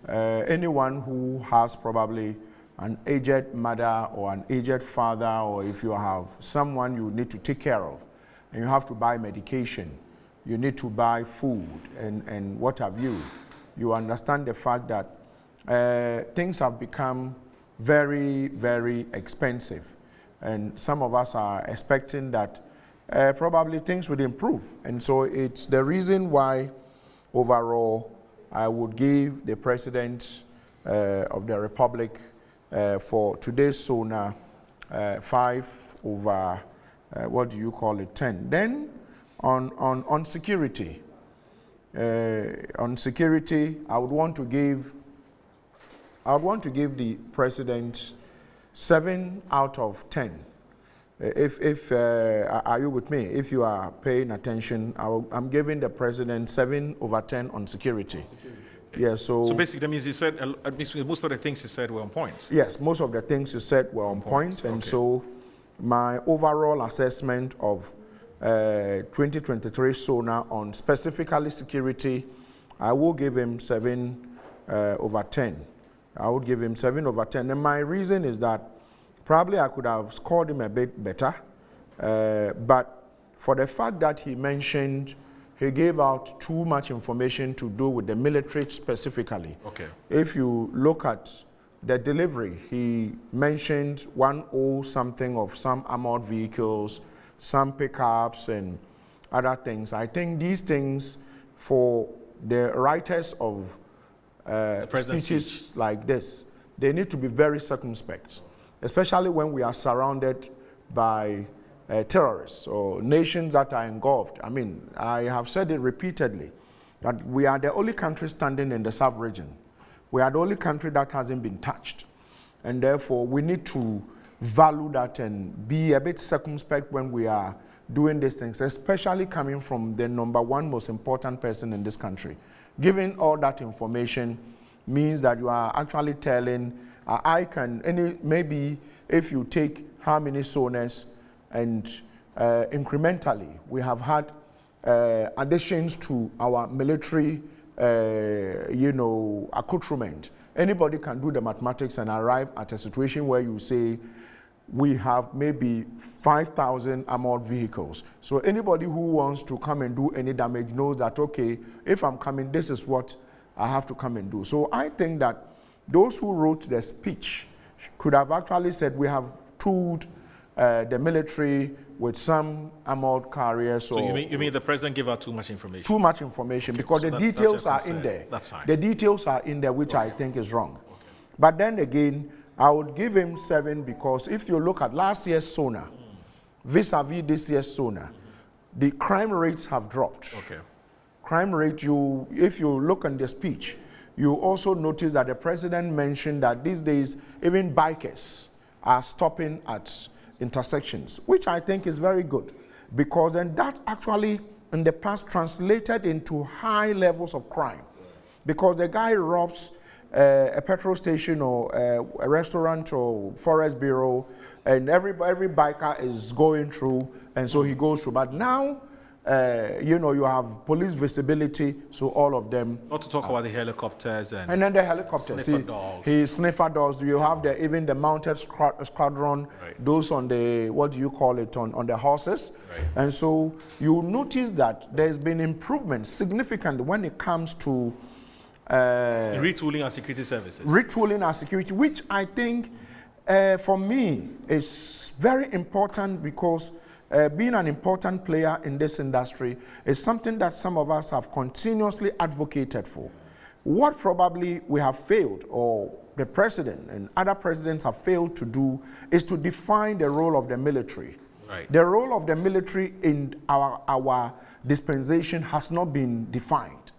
Anyone who has probably an aged mother or an aged father, or if you have someone you need to take care of, and you have to buy medication, you need to buy food and what have you, you understand the fact that things have become very, very expensive. And some of us are expecting that probably things would improve. And so it's the reason why overall I would give the President of the Republic for today's SONA 5/10. Then on security, On security, I would want to give the president 7 out of 10. Are you with me? If you are paying attention, I'm giving the president 7 over 10 on security. Yeah, So basically, that means he said most of the things he said were on point. Yes, most of the things you said were on point. And so my overall assessment of 2023 SONA on specifically security, I will give him 7 over 10. I would give him 7 over 10. And my reason is that probably I could have scored him a bit better, but for the fact that he mentioned he gave out too much information to do with the military specifically. Okay. If you look at the delivery, he mentioned 10 something of some armored vehicles, some pickups and other things. I think these things for the writers of speeches like this, they need to be very circumspect, especially when we are surrounded by terrorists or nations that are engulfed. I mean, I have said it repeatedly that we are the only country standing in the sub-region. We are the only country that hasn't been touched. And therefore, we need to value that and be a bit circumspect when we are doing these things, especially coming from the #1 most important person in this country. Giving all that information means that you are actually telling, maybe if you take how many SONAs and incrementally, we have had additions to our military, accoutrement. Anybody can do the mathematics and arrive at a situation where you say, we have maybe 5,000 armored vehicles. So anybody who wants to come and do any damage knows that, okay, if I'm coming, this is what I have to come and do. So I think that those who wrote the speech could have actually said, we have tooled the military with some armored carriers. So you mean the president gave out too much information? Too much information, okay, because so the details are in there. That's fine. The details are in there, which I think is wrong. Okay. But then again, I would give him 7 because if you look at last year's SONA, vis-a-vis this year's SONA, the crime rates have dropped. Okay. Crime rate, if you look in the speech, you also notice that the president mentioned that these days, even bikers are stopping at intersections, which I think is very good, because then that actually in the past translated into high levels of crime, because the guy robs a petrol station or a restaurant or forest bureau, and every biker is going through, and so he goes through. But now, you have police visibility, so all of them. Not to talk about the helicopters and then the helicopters. Sniffer dogs. Sniffer dogs. You have even the mounted squadron, right. Those on the, what do you call it, on the horses. Right. And so you notice that there's been improvement significantly when it comes to retooling our security services. Retooling our security, which I think, for me, is very important because being an important player in this industry is something that some of us have continuously advocated for. What probably we have failed, or the president and other presidents have failed to do, is to define the role of the military. Right. The role of the military in our dispensation has not been defined.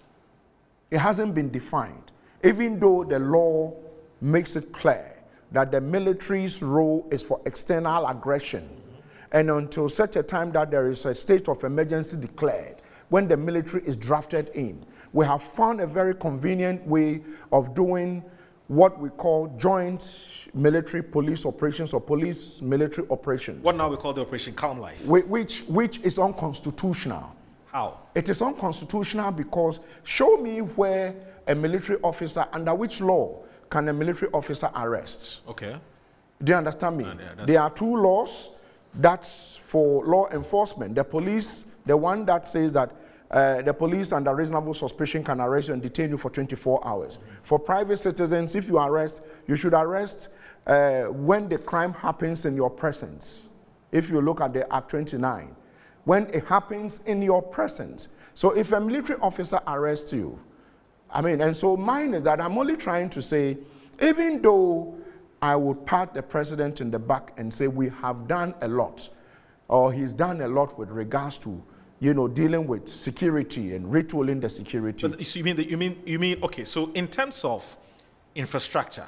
It hasn't been defined, even though the law makes it clear that the military's role is for external aggression. And until such a time that there is a state of emergency declared, when the military is drafted in, we have found a very convenient way of doing what we call joint military police operations or police military operations. What now we call the Operation Calm Life. Which is unconstitutional. How? It is unconstitutional because show me where a military officer, under which law can a military officer arrest? Okay. Do you understand me? Yeah, there are 2 laws. That's for law enforcement. The police, the one that says that the police under reasonable suspicion can arrest you and detain you for 24 hours. Mm-hmm. For private citizens, if you arrest, you should arrest when the crime happens in your presence. If you look at the Act 29, when it happens in your presence. So if a military officer arrests you, and so mine is that I'm only trying to say, even though I would pat the president in the back and say we have done a lot, or he's done a lot with regards to dealing with security and retooling the security. But so you mean okay, so in terms of infrastructure,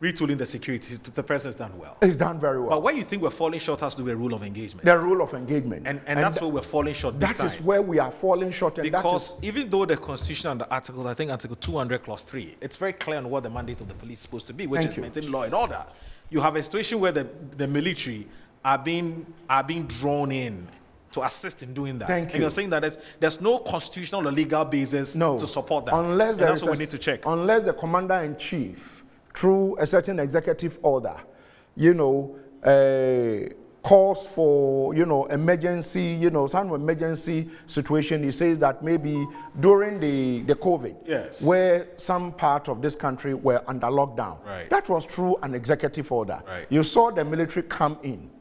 retooling the security, the president's done well. It's done very well. But where you think we're falling short has to do with rule of engagement. The rule of engagement. And that's where we're falling short big That time. is where we are falling short. And Because that is, even though the Constitution and the article, I think Article 200 Clause 3, it's very clear on what the mandate of the police is supposed to be, which Thank is you. maintain law and order. You have a situation where the military are being drawn in to assist in doing that. Thank And you. you're saying that there's no constitutional or legal basis to support that. Unless And there that's is what we need to check. Unless the commander-in-chief, through a certain executive order, calls for, emergency, some emergency situation. He says that maybe during the COVID, Yes. where some part of this country were under lockdown, Right. that was through an executive order. Right. You saw the military come in,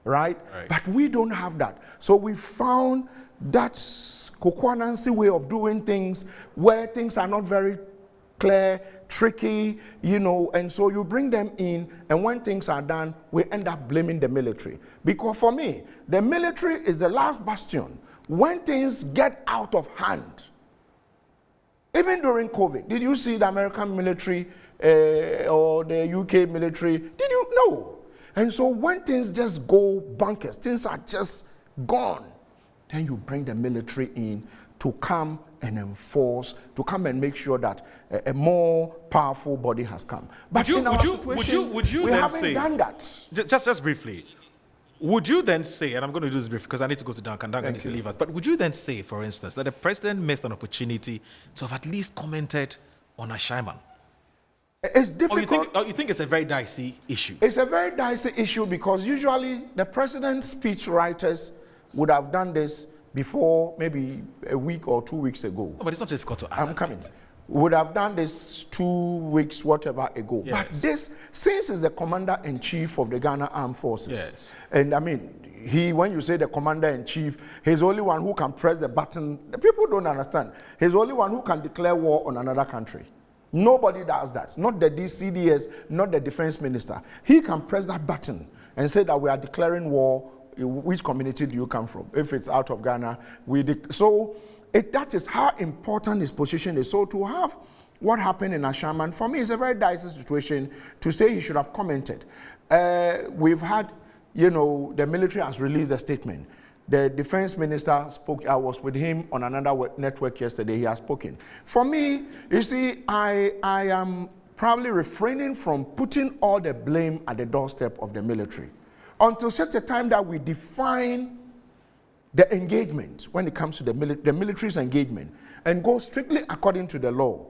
right? But we don't have that. So we found that Kokwanansi way of doing things where things are not very clear, tricky, and so you bring them in, and when things are done, we end up blaming the military. Because for me, the military is the last bastion. When things get out of hand, even during COVID, did you see the American military or the UK military? Did you? No. And so when things just go bonkers, things are just gone, then you bring the military in to come and enforce, to come and make sure that a more powerful body has come. But in our situation, we then haven't say, done that. Just briefly, would you then say, and I'm going to do this briefly because I need to go to Duncan needs to leave us, but would you then say, for instance, that the president missed an opportunity to have at least commented on Ashaiman? It's difficult. Or you think it's a very dicey issue? It's a very dicey issue because usually the president's speech writers would have done this before maybe a week or 2 weeks ago. No, but it's not difficult to I'm coming. Would have done this 2 weeks, whatever ago. Yes. But this, since he's the commander-in-chief of the Ghana Armed Forces, Yes. and I mean, when you say the commander-in-chief, he's the only one who can press the button. The people don't understand. He's the only one who can declare war on another country. Nobody does that. Not the DCDS, not the defense minister. He can press that button and say that we are declaring war. Which community do you come from? If it's out of Ghana, that is how important his position is. So to have what happened in Ashaiman, for me, it's a very dicey situation to say he should have commented. We've had, the military has released a statement. The defense minister spoke. I was with him on another network yesterday. He has spoken. For me, you see, I am probably refraining from putting all the blame at the doorstep of the military until such a time that we define the engagement when it comes to the military's engagement and go strictly according to the law.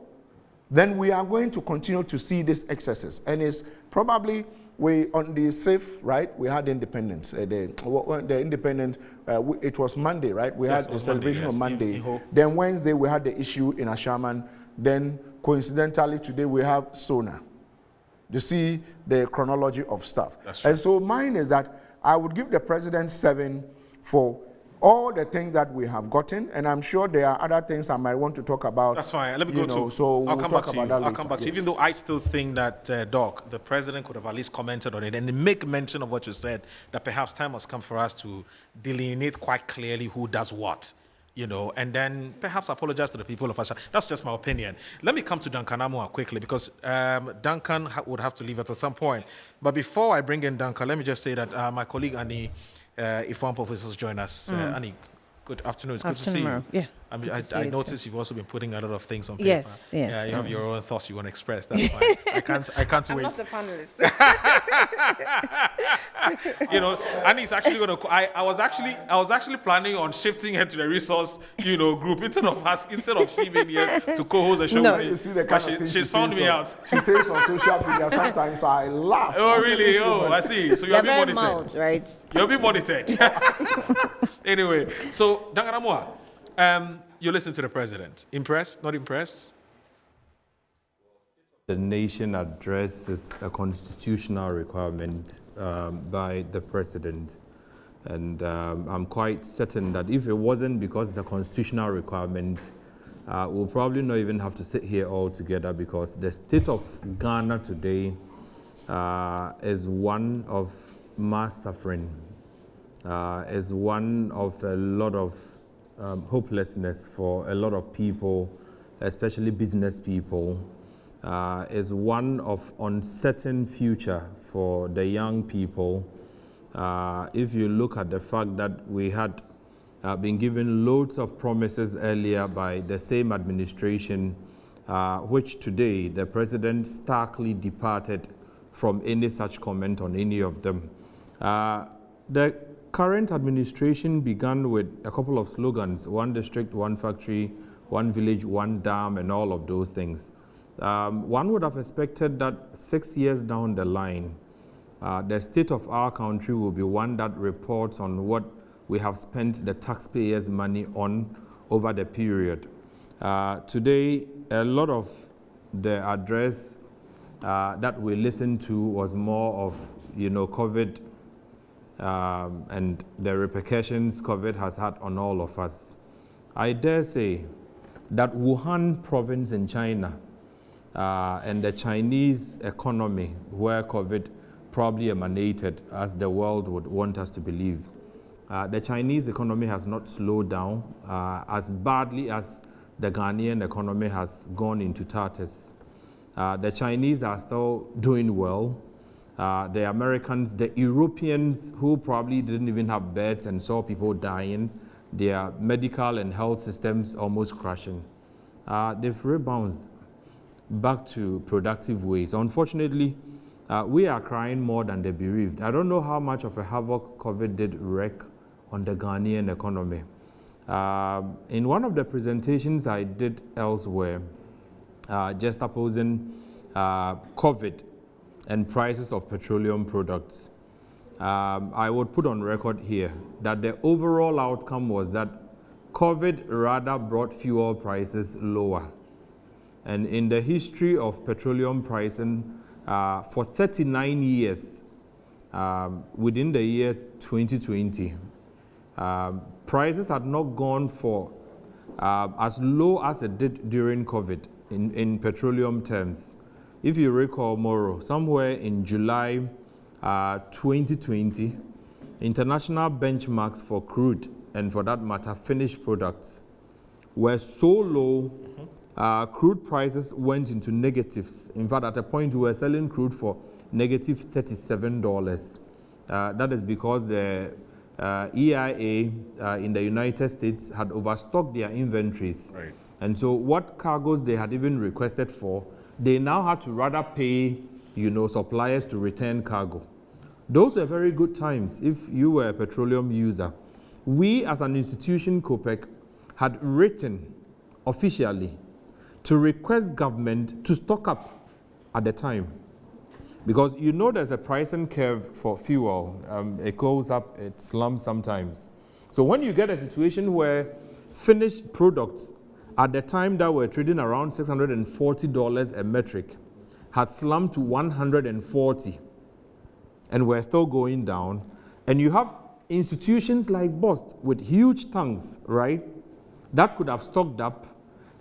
Then we are going to continue to see these excesses. And it's probably on the safe, right? We had independence. The independence, it was Monday, right? We had the celebration on Monday. Then Wednesday, we had the issue in Ashaiman. Then coincidentally, today we have Sona. You see the chronology of stuff. And so mine is that I would give the president 7 for all the things that we have gotten, and I'm sure there are other things I might want to talk about. That's fine. Let me go to. So I'll we'll come talk back to you. about that I'll later. come back to you. Yes. Even though I still think that, Doc, the president could have at least commented on it and make mention of what you said, that perhaps time has come for us to delineate quite clearly who does what, and then perhaps apologize to the people of Asha. That's just my opinion. Let me come to Duncan Amoah quickly because Duncan would have to leave us at some point. But before I bring in Duncan, let me just say that my colleague Annie Ifwampo has joined us. Annie, good afternoon. It's good to see you. Yeah. I noticed you've also been putting a lot of things on paper. Yes. Yeah, you have your own thoughts you want to express. That's fine. I can't wait. I'm not a panelist. Annie's actually going to. I was actually planning on shifting her to the resource, group instead of she being here to co-host the show with me. You see the But kind of thing she's found me out. She says on social media, sometimes I laugh. Oh, really? Oh, I see. So you're being very monitored. mild, right? You're being monitored. Anyway, so Duncan Amoah, you listen to the president. Impressed? Not impressed? The nation address is a constitutional requirement by the president. And I'm quite certain that if it wasn't because it's a constitutional requirement, we'll probably not even have to sit here all together because the state of Ghana today is one of mass suffering, is one of a lot of hopelessness for a lot of people, especially business people, is one of uncertain future for the young people. If you look at the fact that we had been given loads of promises earlier by the same administration, which today the president starkly departed from any such comment on any of them. The current administration began with a couple of slogans: one district, one factory, one village, one dam, and all of those things. One would have expected that 6 years down the line, the state of our country will be one that reports on what we have spent the taxpayers' money on over the period. Today, a lot of the address that we listened to was more of, COVID and the repercussions COVID has had on all of us. I dare say that Wuhan province in China and the Chinese economy, where COVID probably emanated, as the world would want us to believe, the Chinese economy has not slowed down as badly as the Ghanaian economy has gone into tatters. The Chinese are still doing well. The Americans, the Europeans, who probably didn't even have beds and saw people dying, their medical and health systems almost crashing, they've rebounded back to productive ways. Unfortunately, we are crying more than the bereaved. I don't know how much of a havoc COVID did wreak on the Ghanaian economy. In one of the presentations I did elsewhere, just opposing COVID and prices of petroleum products, I would put on record here that the overall outcome was that COVID rather brought fuel prices lower. And in the history of petroleum pricing, for 39 years, within the year 2020, prices had not gone for as low as it did during COVID in petroleum terms. If you recall, Moro, somewhere in July 2020, international benchmarks for crude and, for that matter, finished products were so low, crude prices went into negatives. In fact, at a point we were selling crude for negative $37. That is because the EIA in the United States had overstocked their inventories. Right. And so what cargoes they had even requested for, they now had to rather pay, suppliers to return cargo. Those were very good times if you were a petroleum user. We as an institution, COPEC, had written officially to request government to stock up at the time. Because there's a pricing curve for fuel. It goes up, it slumps sometimes. So when you get a situation where finished products at the time that were trading around $640 a metric had slumped to $140 and we're still going down, and you have institutions like BOST with huge tanks, right, that could have stocked up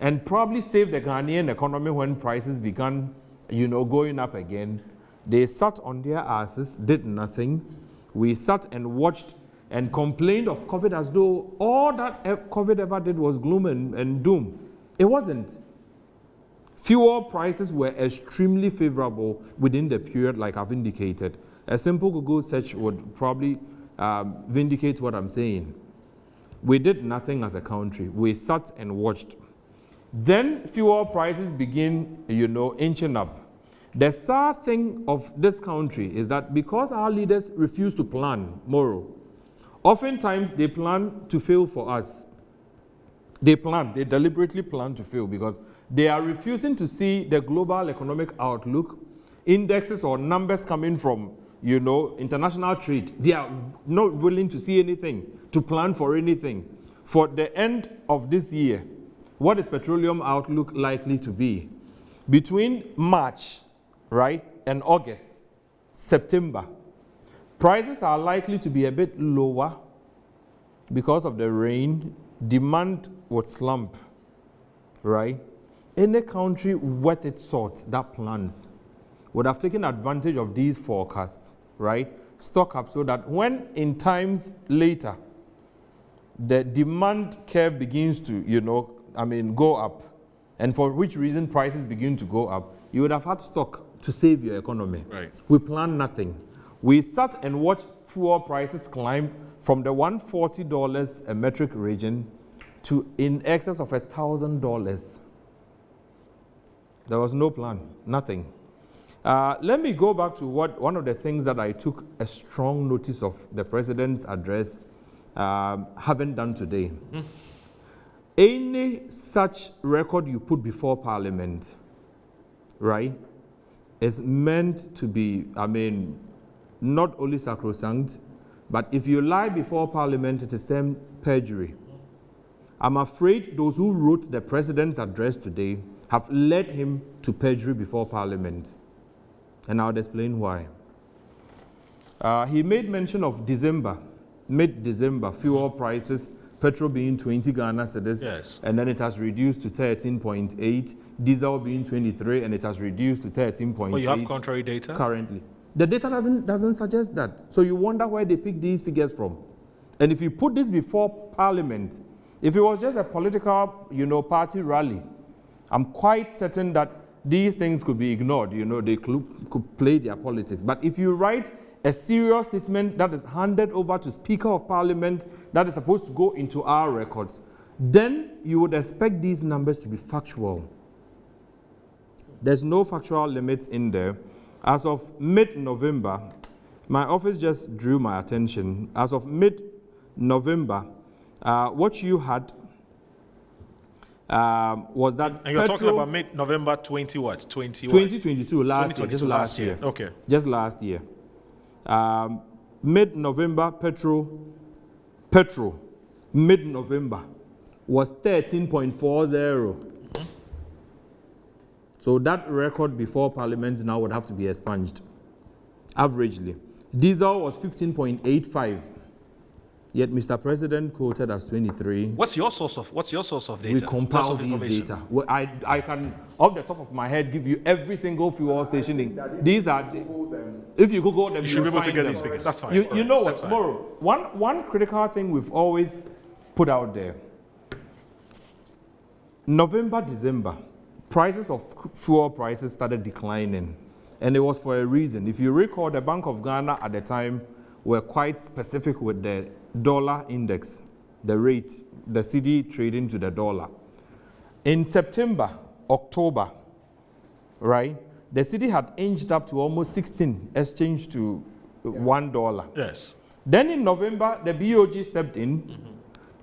and probably saved the Ghanaian economy when prices began, going up again. They sat on their asses, did nothing. We sat and watched and complained of COVID as though all that COVID ever did was gloom and doom. It wasn't. Fuel prices were extremely favorable within the period, like I've indicated. A simple Google search would probably vindicate what I'm saying. We did nothing as a country. We sat and watched. Then fuel prices begin, inching up. The sad thing of this country is that because our leaders refuse to plan, Moro, oftentimes they plan to fail for us. They deliberately plan to fail because they are refusing to see the global economic outlook, indexes or numbers coming from, international trade. They are not willing to see anything, to plan for anything. For the end of this year, what is petroleum outlook likely to be? Between March, right, and August, September, prices are likely to be a bit lower because of the rain. Demand would slump, right? Any country worth its salt that plans would have taken advantage of these forecasts, right? Stock up so that when in times later, the demand curve begins to, go up, and for which reason prices begin to go up, you would have had stock to save your economy. Right. We planned nothing. We sat and watched fuel prices climb from the $140 a metric region to in excess of $1,000. There was no plan, nothing. Let me go back to one of the things that I took a strong notice of the president's address haven't done today. Any such record you put before Parliament, right, is meant to be, not only sacrosanct, but if you lie before Parliament, it is termed perjury. I'm afraid those who wrote the president's address today have led him to perjury before Parliament. And I'll explain why. He made mention of December, mid-December, fuel prices, petrol being 20 Ghana cedis, yes, and then it has reduced to 13.8, diesel being 23, and it has reduced to 13.8. But you have contrary data? Currently. The data doesn't suggest that. So you wonder where they pick these figures from. And if you put this before Parliament, if it was just a political, party rally, I'm quite certain that these things could be ignored. They could play their politics. But if you write a serious statement that is handed over to Speaker of Parliament that is supposed to go into our records, then you would expect these numbers to be factual. There's no factual limits in there. As of mid-November, my office just drew my attention. As of mid-November, what you had was that and you're talking about mid-November 2022, last year. Okay. Just last year. Mid-November, petrol, mid-November was 13.40. So that record before Parliament now would have to be expunged, averagely. Diesel was 15.85. Yet Mr. President quoted as 23. What's your source of data? We compile these data. Well, I can, off the top of my head, give you every single fuel station. These are, if you Google them, you should be able to get these figures. That's fine. You know what, Moro? One critical thing we've always put out there. November, December, prices of fuel prices started declining, and it was for a reason. If you recall, the Bank of Ghana at the time were quite specific with the dollar index, the rate, the cedi trading to the dollar. In September, October, right, the cedi had inched up to almost 16, exchanged to $1. Yes. Then in November, the BOG stepped in.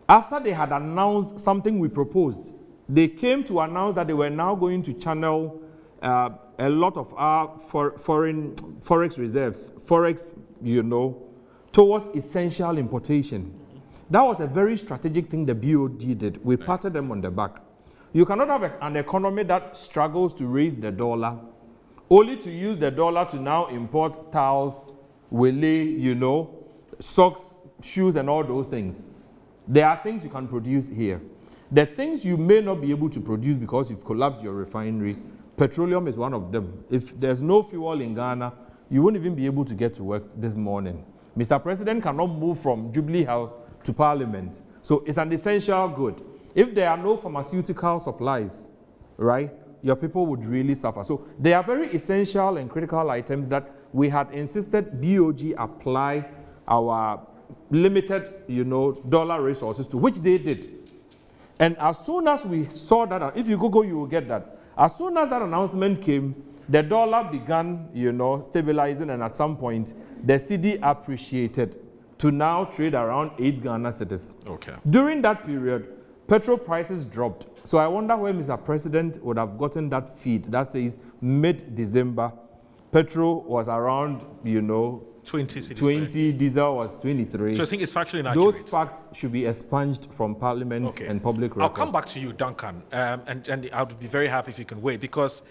After they had announced something we proposed, they came to announce that they were now going to channel a lot of our foreign forex reserves, towards essential importation. That was a very strategic thing the BOD did. We patted them on the back. You cannot have an economy that struggles to raise the dollar, only to use the dollar to now import towels, wele, socks, shoes, and all those things. There are things you can produce here. The things you may not be able to produce because you've collapsed your refinery, petroleum is one of them. If there's no fuel in Ghana, you won't even be able to get to work this morning. Mr. President cannot move from Jubilee House to Parliament. So it's an essential good. If there are no pharmaceutical supplies, right, your people would really suffer. So they are very essential and critical items that we had insisted BOG apply our limited, dollar resources to, which they did. And as soon as we saw that, if you Google, you will get that. As soon as that announcement came, the dollar began, stabilizing, and at some point, the cedi appreciated to now trade around 8 Ghana cedis. Okay. During that period, petrol prices dropped. So I wonder where Mr. President would have gotten that feed that says mid-December, petrol was around, 20 cedis. 20, diesel was 23. So I think it's factually inaccurate. Those facts should be expunged from Parliament and public records. I'll come back to you, Duncan, and I would be very happy if you can wait, because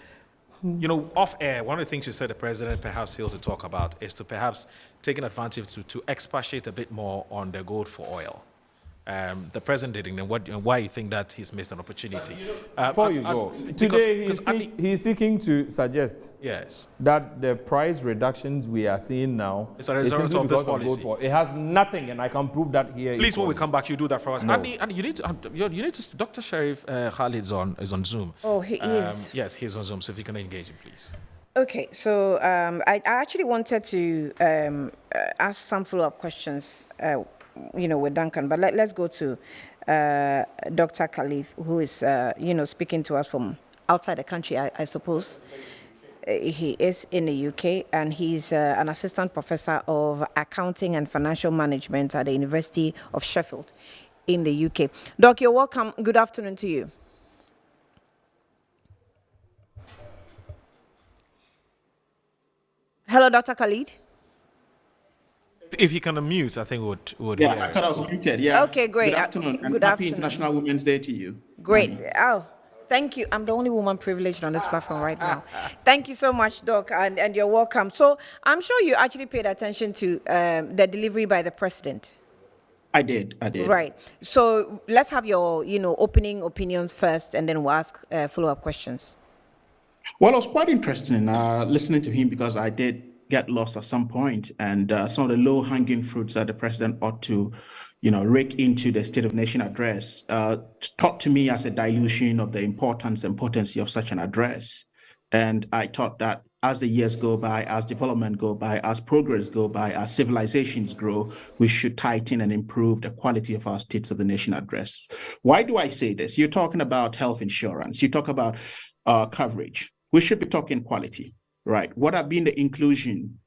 off air, one of the things you said the president perhaps failed to talk about is to perhaps taking advantage to expatiate a bit more on the gold for oil. the president did, and why you think that he's missed an opportunity. Before you go, today he's seeking to suggest yes, that the price reductions we are seeing now it's a result simply of this because policy. Gold. It has nothing, and I can prove that here. Please, when we come back, you do that for us. No. And you need to. Dr. Sheriff Khalid is on Zoom. Oh, he is. Yes, he's on Zoom. So if you can engage him, please. Okay, so I actually wanted to ask some follow-up questions, with Duncan, but let's go to Dr. Khalif, who is, speaking to us from outside the country, I suppose. He is in the UK, and he's an assistant professor of accounting and financial management at the University of Sheffield in the UK. Doc, you're welcome. Good afternoon to you. Hello, Dr. Khalid. If you can unmute, I think would Yeah, hear I thought I was muted. Yeah. Okay, great. Good afternoon, and good happy afternoon. International Women's Day to you. Great. Oh, thank you. I'm the only woman privileged on this platform right now. Thank you so much, Doc, and you're welcome. So I'm sure you actually paid attention to the delivery by the president. I did. Right. So let's have your, opening opinions first, and then we'll ask follow-up questions. Well, it was quite interesting listening to him because I did get lost at some point, and some of the low-hanging fruits that the president ought to, rake into the State of the Nation address taught to me as a dilution of the importance and potency of such an address. And I thought that as the years go by, as development go by, as progress go by, as civilizations grow, we should tighten and improve the quality of our States of the Nation address. Why do I say this? You're talking about health insurance. You talk about coverage. We should be talking quality, right? What have been the inclusion,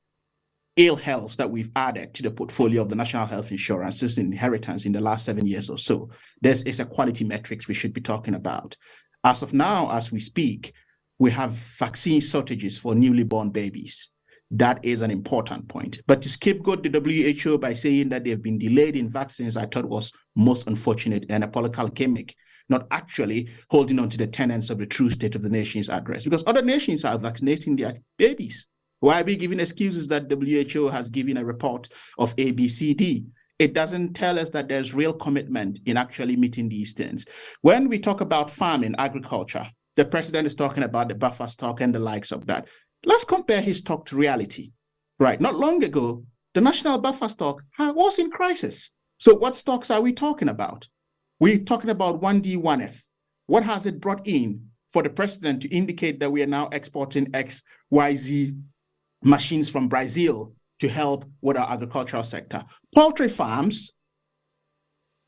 ill health that we've added to the portfolio of the National Health Insurance since inheritance in the last 7 years or so? This is a quality metrics we should be talking about. As of now, as we speak, we have vaccine shortages for newly born babies. That is an important point. But to scapegoat the WHO by saying that they've been delayed in vaccines, I thought was most unfortunate and a political gimmick, not actually holding on to the tenets of the true State of the Nation's address. Because other nations are vaccinating their babies. Why are we giving excuses that WHO has given a report of A, B, C, D? It doesn't tell us that there's real commitment in actually meeting these things. When we talk about farming, agriculture, the president is talking about the buffer stock and the likes of that. Let's compare his talk to reality, right? Not long ago, the national buffer stock was in crisis. So what stocks are we talking about? We're talking about 1D, 1F. What has it brought in for the president to indicate that we are now exporting X, Y, Z machines from Brazil to help with our agricultural sector? Poultry farms,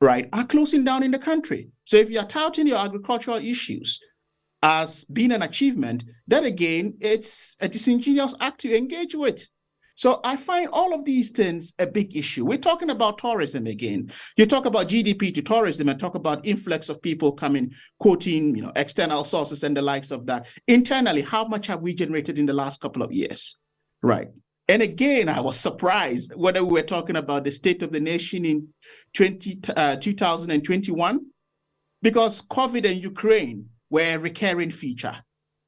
right, are closing down in the country. So if you're touting your agricultural issues as being an achievement, then again, it's a disingenuous act to engage with. So I find all of these things a big issue. We're talking about tourism again. You talk about GDP to tourism and talk about influx of people coming, quoting, external sources and the likes of that. Internally, how much have we generated in the last couple of years, right? And again, I was surprised whether we were talking about the State of the Nation in 2021, because COVID and Ukraine were a recurring feature.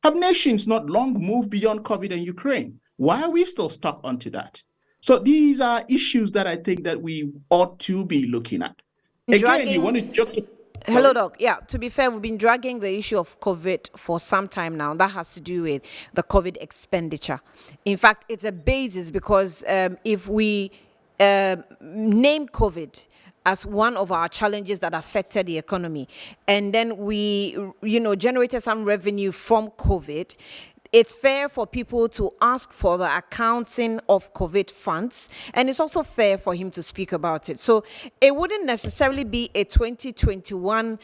Have nations not long moved beyond COVID and Ukraine? Why are we still stuck onto that? So these are issues that I think that we ought to be looking at. Again, you want to joke. Hello, Doc. Yeah, to be fair, we've been dragging the issue of COVID for some time now. That has to do with the COVID expenditure. In fact, it's a basis because if we name COVID as one of our challenges that affected the economy, and then we, generated some revenue from COVID, it's fair for people to ask for the accounting of COVID funds, and it's also fair for him to speak about it. So it wouldn't necessarily be a 2021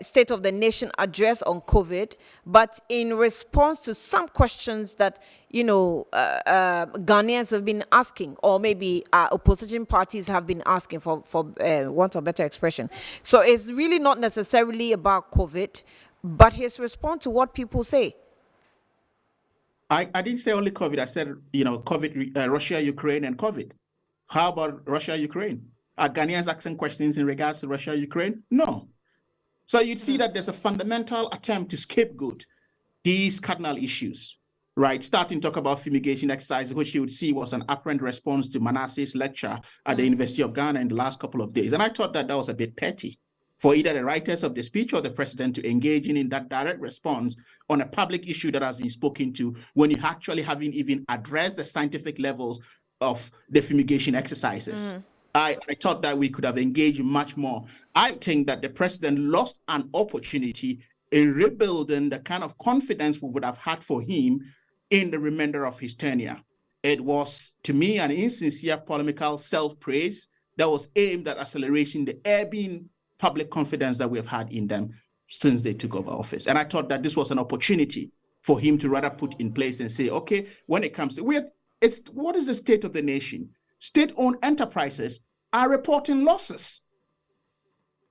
State of the Nation address on COVID, but in response to some questions that, Ghanaians have been asking, or maybe opposition parties have been asking for want of better expression. So it's really not necessarily about COVID, but his response to what people say. I didn't say only COVID. I said, COVID, Russia, Ukraine, and COVID. How about Russia, Ukraine? Are Ghanaians asking questions in regards to Russia, Ukraine? No. So you'd see that there's a fundamental attempt to scapegoat these cardinal issues, right, starting to talk about fumigation exercises, which you would see was an apparent response to Manasseh's lecture at the University of Ghana in the last couple of days. And I thought that that was a bit petty for either the writers of the speech or the president to engage in that direct response on a public issue that has been spoken to when you actually haven't even addressed the scientific levels of the fumigation exercises. I thought that we could have engaged much more. I think that the president lost an opportunity in rebuilding the kind of confidence we would have had for him in the remainder of his tenure. It was, to me, an insincere polemical self-praise that was aimed at accelerating the ebbing public confidence that we have had in them since they took over office. And I thought that this was an opportunity for him to rather put in place and say, okay, when it comes to, what is the state of the nation? State-owned enterprises are reporting losses.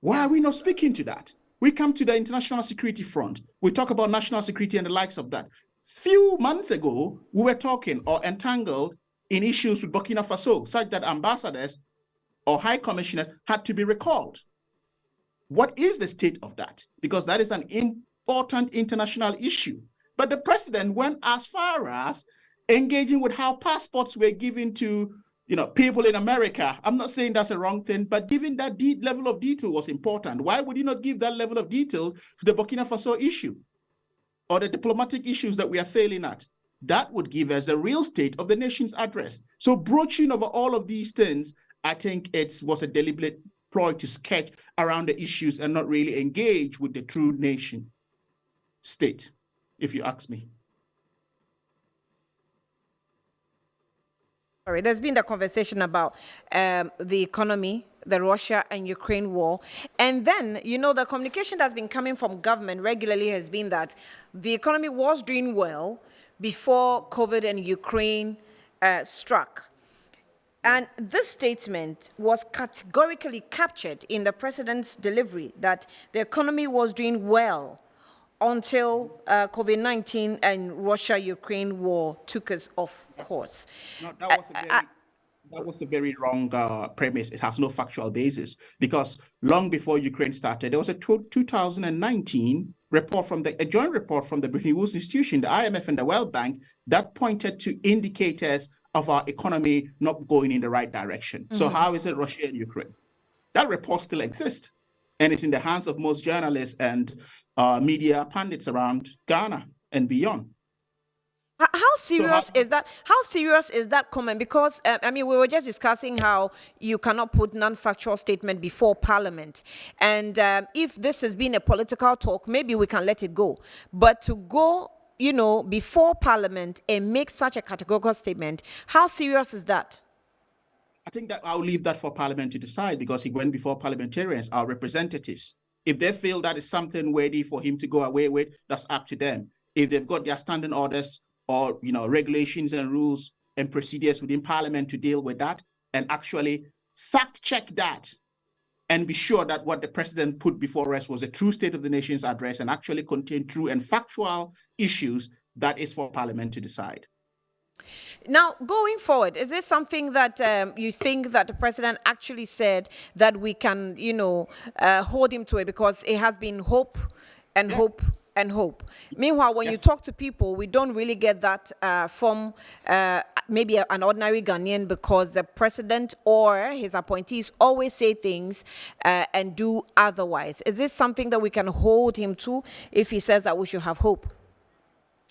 Why are we not speaking to that? We come to the international security front. We talk about national security and the likes of that. Few months ago, we were talking or entangled in issues with Burkina Faso, such that ambassadors or high commissioners had to be recalled. What is the state of that? Because that is an important international issue. But the president went as far as engaging with how passports were given to people in America. I'm not saying that's a wrong thing, but giving that level of detail was important. Why would you not give that level of detail to the Burkina Faso issue or the diplomatic issues that we are failing at? That would give us the real state of the nation's address. So broaching over all of these things, I think it was a deliberate ploy to sketch around the issues and not really engage with the true nation state, if you ask me. All right, there's been the conversation about the economy, the Russia and Ukraine war. And then, the communication that's been coming from government regularly has been that the economy was doing well before COVID and Ukraine struck. And this statement was categorically captured in the president's delivery that the economy was doing well until COVID-19 and Russia-Ukraine war took us off course. No, that was a very wrong premise. It has no factual basis, because long before Ukraine started, there was a 2019 report a joint report from the Bretton Woods Institution, the IMF and the World Bank that pointed to indicators of our economy not going in the right direction. So how is it Russia and Ukraine? That report still exists, and it's in the hands of most journalists and media pundits around Ghana and beyond. How serious is that? How serious is that comment? Because we were just discussing how you cannot put non-factual statement before Parliament, and if this has been a political talk, maybe we can let it go. But to go, before Parliament and make such a categorical statement, how serious is that? I think that I'll leave that for Parliament to decide, because he went before parliamentarians, our representatives. If they feel that is something worthy for him to go away with, that's up to them. If they've got their standing orders or regulations and rules and procedures within Parliament to deal with that and actually fact check that and be sure that what the president put before us was a true state of the nation's address and actually contained true and factual issues, that is for Parliament to decide. Now, going forward, is this something that you think that the president actually said that we can, hold him to it? Because it has been hope and hope and hope. Meanwhile, when you talk to people, we don't really get that from maybe an ordinary Ghanaian, because the president or his appointees always say things and do otherwise. Is this something that we can hold him to if he says that we should have hope?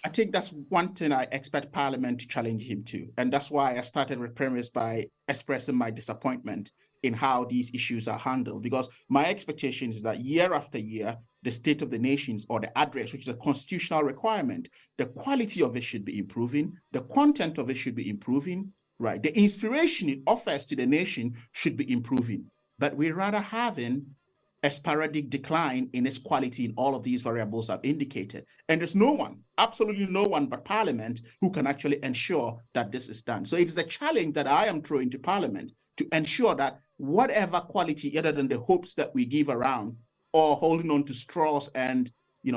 I think that's one thing I expect Parliament to challenge him to. And that's why I started with premise by expressing my disappointment in how these issues are handled. Because my expectation is that year after year, the state of the nations, or the address, which is a constitutional requirement, the quality of it should be improving, the content of it should be improving, right? The inspiration it offers to the nation should be improving. But we're rather having a sporadic decline in its quality in all of these variables I've indicated. And there's no one, absolutely no one but Parliament who can actually ensure that this is done. So it is a challenge that I am throwing to Parliament to ensure that whatever quality, other than the hopes that we give around or holding on to straws and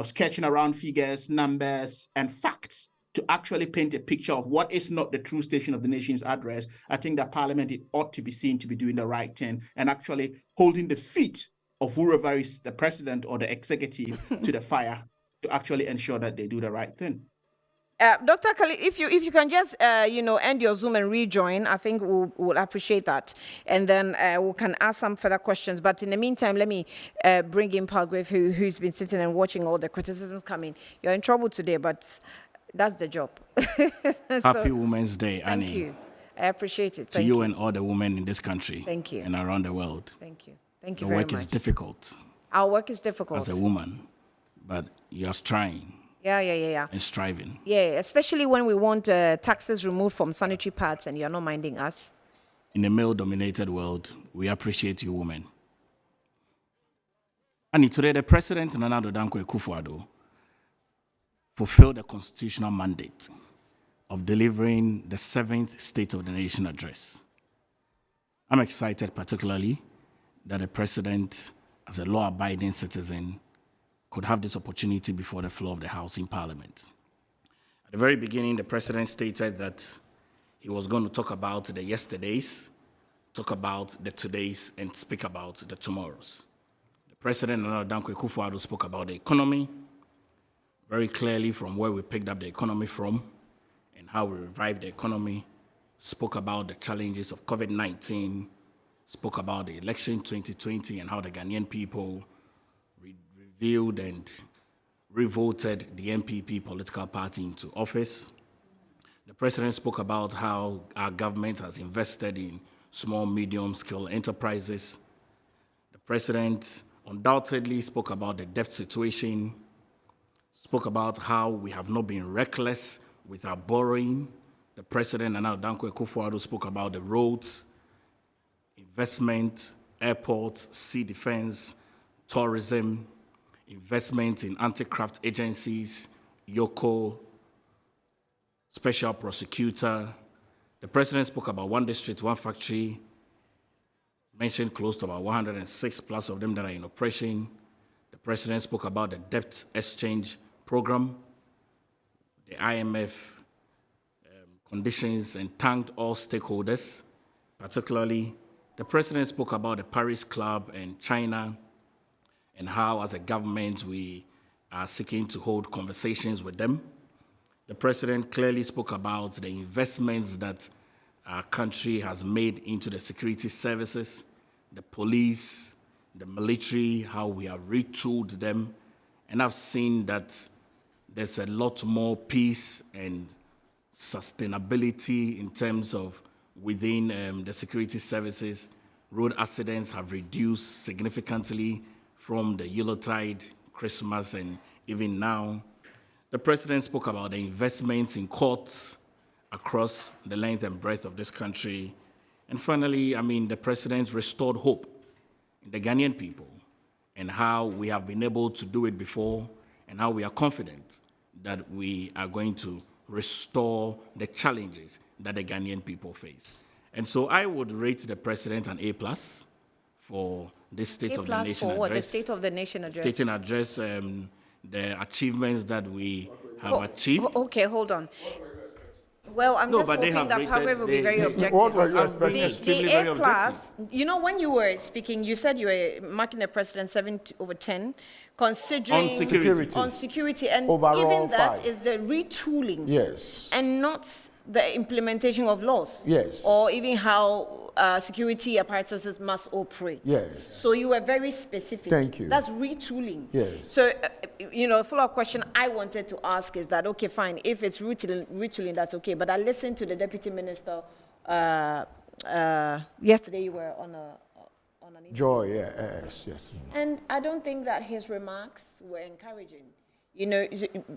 sketching around figures, numbers, and facts to actually paint a picture of what is not the true station of the nation's address, I think that Parliament ought to be seen to be doing the right thing and actually holding the feet of whoever is the president or the executive to the fire to actually ensure that they do the right thing. Dr. Khalid, if you can just end your Zoom and rejoin, I think we'll appreciate that, and then we can ask some further questions. But in the meantime, let me bring in Palgrave, who's been sitting and watching all the criticisms coming. You're in trouble today, but that's the job. Happy Women's Day, Annie. Thank you. I appreciate it. To you and all the women in this country. Thank you. And around the world. Thank you. Thank you Your very work much. is difficult. Our work is difficult. As a woman, but you're trying. Yeah. And striving. Yeah, especially when we want taxes removed from sanitary pads and you're not minding us. In a male-dominated world, we appreciate you women. And today, the President, Nana Addo Dankwa Akufo-Addo, fulfilled the constitutional mandate of delivering the 7th State of the Nation address. I'm excited particularly that the President, as a law-abiding citizen, could have this opportunity before the floor of the House in Parliament. At the very beginning, the President stated that he was going to talk about the yesterdays, talk about the todays, and speak about the tomorrows. The President, Nana Addo Dankwa Akufo-Addo, spoke about the economy, very clearly from where we picked up the economy from and how we revived the economy, spoke about the challenges of COVID-19, spoke about the election 2020 and how the Ghanaian people revealed and revoted the MPP political party into office. The President spoke about how our government has invested in small, medium-scale enterprises. The President undoubtedly spoke about the debt situation, spoke about how we have not been reckless with our borrowing. The President, Nana Addo Dankwa Akufo-Addo, spoke about the roads, investment, airports, sea defense, tourism, investment in anti-graft agencies, YOCO, special prosecutor. The President spoke about one district, one factory, mentioned close to about 106 plus of them that are in operation. The President spoke about the debt exchange program, the IMF conditions, and thanked all stakeholders. Particularly, the President spoke about the Paris Club and China and how, as a government, we are seeking to hold conversations with them. The President clearly spoke about the investments that our country has made into the security services, the police, the military, how we have retooled them. And I've seen that there's a lot more peace and sustainability in terms of within the security services. Road accidents have reduced significantly from the Yuletide, Christmas, and even now. The President spoke about the investments in courts across the length and breadth of this country. And finally, the President restored hope in the Ghanaian people and how we have been able to do it before and how we are confident that we are going to restore the challenges that the Ghanaian people face. And so I would rate the President an A+ for this State of the Nation address. What? The State of the Nation address? State address, the achievements that we have achieved. Okay, hold on. Well, I'm just hoping that Palgrave will be very objective. What were you expecting? The A+, when you were speaking, you said you were marking the President 7/10, considering on security, and overall even that 5. is the retooling. Yes. And not the implementation of laws. Yes. Or even how security apparatuses must operate. Yes. So you were very specific. Thank you. That's retooling. Yes. So, follow-up question I wanted to ask is that, okay, fine, if it's retooling, that's okay. But I listened to the Deputy Minister yesterday. You were on an interview. Joy, yes. And I don't think that his remarks were encouraging.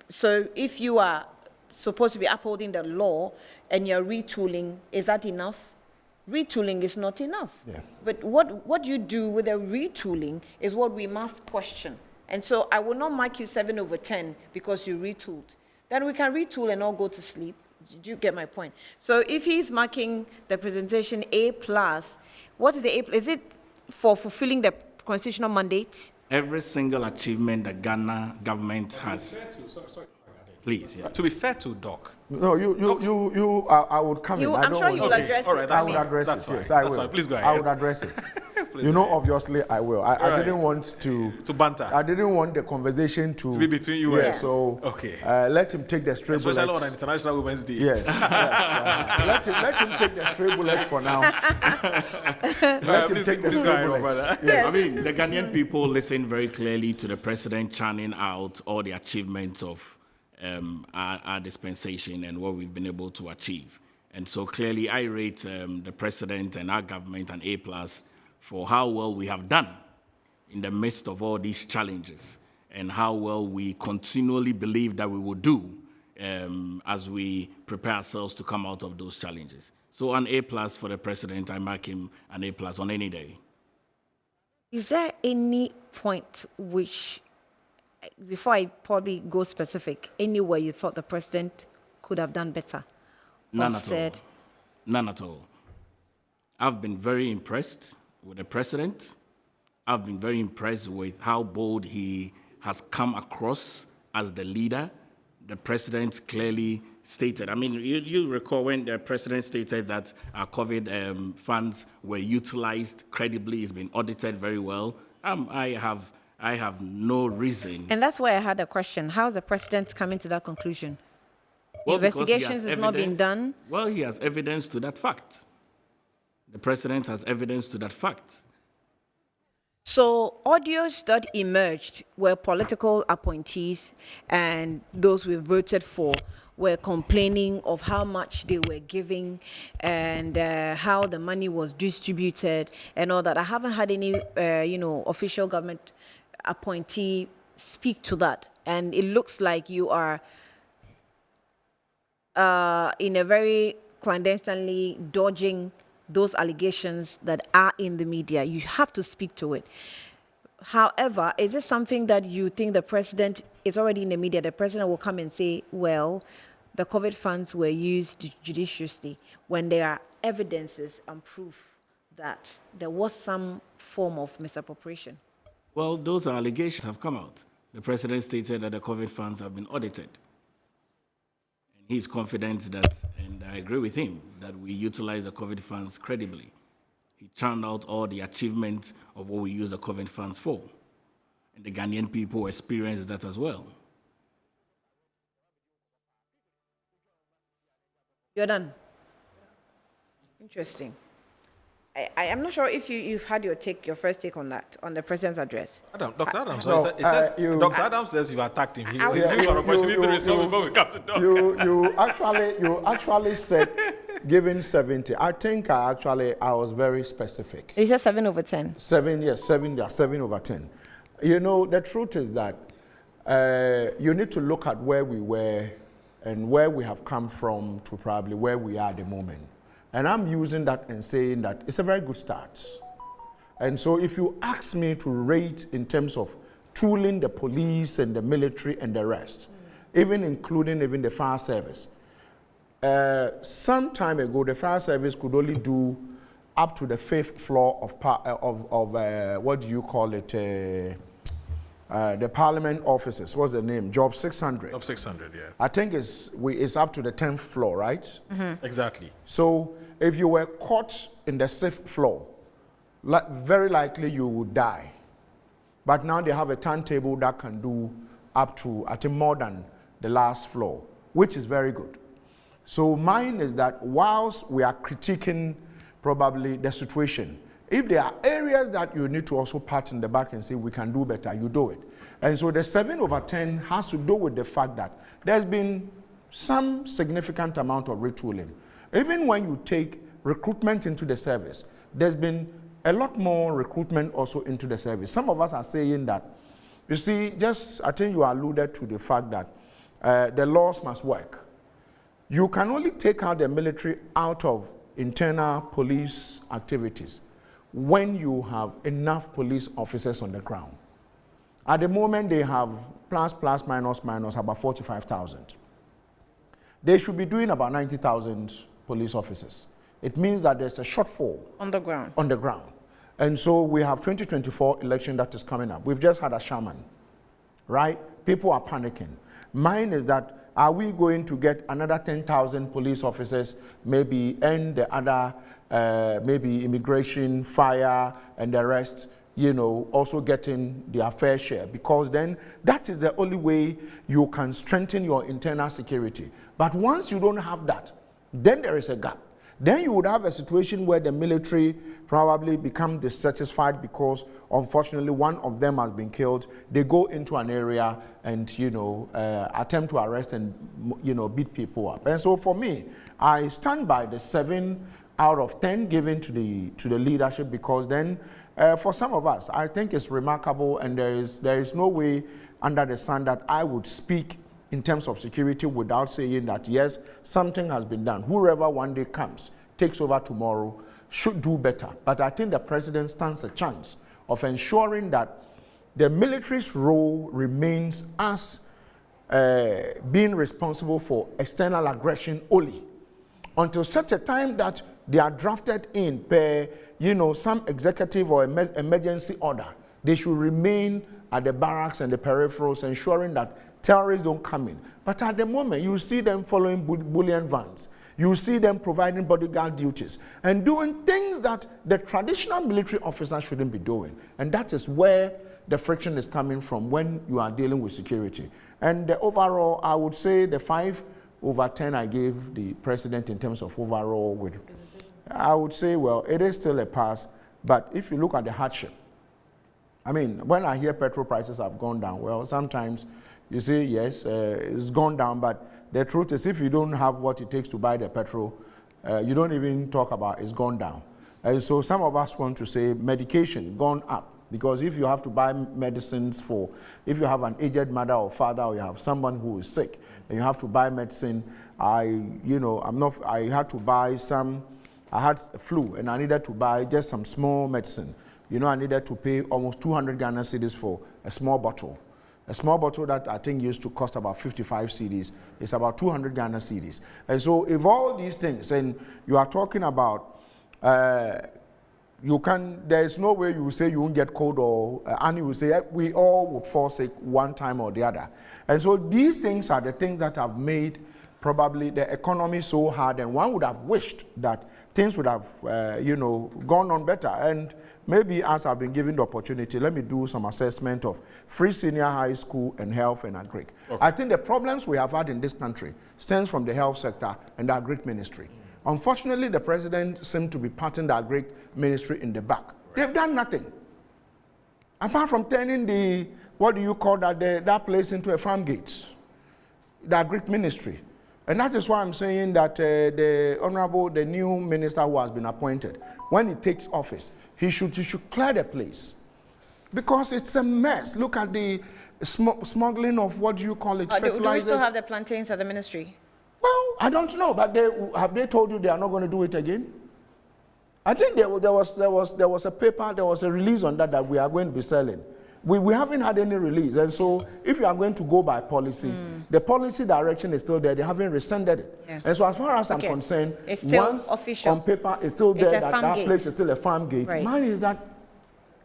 So if you are supposed to be upholding the law and you're retooling, is that enough? Retooling is not enough. Yeah. But what you do with a retooling is what we must question. And so I will not mark you 7/10 because you retooled. Then we can retool and all go to sleep. Did you get my point? So if he's marking the presentation A+, what is the A+? Is it for fulfilling the constitutional mandate? Every single achievement the Ghana government has. Please, yeah. To be fair to Doc. No, I would come in. I'm sure you'll address all right, it. that's I would fine. address That's it, fine. yes, I That's will. fine. Please go I ahead. would address it. Please You go know, ahead. obviously, I will. I right. didn't want to banter. I didn't want the conversation to be between you yeah, and- so Okay. let him take the straight Especially bullets. on International Women's Day. Yes. Let him take the straight bullets for now. Let him Please- take the please go straight ahead, bullets. brother. Yes. I mean, the Ghanaian people listen very clearly to the president churning out all the achievements of our dispensation and what we've been able to achieve. And so clearly, I rate the president and our government an A+ for how well we have done in the midst of all these challenges and how well we continually believe that we will do as we prepare ourselves to come out of those challenges. So an A+ for the president, I mark him an A+ on any day. Is there any point which, before I probably go specific, anywhere you thought the president could have done better? None at all. None at all. I've been very impressed with the president. I've been very impressed with how bold he has come across as the leader. The president clearly stated, I mean, you recall when the president stated that our COVID funds were utilized credibly, it's been audited very well. I have no reason. And that's why I had a question. How's the president coming to that conclusion? Well, because he Investigations has has not been evidence- done. Well, he has evidence to that fact. The president has evidence to that fact. So audios that emerged where political appointees and those we voted for were complaining of how much they were giving and how the money was distributed and all that. I haven't had any, official government appointee speak to that. And it looks like you are in a very clandestinely dodging those allegations that are in the media. You have to speak to it. However, is this something that you think the president is already in the media? The president will come and say, well, the COVID funds were used judiciously when there are evidences and proof that there was some form of misappropriation? Well, those allegations have come out. The president stated that the COVID funds have been audited. And he's confident that, and I agree with him, that we utilize the COVID funds credibly. He churned out all the achievements of what we use the COVID funds for. And the Ghanaian people experienced that as well. You're done. Interesting. I am not sure if you've had your first take on that, on the president's address. Dr. Adams, No, Dr. Adams says you've attacked him. He will give an opportunity to respond before we come to Doc. You actually said given 70. I think I was very specific. You said 7 over 10. 7 over 10. You know, the truth is that you need to look at where we were and where we have come from to probably where we are at the moment. And I'm using that and saying that it's a very good start. And so if you ask me to rate in terms of tooling the police and the military and the rest, even including even the fire service, some time ago, the fire service could only do up to the 5th floor of what do you call it? The parliament offices. What's the name? Job 600. Job 600, yeah. I think it's up to the 10th floor, right? Mm-hmm. Exactly. So if you were caught in the 6th floor, very likely you would die. But now they have a turntable that can do up to, I think, more than the last floor, which is very good. So mine is that whilst we are critiquing probably the situation, if there are areas that you need to also pat in the back and say we can do better, you do it. And so the 7 over 10 has to do with the fact that there's been some significant amount of retooling. Even when you take recruitment into the service, there's been a lot more recruitment also into the service. Some of us are saying that, you see, I think you alluded to the fact that the laws must work. You can only take out the military out of internal police activities when you have enough police officers on the ground. At the moment, they have plus, minus, about 45,000. They should be doing about 90,000 police officers. It means that there's a shortfall On the ground. on the ground. And so we have 2024 election that is coming up. We've just had a shaman, right? People are panicking. Mine is that are we going to get another 10,000 police officers, maybe, and the other, maybe immigration, fire, and the rest, you know, also getting their fair share? Because then that is the only way you can strengthen your internal security. But once you don't have that, then there is a gap. Then you would have a situation where the military probably become dissatisfied because unfortunately one of them has been killed. They go into an area and, you know, attempt to arrest and, you know, beat people up. And so for me, I stand by the 7 out of 10 given to the leadership, because then for some of us, I think it's remarkable, and there is no way under the sun that I would speak in terms of security without saying that, yes, something has been done. Whoever one day comes, takes over tomorrow, should do better. But I think the president stands a chance of ensuring that the military's role remains as being responsible for external aggression only, until such a time that they are drafted in per, you know, some executive or emergency order. They should remain at the barracks and the peripherals, ensuring that terrorists don't come in. But at the moment, you see them following bullion vans. You see them providing bodyguard duties and doing things that the traditional military officers shouldn't be doing. And that is where the friction is coming from when you are dealing with security. And the overall, I would say the 5 over 10 I gave the president in terms of overall, I would say, well, it is still a pass. But if you look at the hardship, I mean, when I hear petrol prices have gone down, well, sometimes you say, yes, it's gone down, but the truth is, if you don't have what it takes to buy the petrol, you don't even talk about it's gone down. And so some of us want to say medication gone up, because if you have to buy medicines for, if you have an aged mother or father, or you have someone who is sick, and you have to buy medicine, I had to buy some, I had flu, and I needed to buy just some small medicine. You know, I needed to pay almost 200 Ghana cedis for a small bottle. A small bottle that I think used to cost about 55 cedis is about 200 Ghana cedis. And so if all these things, and you are talking about, there is no way you will say you won't get cold, or and you will say we all would fall sick one time or the other. And so these things are the things that have made probably the economy so hard, and one would have wished that things would have, gone on better. And maybe as I've been given the opportunity, let me do some assessment of free senior high school and health and agric. Okay. I think the problems we have had in this country stems from the health sector and the agric ministry. Unfortunately, the president seemed to be patting the agric ministry in the back. Right. They've done nothing. Apart from turning the, what do you call that, that place into a farm gate, the agric ministry. And that is why I'm saying that the new minister who has been appointed, when he takes office, he should clear the place, because it's a mess. Look at the smuggling of, what do you call it, fertilizers. Do we still have the plantains at the ministry? Well, I don't know, but have they told you they are not going to do it again? I think there was a paper, there was a release on that we are going to be selling. We haven't had any release, and so if you are going to go by policy, the policy direction is still there. They haven't rescinded it. Yeah. And so as far as I'm concerned, it's still once official. On paper, it's still there, that place is still a farm gate. Right. Mine is that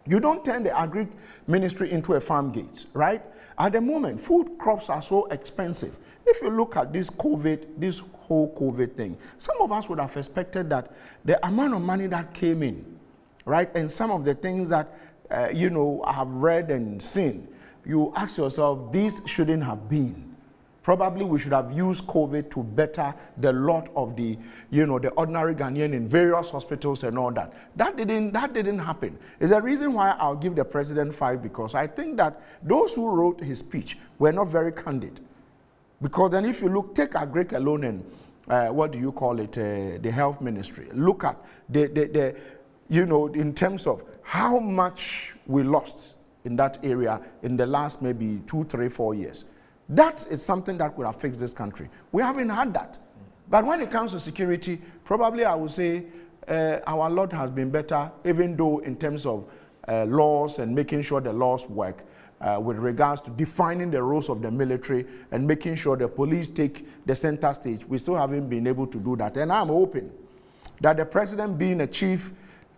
you don't turn the agri ministry into a farm gate, right? At the moment, food crops are so expensive. If you look at this whole COVID thing, some of us would have expected that the amount of money that came in, right, and some of the things that I have read and seen, you ask yourself, these shouldn't have been. Probably we should have used COVID to better the lot of the ordinary Ghanaian in various hospitals and all that. That didn't happen. It's a reason why I'll give the president 5, because I think that those who wrote his speech were not very candid. Because then if you take agric alone and the health ministry, look at in terms of how much we lost in that area in the last maybe 2, 3, 4 years. That is something that could have fixed this country. We haven't had that. But when it comes to security, probably I would say our lot has been better, even though in terms of laws and making sure the laws work, with regards to defining the roles of the military and making sure the police take the center stage. We still haven't been able to do that. And I'm hoping that the president, being a chief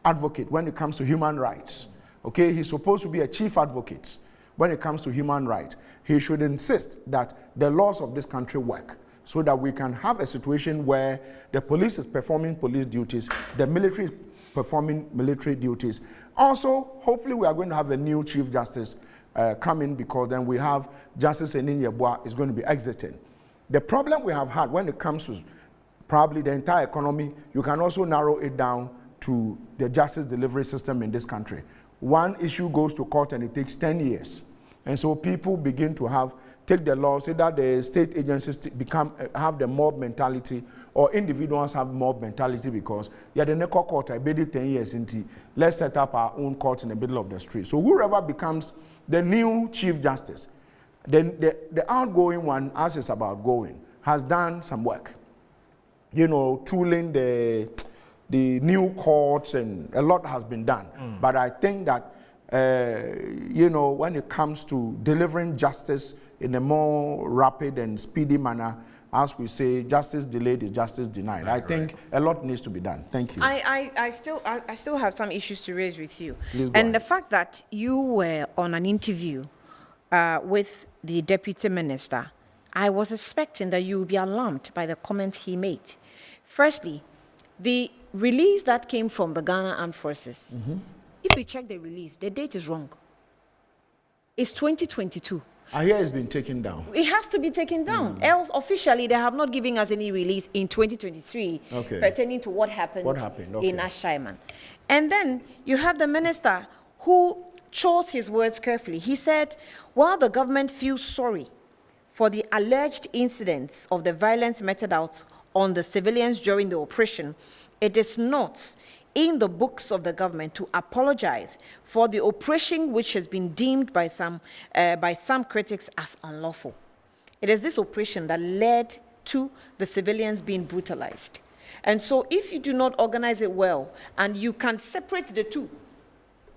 advocate when it comes to human rights, okay, he's supposed to be a chief advocate when it comes to human rights. he should insist that the laws of this country work so that we can have a situation where the police is performing police duties, the military is performing military duties. Also, hopefully we are going to have a new Chief Justice coming, because then we have Justice Enin Yeboah is going to be exiting. The problem we have had when it comes to probably the entire economy, you can also narrow it down to the justice delivery system in this country. One issue goes to court and it takes 10 years. And so people begin to take the laws, either the state agencies have the mob mentality, or individuals have mob mentality because the next court I bid 10 years into, let's set up our own court in the middle of the street. So whoever becomes the new Chief Justice, then the outgoing one, as it's about going, has done some work. You know, tooling the new courts, and a lot has been done. But I think that, you know, when it comes to delivering justice in a more rapid and speedy manner, as we say, justice delayed is justice denied. I think a lot needs to be done. Thank you. I still have some issues to raise with you. Please go And ahead. the fact that you were on an interview with the deputy minister, I was expecting that you would be alarmed by the comments he made. Firstly, the release that came from the Ghana Armed Forces, if you check the release, the date is wrong. It's 2022. I hear it's been taken down. It has to be taken down. Else, officially, they have not given us any release in 2023 pertaining to what happened in Ashaiman. And then you have the minister who chose his words carefully. He said, while the government feels sorry for the alleged incidents of the violence meted out on the civilians during the operation, it is not in the books of the government to apologize for the oppression which has been deemed by some critics as unlawful. It is this oppression that led to the civilians being brutalized. And so if you do not organize it well, and you can separate the two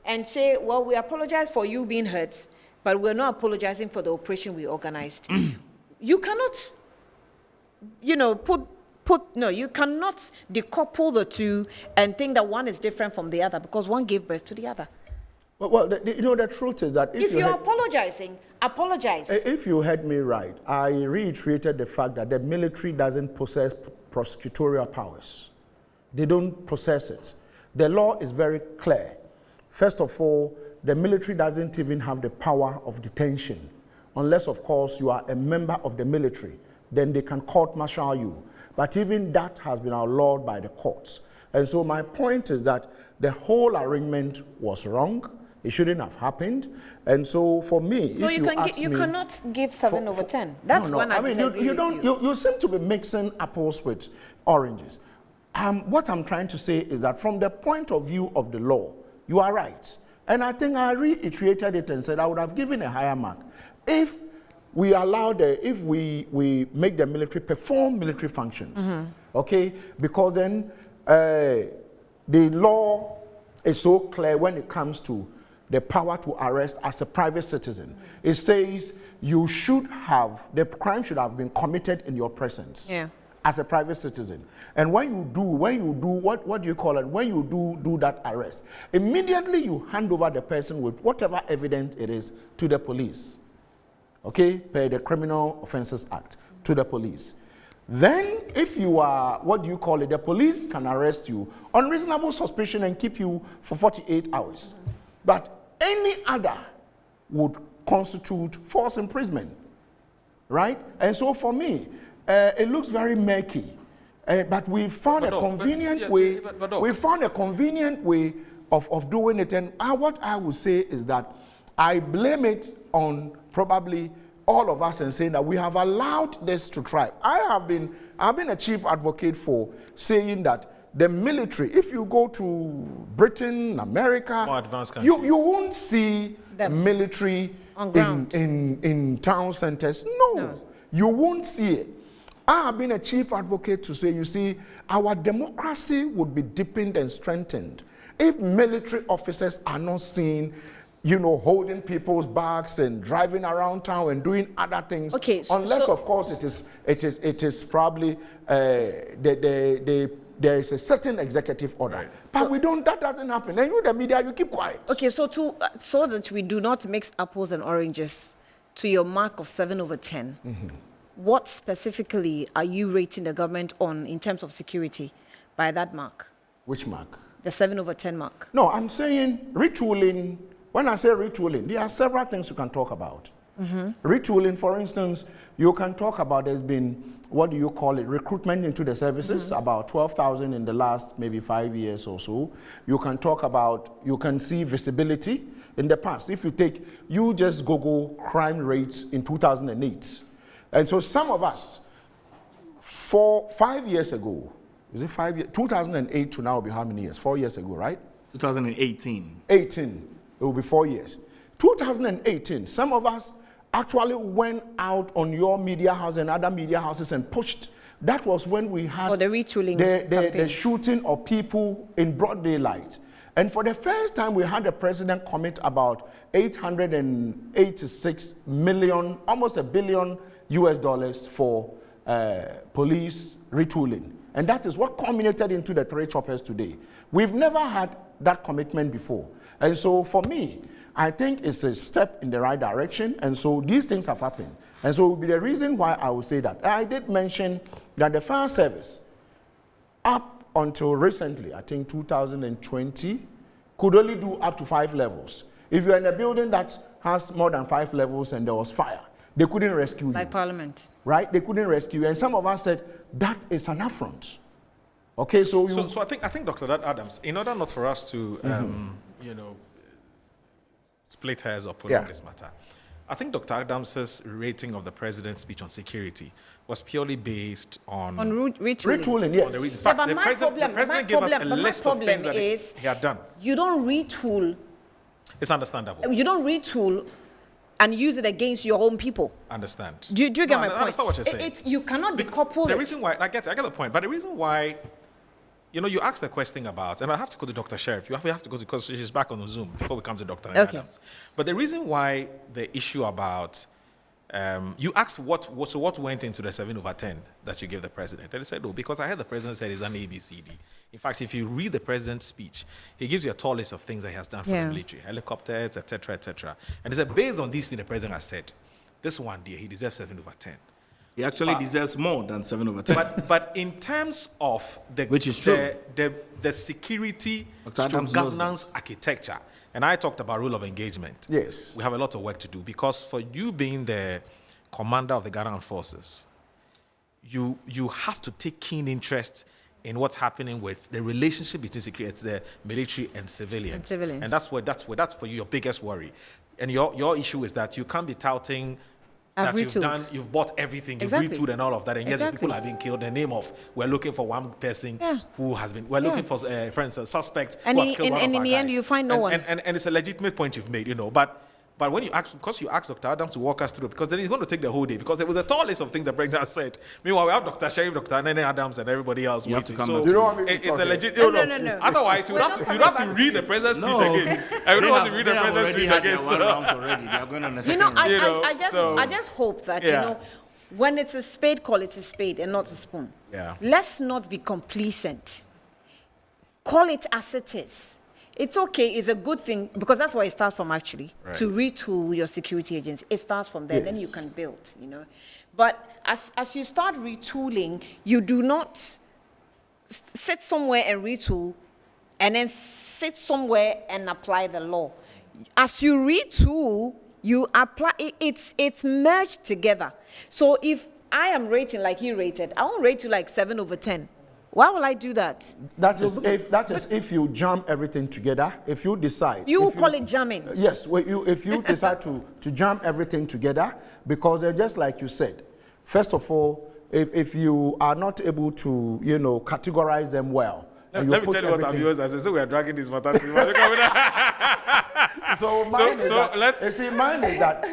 and say, well, we apologize for you being hurt, but we're not apologizing for the oppression we organized. You cannot, you know, you cannot decouple the two and think that one is different from the other, because one gave birth to the other. Well, you know, the truth is that if you're apologizing, apologize. If you heard me right, I reiterated the fact that the military doesn't possess prosecutorial powers. They don't possess it. The law is very clear. First of all, the military doesn't even have the power of detention, unless, of course, you are a member of the military. Then they can court-martial you. But even that has been outlawed by the courts. And so my point is that the whole arrangement was wrong. It shouldn't have happened. And so for me, No, if you cannot give 7 over 10. That's one I disagree with you. You seem to be mixing apples with oranges. What I'm trying to say is that from the point of view of the law, you are right. And I think I reiterated it and said I would have given a higher mark if we if we make the military perform military functions, okay? Because then the law is so clear when it comes to the power to arrest as a private citizen. It says the crime should have been committed in your presence as a private citizen. And when you do, what do you call it? When you do that arrest, immediately you hand over the person with whatever evidence it is to the police. Okay, per the Criminal Offences Act, to the police. Then, if you are, the police can arrest you on reasonable suspicion and keep you for 48 hours. But any other would constitute false imprisonment, right? And so for me, it looks very murky. But we found a convenient way. We found a convenient way of doing it. And what I would say is that I blame it on probably all of us and saying that we have allowed this to thrive. I've been a chief advocate for saying that the military, if you go to Britain, America, more advanced countries, you won't see the military in town centers. No, you won't see it. I have been a chief advocate to say, you see, our democracy would be deepened and strengthened if military officers are not seen, holding people's bags and driving around town and doing other things. Okay, unless, of course, it is probably there is a certain executive order. Right. But that doesn't happen. And you, the media, you keep quiet. Okay, so that we do not mix apples and oranges, to your mark of 7/10, what specifically are you rating the government on in terms of security by that mark? Which mark? The 7/10 mark. No, I'm saying retooling. When I say retooling, there are several things you can talk about. Retooling, for instance, you can talk about there's been, what do you call it, recruitment into the services, about 12,000 in the last maybe 5 years or so. You can talk about, you can see visibility in the past. If you just Google crime rates in 2008. And so some of us, 5 years ago, is it 5 years? 2008 to now will be how many years? 4 years ago, right? 2018. 18, it will be 4 years. 2018, some of us actually went out on your media house and other media houses and pushed. That was when we had the retooling the shooting of people in broad daylight. And for the first time, we had the president commit about 886 million, almost $1 billion US for police retooling. And that is what culminated into the 3 choppers today. We've never had that commitment before. And so for me, I think it's a step in the right direction. And so these things have happened. And so it will be the reason why I will say that. I did mention that the fire service, up until recently, I think 2020, could only do up to 5 levels. If you're in a building that has more than 5 levels and there was fire, they couldn't rescue you. Like Parliament. Right? They couldn't rescue you. And some of us said, that is an affront. Okay, so I think Dr. Adams, in order not for us to, split hairs or prolong this matter, I think Dr. Adams's rating of the president's speech on security was purely based on retooling. Retooling, yes. In fact, the president gave us a list of things that he had done. You don't retool. It's understandable. You don't retool and use it against your own people. Understand. Do you get my point? I understand what you're saying. You cannot decouple the it. reason why, I get the point, but the reason why, you asked the question about, and I have to go to Dr. Sheriff. You have to go to, because she's back on the Zoom before we come to Dr. Adams. But the reason why the issue about, you asked what went into the 7/10 that you gave the president. And he said, because I heard the president said it's an ABCD. In fact, if you read the president's speech, he gives you a tall list of things that he has done for the military, helicopters, etc., etc. And he said, based on these things the president has said, this one, dear, he deserves 7/10. He actually deserves more than 7/10. But in terms of the security governance architecture, and I talked about rule of engagement. Yes. We have a lot of work to do, because for you being the commander of the Ghana Armed Forces, you have to take keen interest in what's happening with the relationship between security, the military and civilians. And that's for you your biggest worry. And your issue is that you can't be touting that you've bought everything, you've retooled and all of that, and yet people are being killed in the name of we're looking for one person who has been, we're looking for, for instance, suspects who have killed one of our in the end, guys. you find no one. And it's a legitimate point you've made, But when you ask, because you asked Dr. Adams to walk us through, because then he's going to take the whole day, because it was a tall list of things the president said. Meanwhile, we have Dr. Sheriff, Dr. Nene Adams, and everybody else waiting. So it's a legit. No. Otherwise, you'd have to read the president's speech again. I don't want to read the president's speech again. I just hope that when it's a spade, call it a spade, and not a spoon. Yeah. Let's not be complacent. Call it as it is. It's okay, it's a good thing, because that's where it starts from, actually, to retool your security agents. It starts from there, then you can build, But as you start retooling, you do not sit somewhere and retool, and then sit somewhere and apply the law. As you retool, you apply, it's merged together. So if I am rating like he rated, I won't rate you like 7/10. Why will I do that? That is if you jam everything together, if you decide. You call it jamming. Yes, if you decide to jam everything together, because just like you said, first of all, if you are not able to, categorize them well. Let me tell you what our viewers are saying. So we are dragging this matter to mine is that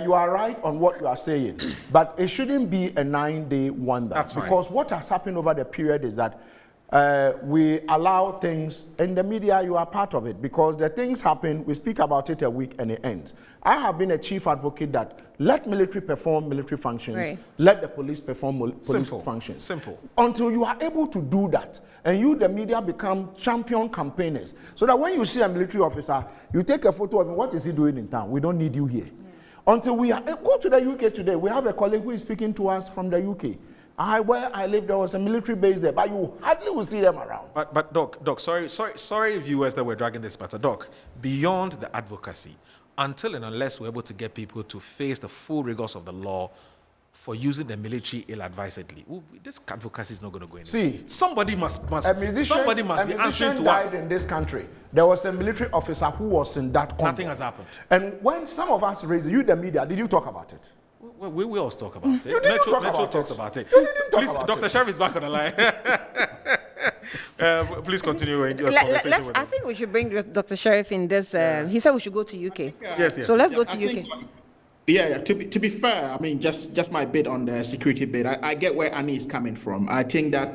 you are right on what you are saying, but it shouldn't be a 9-day wonder. That's because what has happened over the period is that we allow things, in the media you are part of it, because the things happen, we speak about it a week and it ends. I have been a chief advocate that let military perform military functions, let the police perform police functions. Simple. Until you are able to do that, and you, the media, become champion campaigners. So that when you see a military officer, you take a photo of him, what is he doing in town? We don't need you here. Until we go to the UK today, we have a colleague who is speaking to us from the UK. Where I live, there was a military base there, but you hardly will see them around. But Doc, sorry, viewers, that we're dragging this matter. Doc, beyond the advocacy, until and unless we're able to get people to face the full rigors of the law for using the military ill-advisedly, this advocacy is not going to go anywhere. See, somebody must be answering to us. In this country, there was a military officer who was in that convoy. Nothing has happened. And when some of us raised you, the media, did you talk about it? We always talk about it. You didn't talk about talks it. about it. You didn't talk Please, about Dr. it. Sheriff is back on the line. Please continue your conversation with I him. think we should bring Dr. Sheriff in this. He said we should go to UK. Yes. So let's go to UK. To be fair, I mean, just my bit on the security bit. I get where Annie is coming from. I think that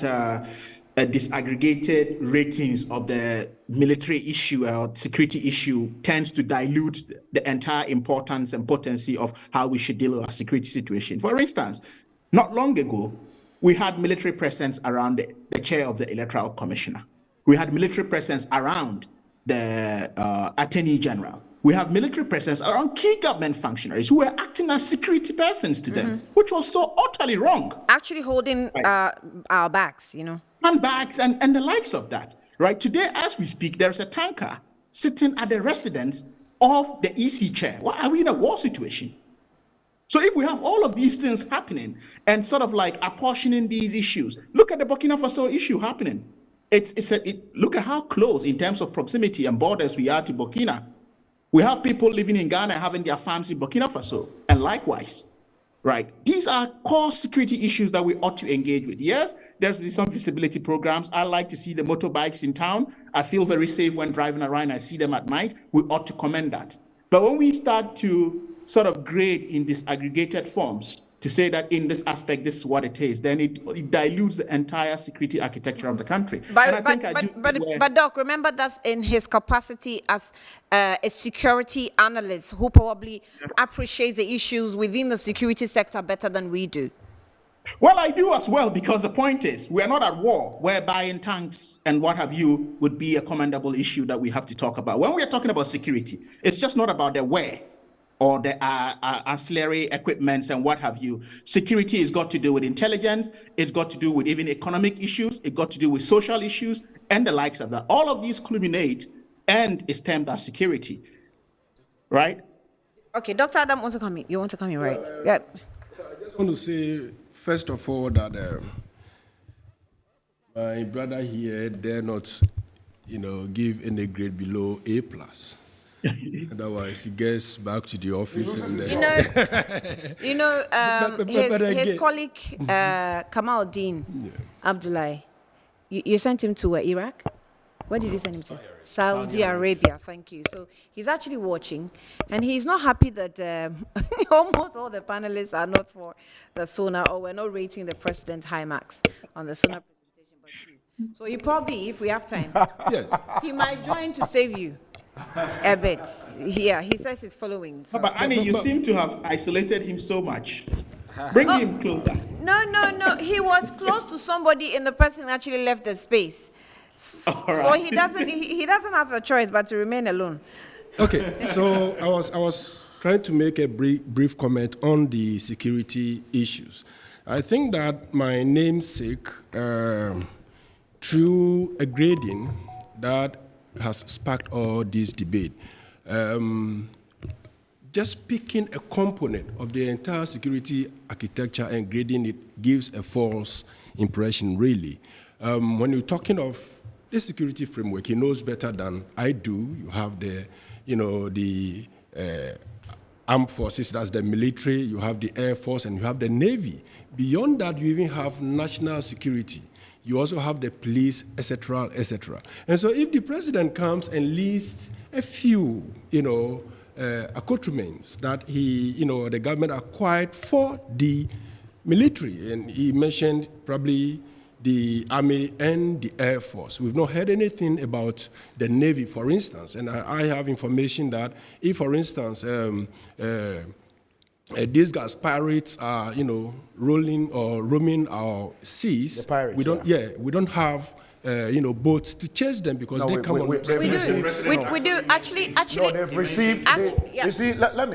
disaggregated ratings of the military issue or security issue tends to dilute the entire importance and potency of how we should deal with our security situation. For instance, not long ago, we had military presence around the chair of the Electoral Commissioner. We had military presence around the Attorney General. We have military presence around key government functionaries who were acting as security persons to them, which was so utterly wrong. Actually holding our backs, Handbags and the likes of that, right? Today, as we speak, there's a tanker sitting at the residence of the EC chair. Why are we in a war situation? So if we have all of these things happening and sort of like apportioning these issues, look at the Burkina Faso issue happening. Look at how close in terms of proximity and borders we are to Burkina. We have people living in Ghana having their farms in Burkina Faso, and likewise. Right. These are core security issues that we ought to engage with. Yes, there's some visibility programs. I like to see the motorbikes in town. I feel very safe when driving around. I see them at night. We ought to commend that. But when we start to sort of grade in disaggregated forms to say that in this aspect, this is what it is, then it dilutes the entire security architecture of the country. But Doc, remember that's in his capacity as a security analyst who probably appreciates the issues within the security sector better than we do. Well, I do as well, because the point is, we are not at war, where buying tanks and what have you would be a commendable issue that we have to talk about. When we are talking about security, it's just not about the where or the ancillary equipments and what have you. Security has got to do with intelligence. It's got to do with even economic issues. It's got to do with social issues and the likes of that. All of these culminate and is termed as security, right? Okay, Dr. Adam wants to come in. You want to come in, right? Yeah. I just want to say, first of all, that my brother here dare not, give any grade below A+. Otherwise, he gets back to the office and his colleague Kamaldeen Abdullahi. You sent him to Iraq. Where did you send him to? Saudi Arabia. Thank you. So he's actually watching, and he's not happy that almost all the panelists are not for the SONA, or we're not rating the president high marks on the SONA presentation. But so he probably, if we have time, yes, he might join to save you. A bit. Yeah, he says he's following. So. But Annie, you seem to have isolated him so much. Bring him closer. No. He was close to somebody and the person actually left the space. So he doesn't have a choice but to remain alone. Okay, so I was trying to make a brief comment on the security issues. I think that my namesake, through a grading that has sparked all this debate. Just picking a component of the entire security architecture and grading it gives a false impression, really. When you're talking of the security framework, he knows better than I do. You have the armed forces, that's the military, you have the Air Force, and you have the Navy. Beyond that, you even have national security. You also have the police, etc., etc. And so if the president comes and lists a few, accoutrements that the government acquired for the military, and he mentioned probably the Army and the Air Force. We've not heard anything about the Navy, for instance. And I have information that if, for instance, these guys, pirates, are rolling or roaming our seas. The pirates, we don't have boats to chase them because they come on. We do. Actually. No, they've received. Yeah. You see, let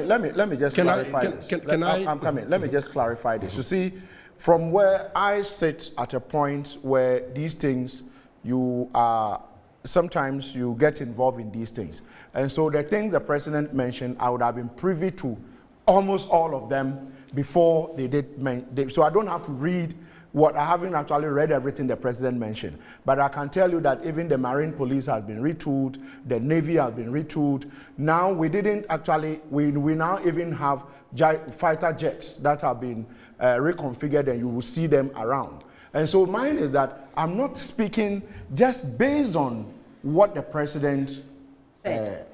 me just clarify this. I'm coming. Let me just clarify this. You see, from where I sit at a point where these things, sometimes you get involved in these things. And so the things the president mentioned, I would have been privy to almost all of them before they did. So I don't have to read what, I haven't actually read everything the president mentioned. But I can tell you that even the Marine Police has been retooled, the Navy has been retooled. Now we now even have fighter jets that have been reconfigured, and you will see them around. And so mine is that I'm not speaking just based on what the president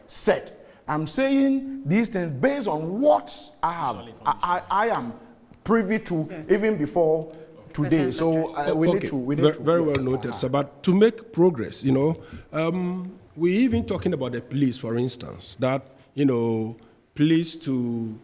said. I'm saying these things based on what I am privy to even before today. So we need to. Very well noted, sir. But to make progress, we're even talking about the police, for instance, that, police to,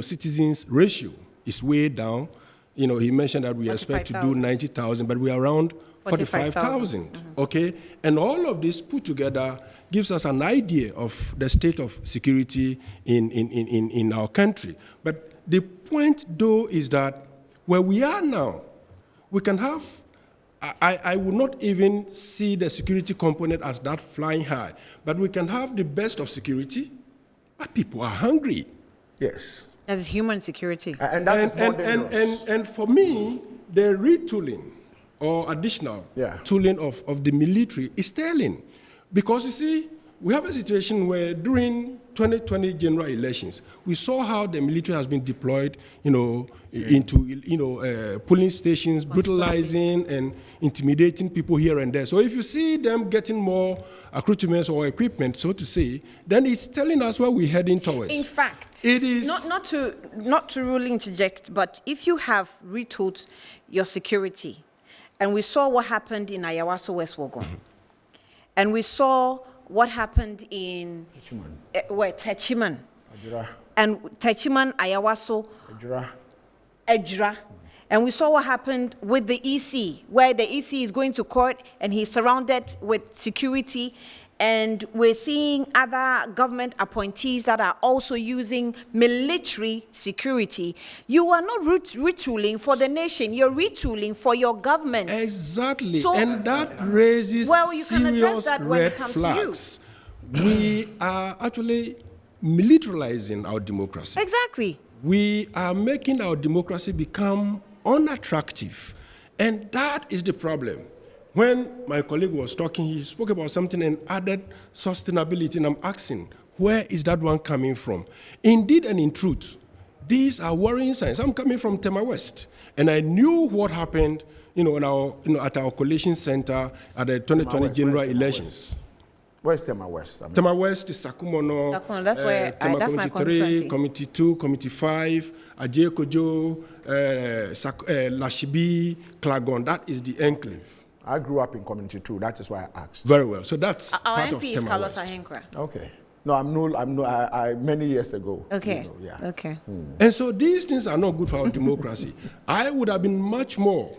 citizens ratio is way down. He mentioned that we expect to do 90,000, but we are around 45,000. Okay? And all of this put together gives us an idea of the state of security in our country. But the point, though, is that where we are now, we can have, I would not even see the security component as that flying high, but we can have the best of security, but people are hungry. Yes. That's human security. And for me, the retooling or additional tooling of the military is telling. Because you see, we have a situation where during 2020 general elections, we saw how the military has been deployed, into, polling stations, brutalizing and intimidating people here and there. So if you see them getting more accoutrements or equipment, so to say, then it's telling us where we're heading towards. In fact, it is not to really interject, but if you have retooled your security, and we saw what happened in Ayawaso West Wogon, and we saw what happened in Techiman, and Techiman, Ayawaso, Ejura. And we saw what happened with the EC, where the EC is going to court and he's surrounded with security. And we're seeing other government appointees that are also using military security. You are not retooling for the nation, you're retooling for your government. Exactly, so, and that raises serious red flags. We are actually militarizing our democracy. Exactly. We are making our democracy become unattractive, and that is the problem. When my colleague was talking, he spoke about something and added sustainability, and I'm asking, where is that one coming from? Indeed and in truth, these are worrying signs. I'm coming from Tema West, and I knew what happened, at our coalition center at the 2020 general elections. Where's Tema West? Tema West is Sakumono, that's where Tema that's Committee my 3, Committee 2, Committee 5, Ajay Kojo, Lashibi, Klagon. That is the enclave. I grew up in Community 2. That is why I asked. Very well. So that's our part MP of is Tema Carlos West. Ahenkra. Okay. No, I many years ago. Okay. Okay. And so these things are not good for our democracy. I would have been much more,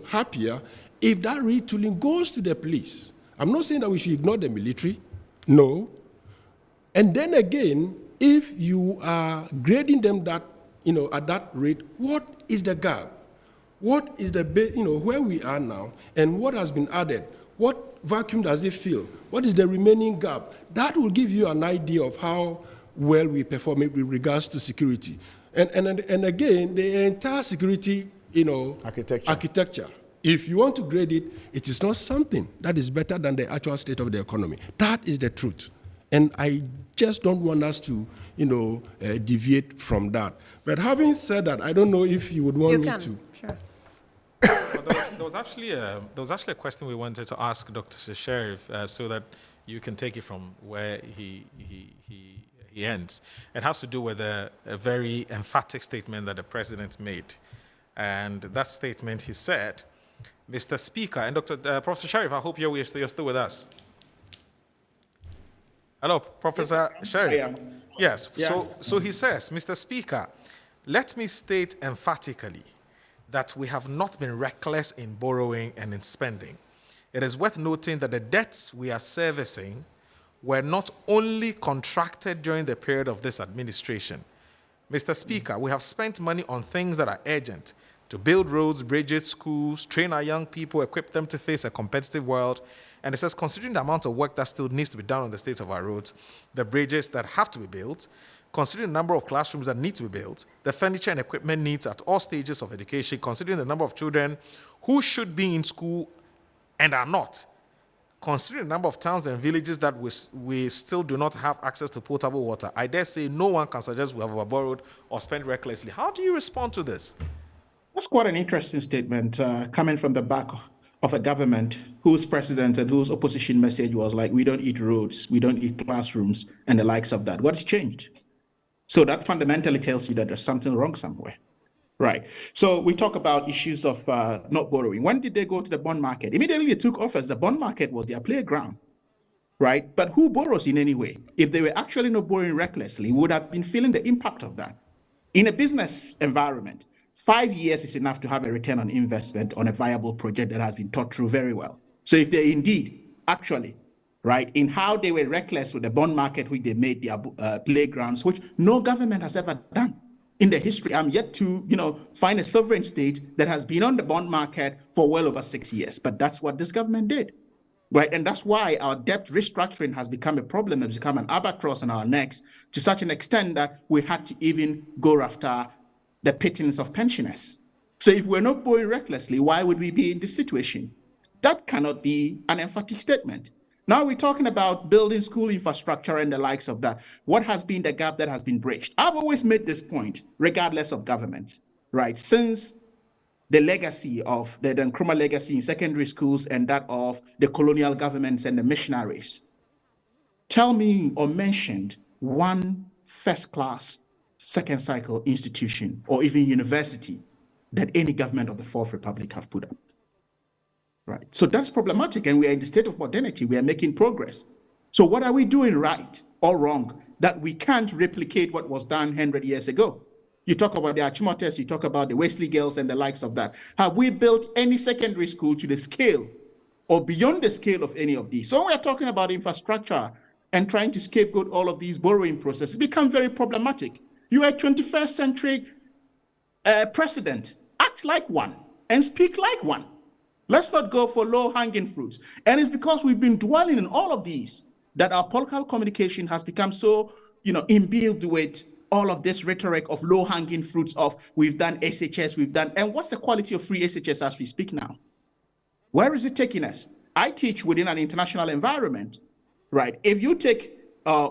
happier if that retooling goes to the police. I'm not saying that we should ignore the military. No. And then again, if you are grading them that, at that rate, what is the gap? What is the, where we are now, and what has been added? What vacuum does it fill? What is the remaining gap? That will give you an idea of how well we perform with regards to security. And again, the entire security, architecture. If you want to grade it, it is not something that is better than the actual state of the economy. That is the truth. And I just don't want us to, deviate from that. But having said that, I don't know if you would want me to. Sure. There was actually a question we wanted to ask Dr. Sheriff, so that you can take it from where he ends. It has to do with a very emphatic statement that the president made. And that statement, he said, Mr. Speaker, and Professor Sheriff, I hope you're still with us. Hello, Professor Sheriff. Yes, yeah. So he says, Mr. Speaker, let me state emphatically that we have not been reckless in borrowing and in spending. It is worth noting that the debts we are servicing were not only contracted during the period of this administration. Mr. Speaker, we have spent money on things that are urgent: to build roads, bridges, schools, train our young people, equip them to face a competitive world. And it says, considering the amount of work that still needs to be done on the state of our roads, the bridges that have to be built, considering the number of classrooms that need to be built, the furniture and equipment needs at all stages of education, considering the number of children who should be in school and are not, considering the number of towns and villages that we still do not have access to potable water, I dare say no one can suggest we have overborrowed or spent recklessly. How do you respond to this? That's quite an interesting statement coming from the back of a government whose president and whose opposition message was like, we don't eat roads, we don't eat classrooms, and the likes of that. What's changed? So that fundamentally tells you that there's something wrong somewhere. Right. So we talk about issues of not borrowing. When did they go to the bond market? Immediately they took office, the bond market was their playground. Right. But who borrows in any way? If they were actually not borrowing recklessly, we would have been feeling the impact of that. In a business environment, 5 years is enough to have a return on investment on a viable project that has been thought through very well. So if they indeed actually, right, in how they were reckless with the bond market, which they made their playgrounds, which no government has ever done in the history. I'm yet to, find a sovereign state that has been on the bond market for well over 6 years. But that's what this government did, right? And that's why our debt restructuring has become a problem, has become an albatross on our necks to such an extent that we had to even go after the pittance of pensioners. So if we're not borrowing recklessly, why would we be in this situation? That cannot be an emphatic statement. Now we're talking about building school infrastructure and the likes of that. What has been the gap that has been bridged? I've always made this point, regardless of government, right? Since the legacy of the Nkrumah legacy in secondary schools and that of the colonial governments and the missionaries, tell me or mention one first-class, second-cycle institution or even university that any government of the Fourth Republic have put up. Right. So that's problematic, and we are in the state of modernity. We are making progress. So what are we doing right or wrong that we can't replicate what was done 100 years ago? You talk about the Achimotes, you talk about the Wesley girls and the likes of that. Have we built any secondary school to the scale or beyond the scale of any of these? So when we're talking about infrastructure and trying to scapegoat all of these borrowing processes, it becomes very problematic. You are a 21st century president. Act like one and speak like one. Let's not go for low-hanging fruits. And it's because we've been dwelling in all of these that our political communication has become so, imbued with all of this rhetoric of low-hanging fruits of we've done SHS, and what's the quality of free SHS as we speak now? Where is it taking us? I teach within an international environment, right? If you take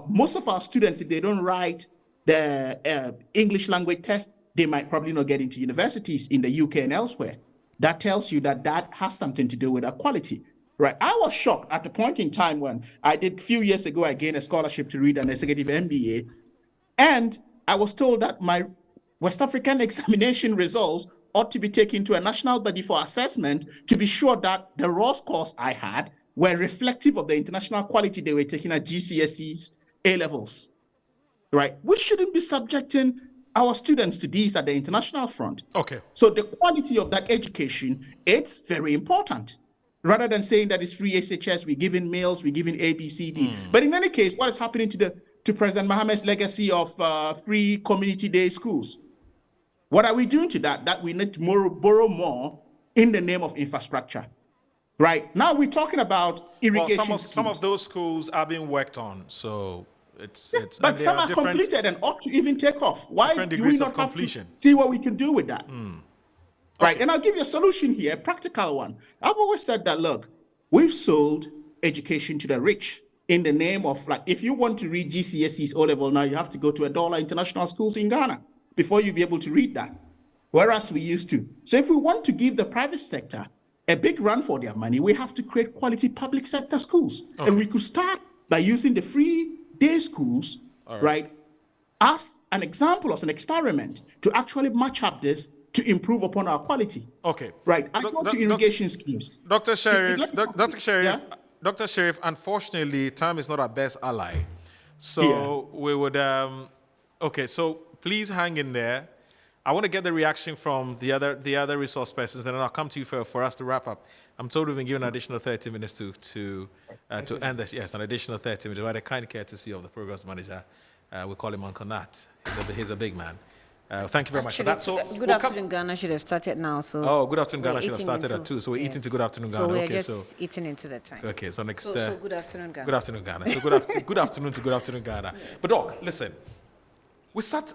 most of our students, if they don't write the English language test, they might probably not get into universities in the UK and elsewhere. That tells you that that has something to do with our quality, right? I was shocked at the point in time when I did a few years ago, I gained a scholarship to read an executive MBA. And I was told that my West African examination results ought to be taken to a national body for assessment to be sure that the raw scores I had were reflective of the international quality they were taking at GCSEs, A-levels, right? We shouldn't be subjecting our students to these at the international front. Okay. So the quality of that education, it's very important. Rather than saying that it's free SHS, we're giving meals, we're giving A, B, C, D. But in any case, what is happening to President Mohammed's legacy of free community day schools? What are we doing to that? That we need to borrow more in the name of infrastructure. Right? Now we're talking about irrigation. Well, some of those schools are being worked on, so it's but some are completed and ought to even take off. Why do we not have to see what we can do with that? Right, and I'll give you a solution here, a practical one. I've always said that, look, we've sold education to the rich in the name of, like, if you want to read GCSEs O-level now, you have to go to $1 international schools in Ghana before you'll be able to read that, whereas we used to. So if we want to give the private sector a big run for their money, we have to create quality public sector schools. Okay. And we could start by using the free day schools, right, as an example, as an experiment to actually match up this to improve upon our quality. Okay. Right. I go to irrigation schemes. Dr. Sheriff, Dr. Sheriff, unfortunately, time is not our best ally. So we would, okay, so please hang in there. I want to get the reaction from the other resource persons, and then I'll come to you for us to wrap up. I'm told we've been given an additional 30 minutes to end this. Yes, an additional 30 minutes. By the kind courtesy of the programs manager, we call him Uncle Nat. He's a big man. Thank you very much for that. So Good Afternoon Ghana should have started now. So Good Afternoon Ghana should have started at 2. So we're eating to Good Afternoon Ghana. So we're Okay, just eating into the time. Okay, so next. So Good Afternoon Ghana. Good Afternoon Ghana. So good afternoon to Good Afternoon Ghana. Yes. But Doc, listen. We sat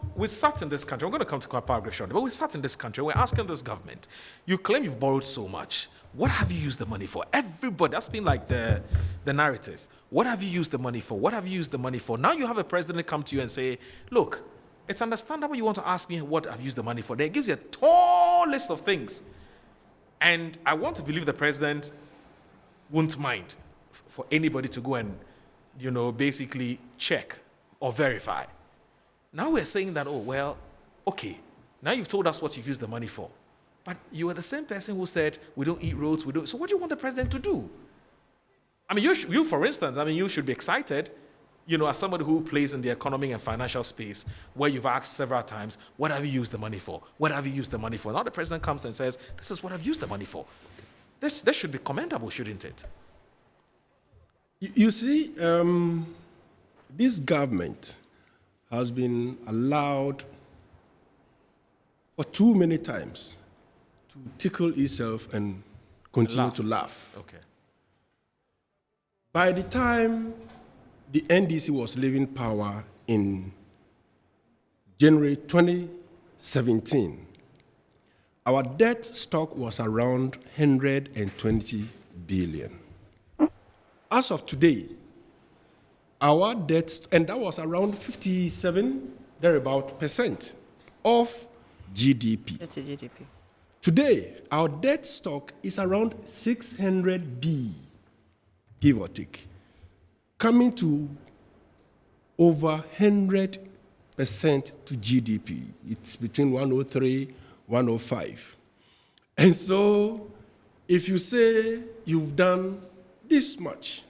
in this country. I'm going to come to quite paragraph shortly, but we sat in this country. We're asking this government. You claim you've borrowed so much. What have you used the money for? Everybody, that's been like the narrative. What have you used the money for? What have you used the money for? Now you have a president come to you and say, look, it's understandable you want to ask me what I've used the money for. Then it gives you a tall list of things. And I want to believe the president won't mind for anybody to go and, basically check or verify. Now we're saying that, okay, now you've told us what you've used the money for. But you are the same person who said, we don't eat roads, So what do you want the president to do? I mean, you for instance, you should be excited, as somebody who plays in the economic and financial space, where you've asked several times, what have you used the money for? What have you used the money for? Now the president comes and says, this is what I've used the money for. This should be commendable, shouldn't it? You see, this government has been allowed for too many times to tickle itself and continue to laugh. Okay. By the time the NDC was leaving power in January 2017, our debt stock was around 120 billion. As of today, our debt, and that was around 57, thereabout percent of GDP. That's a GDP. Today, our debt stock is around 600 B, give or take, coming to over 100% to GDP. It's between 103, 105. And so, if you say you've done this much,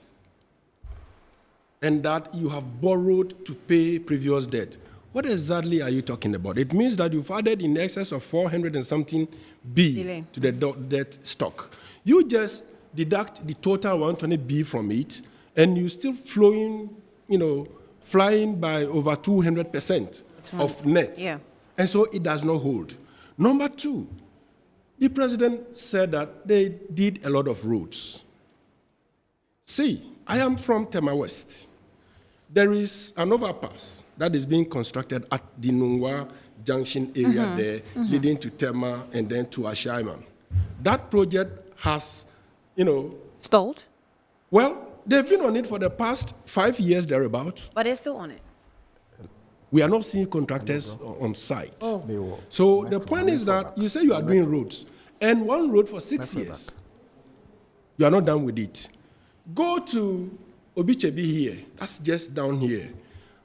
and that you have borrowed to pay previous debt, what exactly are you talking about? It means that you've added in excess of 400 and something B to the debt stock. You just deduct the total 120 B from it, and you're still flying by over 200% of net. Yeah. And so it does not hold. Number two, the president said that they did a lot of roads. See, I am from Tema West. There is an overpass that is being constructed at the Nungwa Junction area leading to Tema and then to Ashaiman. That project has, stalled? Well, they've been on it for the past 5 years thereabout. But they're still on it. We are not seeing contractors on site. So the point is that you say you are doing roads, and one road for 6 years. You are not done with it. Go to Obichebi here, that's just down here.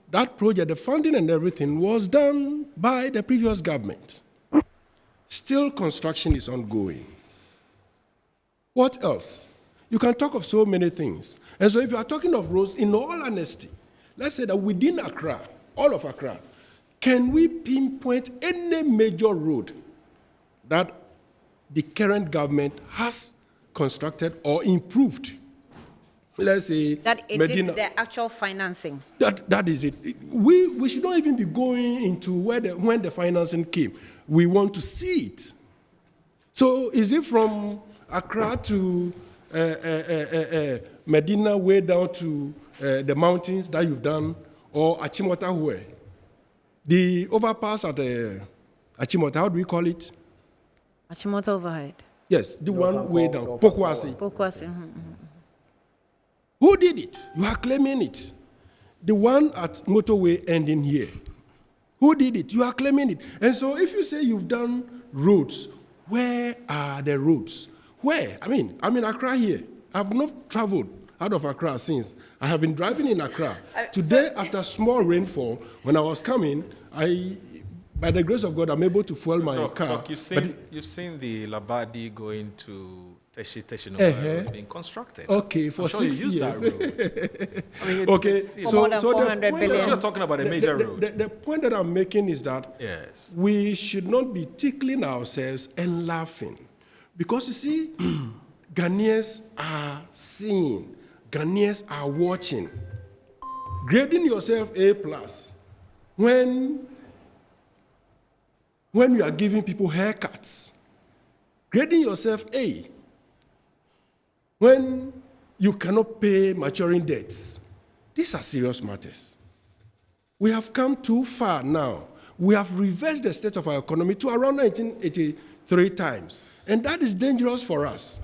That project, the funding and everything was done by the previous government. Still construction is ongoing. What else? You can talk of so many things. And so if you are talking of roads, in all honesty, let's say that within Accra, all of Accra, can we pinpoint any major road that the current government has constructed or improved? Let's say that it Medina, did the actual financing. That is it. We should not even be going into when the financing came. We want to see it. So is it from Accra to Medina way down to the mountains that you've done, or Achimota where? The overpass at Achimota, how do we call it? Achimota overhead. Yes, the one way down, Pokwasi. Pokwasi. Who did it? You are claiming it. The one at motorway ending here. Who did it? You are claiming it. And so if you say you've done roads, where are the roads? Where? I'm in Accra here. I've not traveled out of Accra since. I have been driving in Accra. Today, after small rainfall, when I was coming, by the grace of God, I'm able to fuel my car. Look, you've seen the Labadi going to Teshinova being constructed. Okay, for I'm sure 6 you used years. that road. I mean, Okay, For more than 400 billion. You're talking about a major road. The point that I'm making is that Yes. we should not be tickling ourselves and laughing. Because you see, Ghanaians are seeing, Ghanaians are watching. Grading yourself A+ when you are giving people haircuts. Grading yourself A when you cannot pay maturing debts. These are serious matters. We have come too far now. We have reversed the state of our economy to around 1983 times. And that is dangerous for us.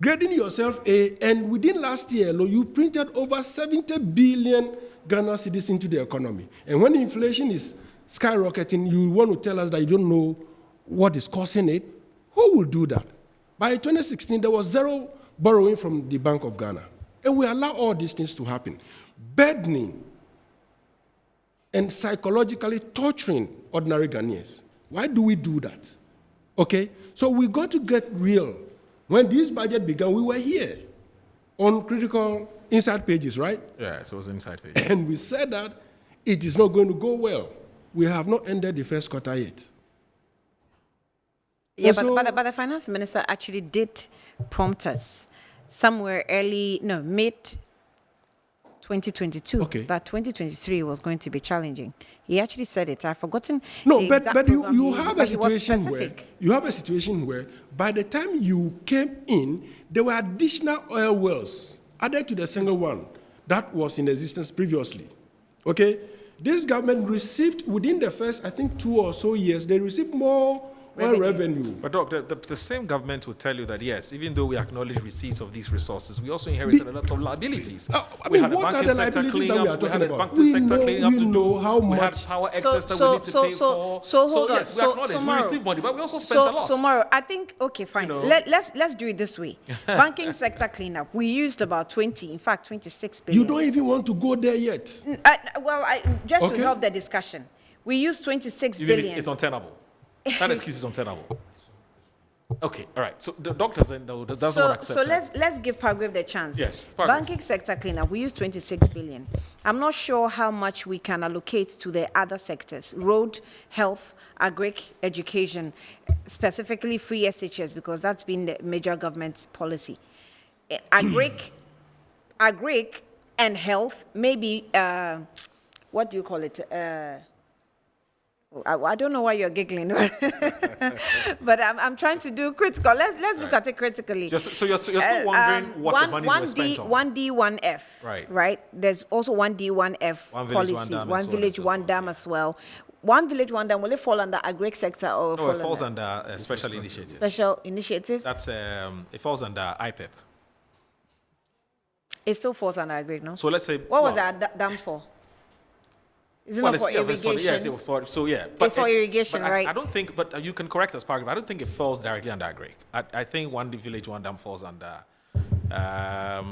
Grading yourself A, and within last year, you printed over 70 billion Ghana cedis into the economy. And when inflation is skyrocketing, you want to tell us that you don't know what is causing it? Who will do that? By 2016, there was zero borrowing from the Bank of Ghana. And we allow all these things to happen. Burdening and psychologically torturing ordinary Ghanaians. Why do we do that? Okay? So we got to get real. When this budget began, we were here on critical inside pages, right? Yes, it was inside page. And we said that it is not going to go well. We have not ended the first quarter yet. Yeah, And but the finance minister actually did prompt us somewhere mid 2022 that 2023 was going to be challenging. He actually said it. I've forgotten. No, the but exact you program you he used, have but a he was situation where by the time you came in, there were additional oil wells added to the single one that was in existence previously. Okay, this government received within the first, I think, 2 or so years, they received more oil revenue. But Doc, the same government will tell you that yes, even though we acknowledge receipts of these resources, we also inherited a lot of liabilities. We had a banking sector cleaning up. We had a banking sector cleaning up to do. How we had much power excess that we need to pay for. hold on. Yes, we acknowledge we received money, but we also spent a lot. So Mauro, I think fine. Let's do it this way. Banking sector cleanup. We used about 26 billion. You don't even want to go there yet. To help the discussion, we used 26 billion. It's untenable. That excuse is untenable. Okay, all right. So the doctors doesn't want to accept so that. let's give Pargrave the chance. Yes, Pargrave. Banking sector cleanup, we use 26 billion. I'm not sure how much we can allocate to the other sectors: road, health, agric, education, specifically free SHS, because that's been the major government policy. Agric and health, maybe what do you call it? I don't know why you're giggling, but I'm trying to do critical. Let's look at it critically. So you're still wondering what the money was spent on. 1D, 1F. Right. There's also 1D, 1F policy. One village, one dam as well. One village, one dam. Will it fall under agric sector or? No, it falls under special initiatives. Special initiatives. That's it falls under IPEP. It still falls under agric, no? So let's say what was that dam for? Is it not for irrigation? Yes, it's for irrigation, right? I don't think, but you can correct us, Pargrave. I don't think it falls directly under agric. I think one village, one dam falls under. I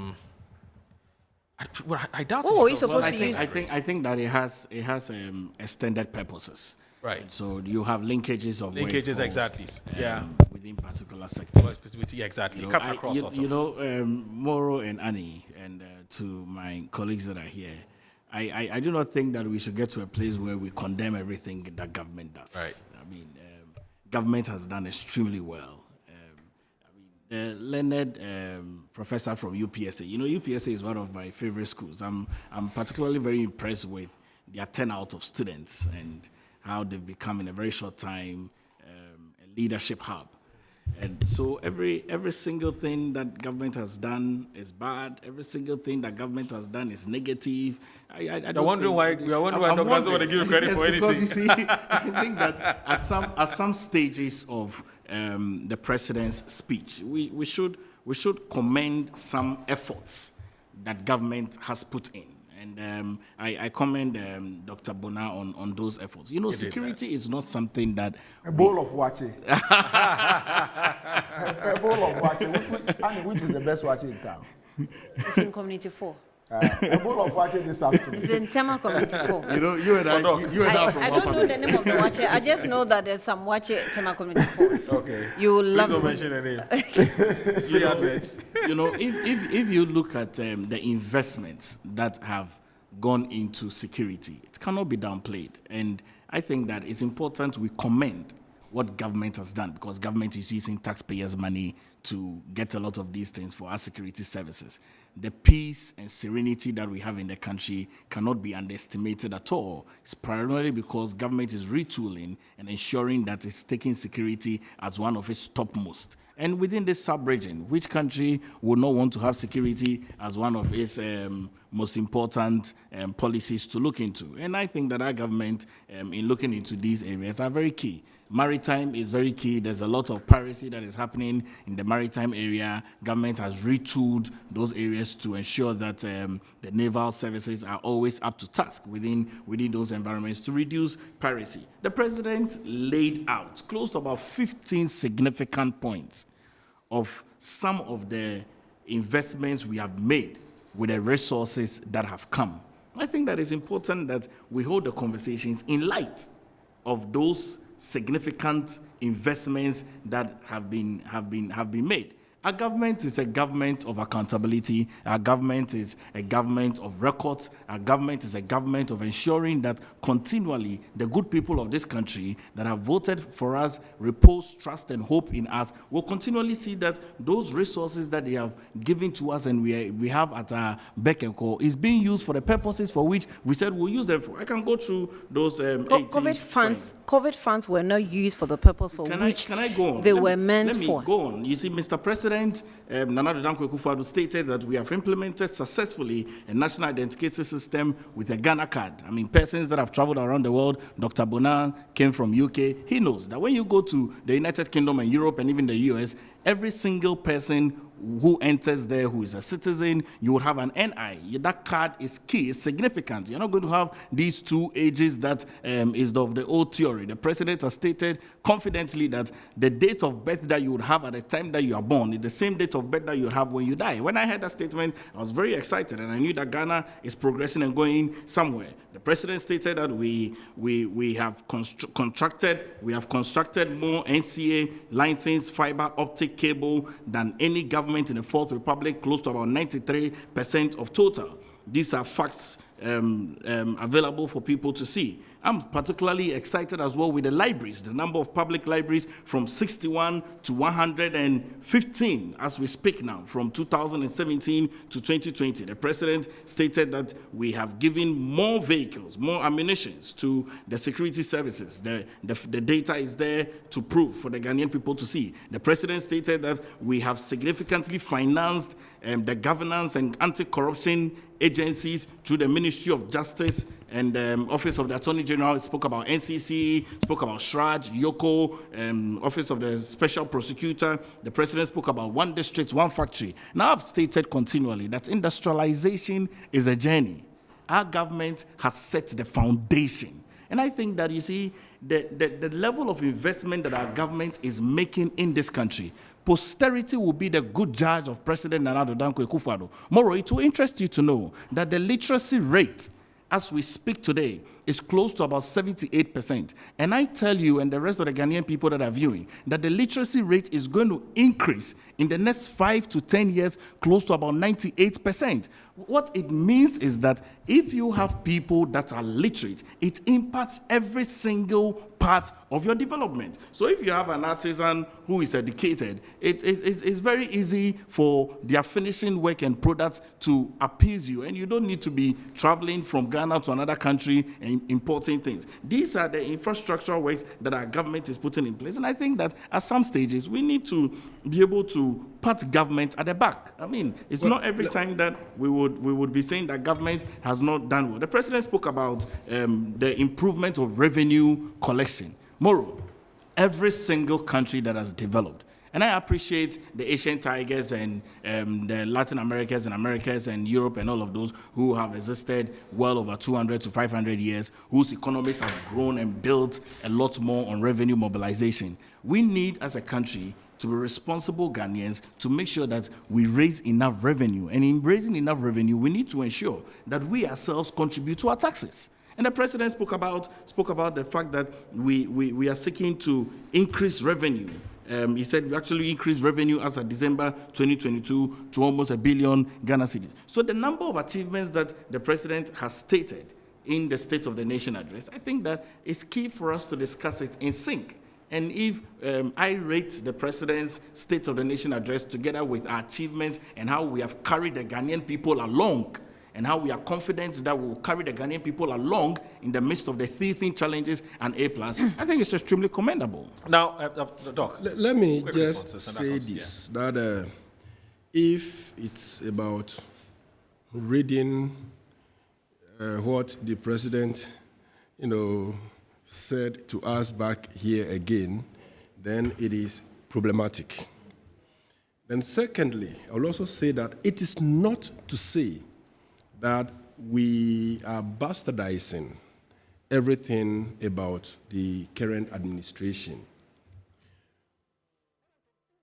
doubt. What were we supposed to use? I think that it has extended purposes. Right. So you have linkages of linkages, exactly. Within particular sectors. Yeah, exactly. It cuts across. Mauro and Annie, and to my colleagues that are here. I do not think that we should get to a place where we condemn everything that government does. Right. I mean, government has done extremely well. The learned professor from UPSA. UPSA is one of my favorite schools. I'm particularly very impressed with their turnout of students and how they've become in a very short time a leadership hub. And so every single thing that government has done is bad. Every single thing that government has done is negative. You're wondering why Doc doesn't want to give credit for anything. Because you see, I think that at some stages of the president's speech, we should commend some efforts that government has put in. And I commend Dr. Bona on those efforts. Security is not something that... A bowl of wache. A bowl of wache. Which is the best wache in town? It's in Community 4. A bowl of wache this afternoon. It's in Tema Community 4. You know, you and I from I one don't know family. the name of the wache. I just know that there's some wache Tema Community 4. Okay. You will love Please don't it. mention the name. Free adverts. You know, if you look at the investments that have gone into security, it cannot be downplayed. And I think that it's important we commend what government has done, because government is using taxpayers' money to get a lot of these things for our security services. The peace and serenity that we have in the country cannot be underestimated at all. It's primarily because government is retooling and ensuring that it's taking security as one of its topmost. And within this sub-region, which country would not want to have security as one of its most important policies to look into? And I think that our government, in looking into these areas, are very key. Maritime is very key. There's a lot of piracy that is happening in the maritime area. Government has retooled those areas to ensure that the naval services are always up to task within those environments to reduce piracy. The president laid out close to about 15 significant points of some of the investments we have made with the resources that have come. I think that it's important that we hold the conversations in light of those significant investments that have been made. Our government is a government of accountability. Our government is a government of records. Our government is a government of ensuring that continually the good people of this country that have voted for us, repose trust and hope in us, will continually see that those resources that they have given to us and we have at our beck and call is being used for the purposes for which we said we'll use them for. I can go through those 18 COVID funds were not used for the purpose for which can I go on? they were meant let me for. Go on. You see, Mr. President, Nana Addo Dankwa Akufo-Addo stated that we have implemented successfully a national identification system with a Ghana card. I mean, persons that have traveled around the world, Dr. Bonan came from UK, he knows that when you go to the United Kingdom and Europe and even the US, every single person who enters there who is a citizen, you will have an NI. That card is key, it's significant. You're not going to have these two ages that is of the old theory. The president has stated confidently that the date of birth that you would have at the time that you are born is the same date of birth that you have when you die. When I heard that statement, I was very excited, and I knew that Ghana is progressing and going somewhere. The president stated that we have constructed more NCA licensed fiber optic cable than any government in the Fourth Republic, close to about 93% of total. These are facts available for people to see. I'm particularly excited as well with the libraries, the number of public libraries from 61 to 115 as we speak now, from 2017 to 2020. The president stated that we have given more vehicles, more ammunitions to the security services. The data is there to prove for the Ghanaian people to see. The president stated that we have significantly financed the governance and anti-corruption agencies through the Ministry of Justice and Office of the Attorney General. Spoke about NCC, spoke about SHRAJ, YOCO, Office of the Special Prosecutor. The president spoke about one district, one factory. Now I've stated continually that industrialization is a journey. Our government has set the foundation. And I think that, you see, the level of investment that our government is making in this country, posterity will be the good judge of President Nana Addo Dankwa Akufo-Addo. Moro, it will interest you to know that the literacy rate, as we speak today, is close to about 78%. And I tell you and the rest of the Ghanaian people that are viewing that the literacy rate is going to increase in the next 5 to 10 years, close to about 98%. What it means is that if you have people that are literate, it impacts every single part of your development. So if you have an artisan who is educated, it's very easy for their finishing work and products to appease you, and you don't need to be traveling from Ghana to another country and importing things. These are the infrastructural works that our government is putting in place, and I think that at some stages we need to be able to pat government at the back. I mean, it's not every time that we would be saying that government has not done well. The president spoke about the improvement of revenue collection. Moro, every single country that has developed, and I appreciate the Asian tigers and the Latin Americans and Americas and Europe and all of those who have existed well over 200 to 500 years, whose economies have grown and built a lot more on revenue mobilization. We need, as a country, to to be responsible Ghanaians to make sure that we raise enough revenue. And in raising enough revenue, we need to ensure that we ourselves contribute to our taxes. And the president spoke about the fact that we are seeking to increase revenue. He said we actually increased revenue as of December 2022 to almost 1 billion Ghana cedis. So the number of achievements that the president has stated in the State of the Nation address, I think that it's key for us to discuss it in sync. And if I rate the president's State of the Nation address together with our achievements and how we have carried the Ghanaian people along, and how we are confident that we will carry the Ghanaian people along in the midst of the teething challenges and A+, I think it's extremely commendable. Now, Doc. Let me just say this, that if it's about reading what the president, said to us back here again, then it is problematic. Then secondly, I will also say that it is not to say that we are bastardizing everything about the current administration.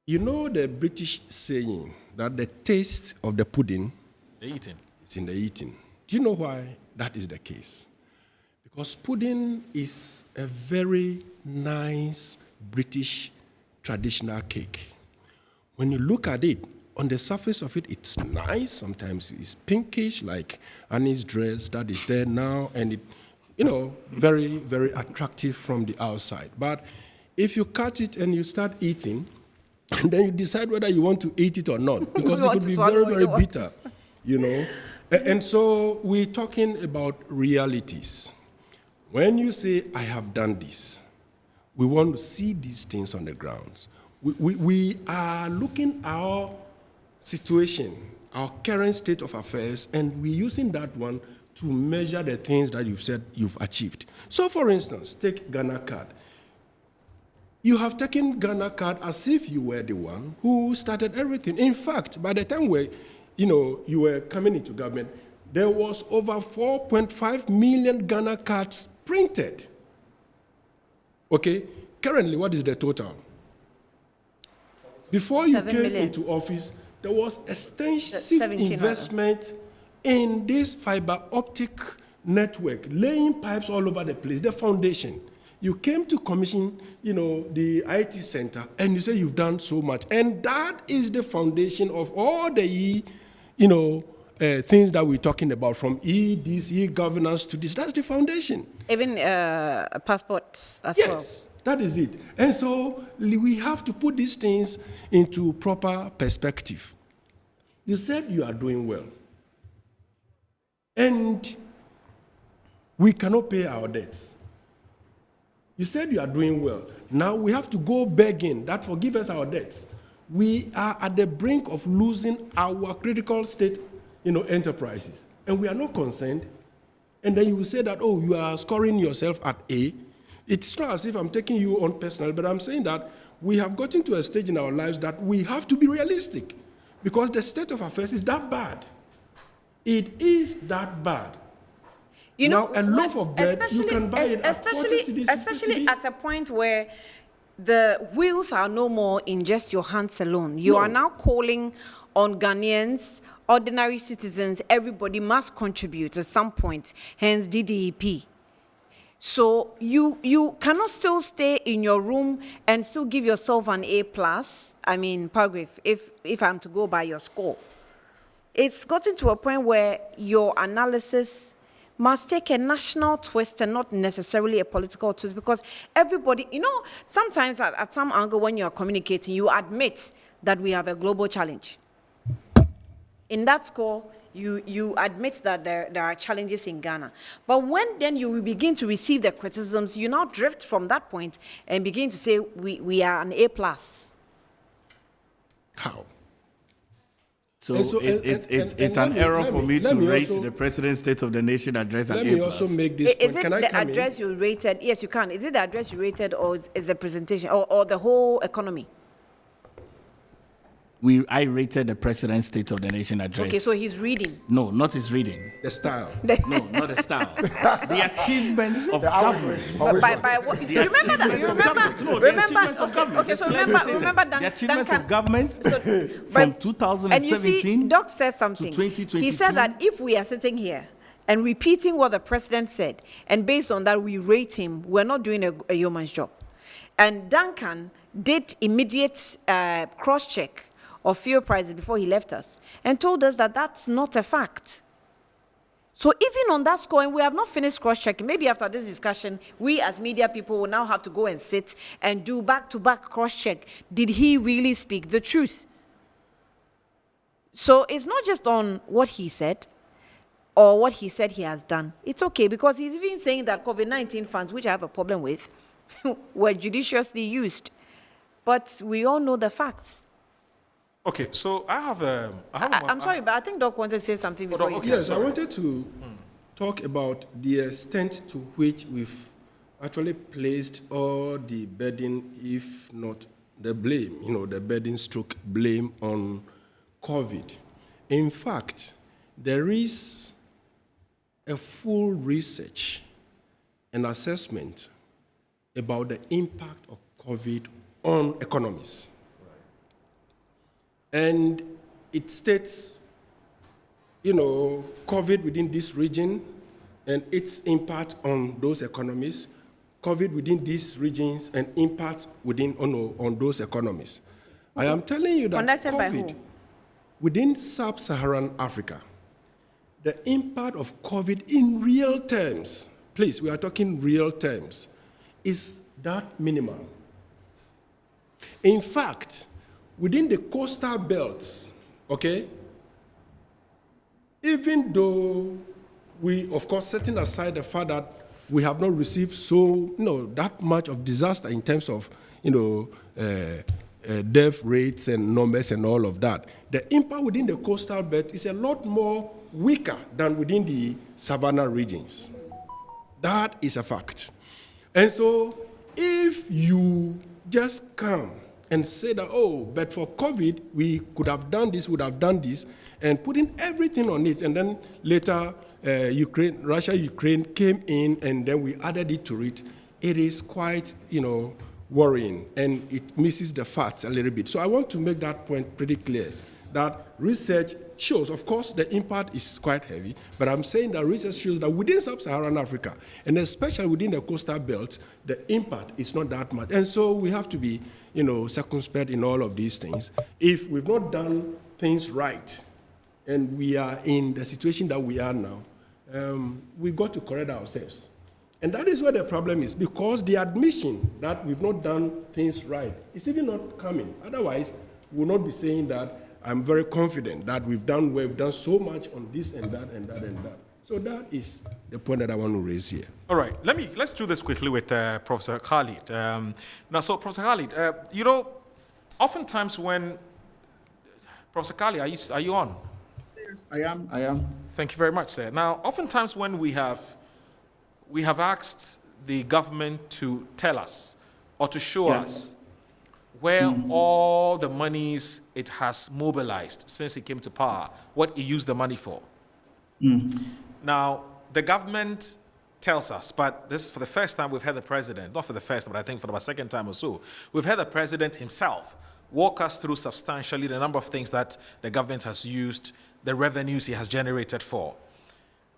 You know the British saying that the taste of the pudding is in the eating. Do you know why that is the case? Because pudding is a very nice British traditional cake. When you look at it, on the surface of it, it's nice. Sometimes it's pinkish, like Annie's dress that is there now, and it, very, very attractive from the outside. But if you cut it and you start eating, and then you decide whether you want to eat it or not, because it could be very, very bitter, And so we're talking about realities. When you say, I have done this, we want to see these things on the ground. We are looking at our situation, our current state of affairs, and we're using that one to measure the things that you've said you've achieved. So, for instance, take Ghana Card. You have taken Ghana Card as if you were the one who started everything. In fact, by the time you were coming into government, there was over 4.5 million Ghana Cards printed. Okay? Currently, what is the total? Before you came into office, there was extensive investment in this fiber optic network, laying pipes all over the place, the foundation. You came to commission, the IT center, and you say you've done so much. And that is the foundation of all the things that we're talking about, from e-governance to this. That's the foundation. Even passports as well. Yes, that is it. And so we have to put these things into proper perspective. You said you are doing well. And we cannot pay our debts. You said you are doing well. Now we have to go begging that forgive us our debts. We are at the brink of losing our critical state, enterprises. And we are not concerned. And then you will say that, you are scoring yourself at A. It's not as if I'm taking you on personal, but I'm saying that we have gotten to a stage in our lives that we have to be realistic, because the state of affairs is that bad. It is that bad. Now, a loaf of bread, you can buy it at 40 cedis, especially at a point where the wheels are no more in just your hands alone. You are now calling on Ghanaians, ordinary citizens, everybody must contribute at some point, hence DDEP. So you cannot still stay in your room and still give yourself an A+, paragraph, if I'm to go by your score. It's gotten to a point where your analysis must take a national twist and not necessarily a political twist, because everybody, sometimes at some angle when you are communicating, you admit that we have a global challenge. In that score, you admit that there are challenges in Ghana. But when then you begin to receive the criticisms, you now drift from that point and begin to say we are an A+. How? So it's an error for me to rate the President's State of the Nation address an A+. Let me also make this point. Is it the address you rated? Yes, you can. Is it the address you rated, or is the presentation, or the whole economy? I rated the President's State of the Nation address. Okay, so he's reading. No, not his reading. The style. No, not the style. The achievements of government. By what? You remember that? You remember? Okay, so remember the achievements Duncan, of governments and from you see, 2017 Doc said something. to 2022. He said that if we are sitting here and repeating what the president said, and based on that we rate him, we're not doing a yeoman's job. And Duncan did immediate cross-check of fuel prices before he left us and told us that that's not a fact. So even on that score, and we have not finished cross-checking, maybe after this discussion, we as media people will now have to go and sit and do back-to-back cross-check. Did he really speak the truth? So it's not just on what he said or what he said he has done. It's okay, because he's even saying that COVID-19 funds, which I have a problem with, were judiciously used. But we all know the facts. Okay, so I'm sorry, but I think Doc wanted to say something before you. Yes, I wanted to talk about the extent to which we've actually placed all the burden, if not the blame, the burden stroke blame on COVID. In fact, there is a full research and assessment about the impact of COVID on economies. And it states, COVID within this region and its impact on those economies, COVID within these regions and impact on those economies. I am telling you that Conducted by COVID who? within sub-Saharan Africa, the impact of COVID in real terms, please, we are talking real terms, is that minimal. In fact, within the coastal belts, okay, even though we, of course, setting aside the fact that we have not received that much of disaster in terms of, death rates and numbers and all of that, the impact within the coastal belt is a lot more weaker than within the savanna regions. That is a fact. And so, if you just come and say that, but for COVID, we could have done this, would have done this, and putting everything on it, and then later Russia-Ukraine came in, and then we added it to it, it is quite, worrying, and it misses the facts a little bit. So I want to make that point pretty clear, that research shows, of course, the impact is quite heavy, but I'm saying that research shows that within sub-Saharan Africa, and especially within the coastal belts, the impact is not that much. And so we have to be, circumspect in all of these things. If we've not done things right, and we are in the situation that we are now, we've got to correct ourselves. And that is where the problem is, because the admission that we've not done things right is even not coming. Otherwise, we'll not be saying that I'm very confident that we've done so much on this and that and that and that. So that is the point that I want to raise here. All right, let's do this quickly with Professor Khalid. So Professor Khalid, oftentimes when Professor Khalid, are you on? Yes, I am. Thank you very much, sir. Now, oftentimes when we have asked the government to tell us or to show us where all the monies it has mobilized since it came to power, what it used the money for. Now, the government tells us, but this is for the first time we've had the president, not for the first time, but I think for the second time or so, we've had the president himself walk us through substantially the number of things that the government has used, the revenues he has generated for.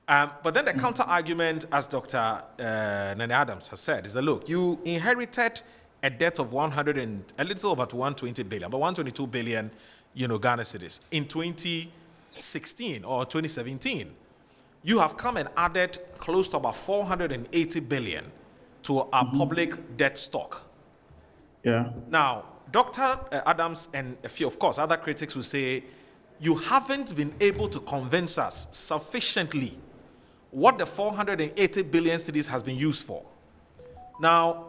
But then the counter-argument, as Dr. Nene Adams has said, is that, look, you inherited a debt of a little over 120 billion, but 122 billion, Ghana cedis in 2016 or 2017. You have come and added close to about 480 billion to our public debt stock. Yeah. Now, Dr. Adams and a few, of course, other critics will say, you haven't been able to convince us sufficiently what the 480 billion cedis has been used for. Now,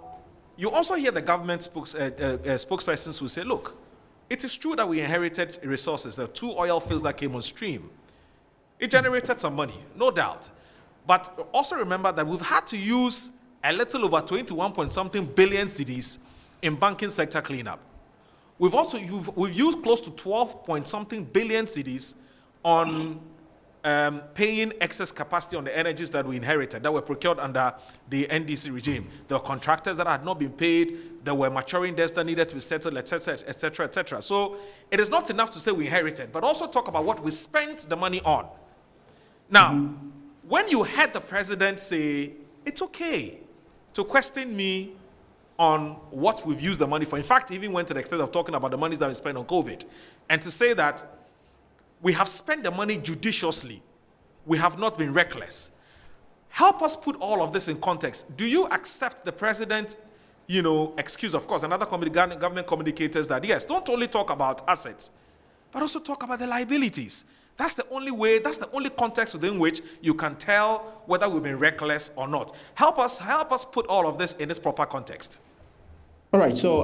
you also hear the government spokespersons who say, look, it is true that we inherited resources. There are 2 oil fields that came on stream. It generated some money, no doubt. But also remember that we've had to use a little over 21 point something billion cedis in banking sector cleanup. we've used close to 12 point something billion cedis on paying excess capacity on the energies that we inherited, that were procured under the NDC regime. There were contractors that had not been paid, there were maturing debts that needed to be settled, etc., etc., etc. So it is not enough to say we inherited, but also talk about what we spent the money on. Now, when you heard the president say, it's okay to question me on what we've used the money for. In fact, he even went to the extent of talking about the monies that we spent on COVID, and to say that we have spent the money judiciously. We have not been reckless. Help us put all of this in context. Do you accept the president, excuse, of course, another government communicators that, yes, don't only talk about assets, but also talk about the liabilities. That's the only way, that's the only context within which you can tell whether we've been reckless or not. Help us put all of this in its proper context. All right, so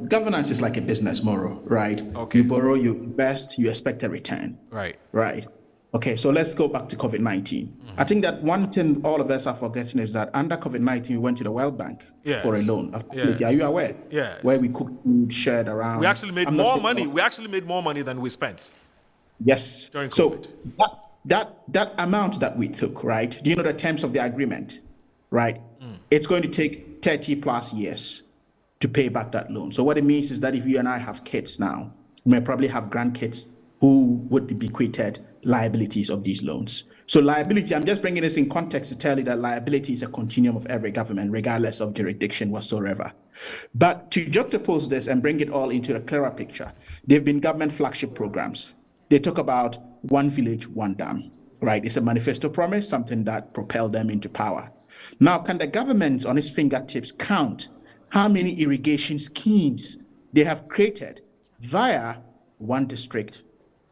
governance is like a business model, right? Okay. You borrow, you invest, you expect a return. Right. Right. Okay, so let's go back to COVID-19. I think that one thing all of us are forgetting is that under COVID-19, we went to the World Bank for a loan. Yes. Are you aware? Yes. Where we cooked food, shared around. We actually made more money. We actually made more money than we spent. Yes. During COVID. So that amount that we took, right? Do you know the terms of the agreement? Right? It's going to take 30 plus years to pay back that loan. So what it means is that if you and I have kids now, we may probably have grandkids who would be bequeathed liabilities of these loans. So liability, I'm just bringing this in context to tell you that liability is a continuum of every government, regardless of jurisdiction whatsoever. But to juxtapose this and bring it all into a clearer picture, there have been government flagship programs. They talk about one village, one dam, right? It's a manifesto promise, something that propelled them into power. Now, can the government on its fingertips count how many irrigation schemes they have created via one district,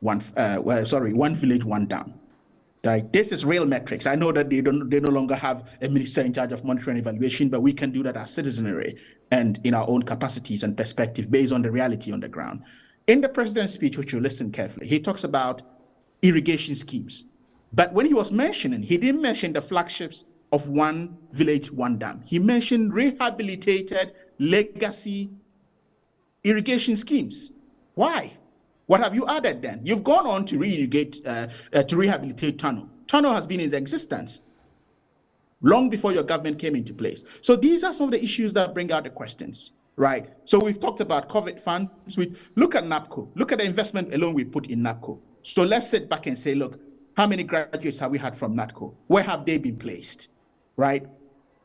one village, one dam? Like, this is real metrics. I know that they no longer have a minister in charge of monitoring and evaluation, but we can do that as citizenry and in our own capacities and perspective based on the reality on the ground. In the president's speech, which you listen carefully, he talks about irrigation schemes. But when he was mentioning, he didn't mention the flagships of one village, one dam. He mentioned rehabilitated legacy irrigation schemes. Why? What have you added then? You've gone on to rehabilitate Tano. Tano has been in existence long before your government came into place. So these are some of the issues that bring out the questions, right? So we've talked about COVID funds. Look at NAPCO. Look at the investment alone we put in NAPCO. So let's sit back and say, look, how many graduates have we had from NAPCO? Where have they been placed, right?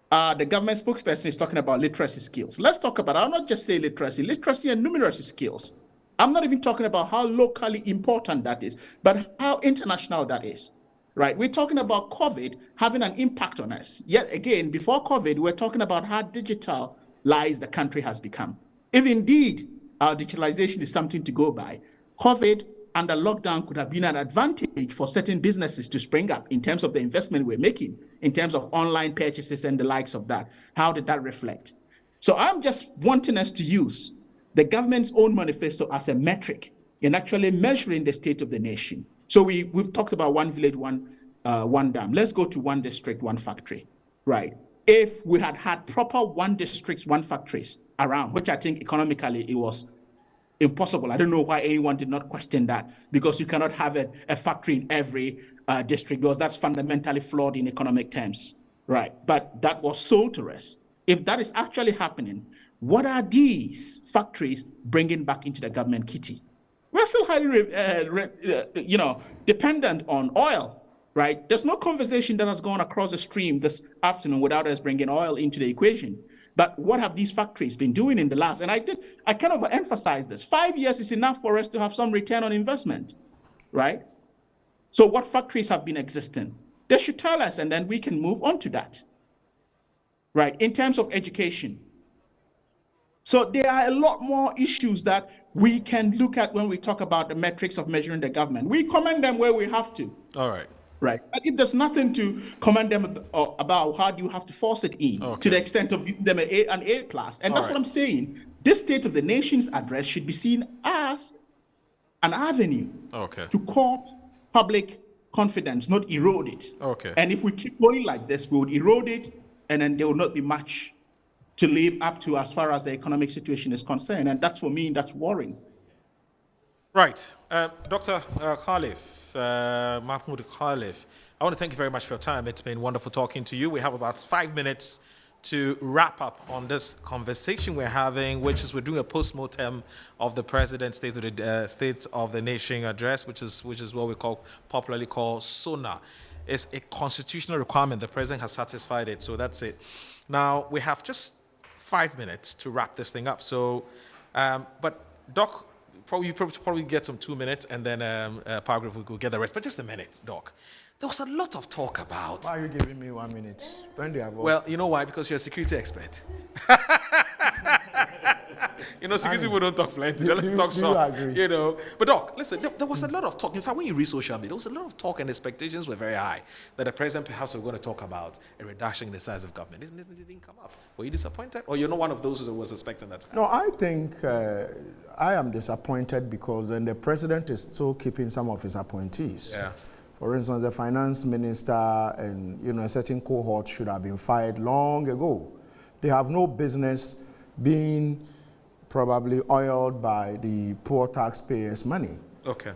The government spokesperson is talking about literacy skills. Let's talk about, I'll not just say literacy and numeracy skills. I'm not even talking about how locally important that is, but how international that is, right? We're talking about COVID having an impact on us. Yet again, before COVID, we're talking about how digitalized the country has become. If indeed our digitalization is something to go by, COVID and the lockdown could have been an advantage for certain businesses to spring up in terms of the investment we're making, in terms of online purchases and the likes of that. How did that reflect? So I'm just wanting us to use the government's own manifesto as a metric in actually measuring the state of the nation. So we've talked about one village, one dam. Let's go to one district, one factory, right? If we had proper one districts, one factories around, which I think economically it was impossible. I don't know why anyone did not question that, because you cannot have a factory in every district, because that's fundamentally flawed in economic terms, right? But that was sold to us. If that is actually happening, what are these factories bringing back into the government kitty? We're still highly, dependent on oil, right? There's no conversation that has gone across the stream this afternoon without us bringing oil into the equation. But what have these factories been doing in the last? And I kind of emphasize this. 5 years is enough for us to have some return on investment, right? So what factories have been existing? They should tell us, and then we can move on to that, right? In terms of education. So there are a lot more issues that we can look at when we talk about the metrics of measuring the government. We commend them where we have to. All right. Right. But if there's nothing to commend them about, how do you have to force it in to the extent of giving them an A class? And that's what I'm saying. This State of the Nation's address should be seen as an avenue to court public confidence, not erode it. Okay. And if we keep going like this, we would erode it, and then there will not be much to live up to as far as the economic situation is concerned. And that's, for me, that's worrying. Right. Dr. Khalif, Mahmoud Khalif, I want to thank you very much for your time. It's been wonderful talking to you. We have about 5 minutes to wrap up on this conversation we're having, which is we're doing a post-mortem of the President's State of the Nation address, which is what we popularly call SONA. It's a constitutional requirement. The President has satisfied it, so that's it. Now, we have just 5 minutes to wrap this thing up. So, but Doc, you probably get some 2 minutes, and then Paragraph will get the rest. But just a minute, Doc. There was a lot of talk about. Why are you giving me 1 minute? When do you have? Well, you know why? Because you're a security expert. You know, security people don't talk plenty. They like to talk short. You know. But Doc, listen, there was a lot of talk. In fact, when you read social media, there was a lot of talk, and expectations were very high that the president perhaps was going to talk about a reduction in the size of government. It didn't come up. Were you disappointed, or you're not one of those who was expecting that to happen? No, I think I am disappointed because then the president is still keeping some of his appointees. Yeah. For instance, the finance minister and a certain cohort should have been fired long ago. They have no business being probably oiled by the poor taxpayers' money. Okay.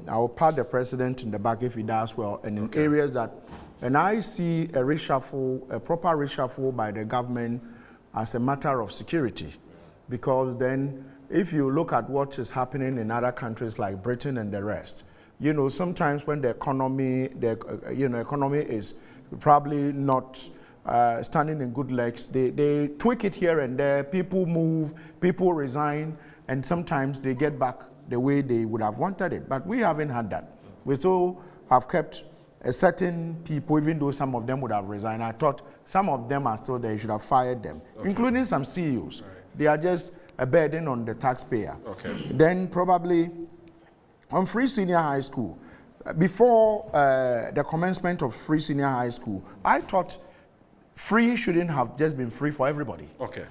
I'll pat the president in the back if he does well, and in areas that, and I see a reshuffle, a proper reshuffle by the government as a matter of security, because then if you look at what is happening in other countries like Britain and the rest, sometimes when the economy is probably not standing in good legs, they tweak it here and there. People move, people resign, and sometimes they get back the way they would have wanted it. But we haven't had that. We still have kept a certain people, even though some of them would have resigned. I thought some of them are still there. You should have fired them, including some CEOs. Right. They are just a burden on the taxpayer. Okay. Then probably on Free Senior High School, before the commencement of Free Senior High School, I thought free shouldn't have just been free for everybody. Okay.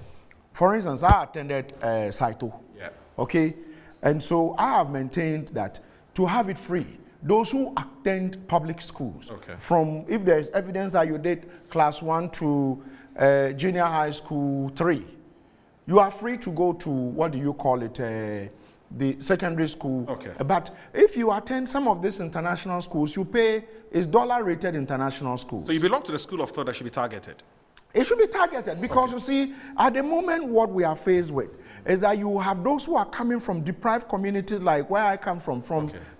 For instance, I attended Saito. Yeah. Okay. And so I have maintained that to have it free, those who attend public schools, from if there is evidence that you did class 1 to junior high school 3, you are free to go to, what do you call it, the secondary school. Okay. But if you attend some of these international schools, you pay, it's dollar-rated international schools. So you belong to the school of thought that should be targeted? It should be targeted because, you see, at the moment what we are faced with is that you have those who are coming from deprived communities like where I come from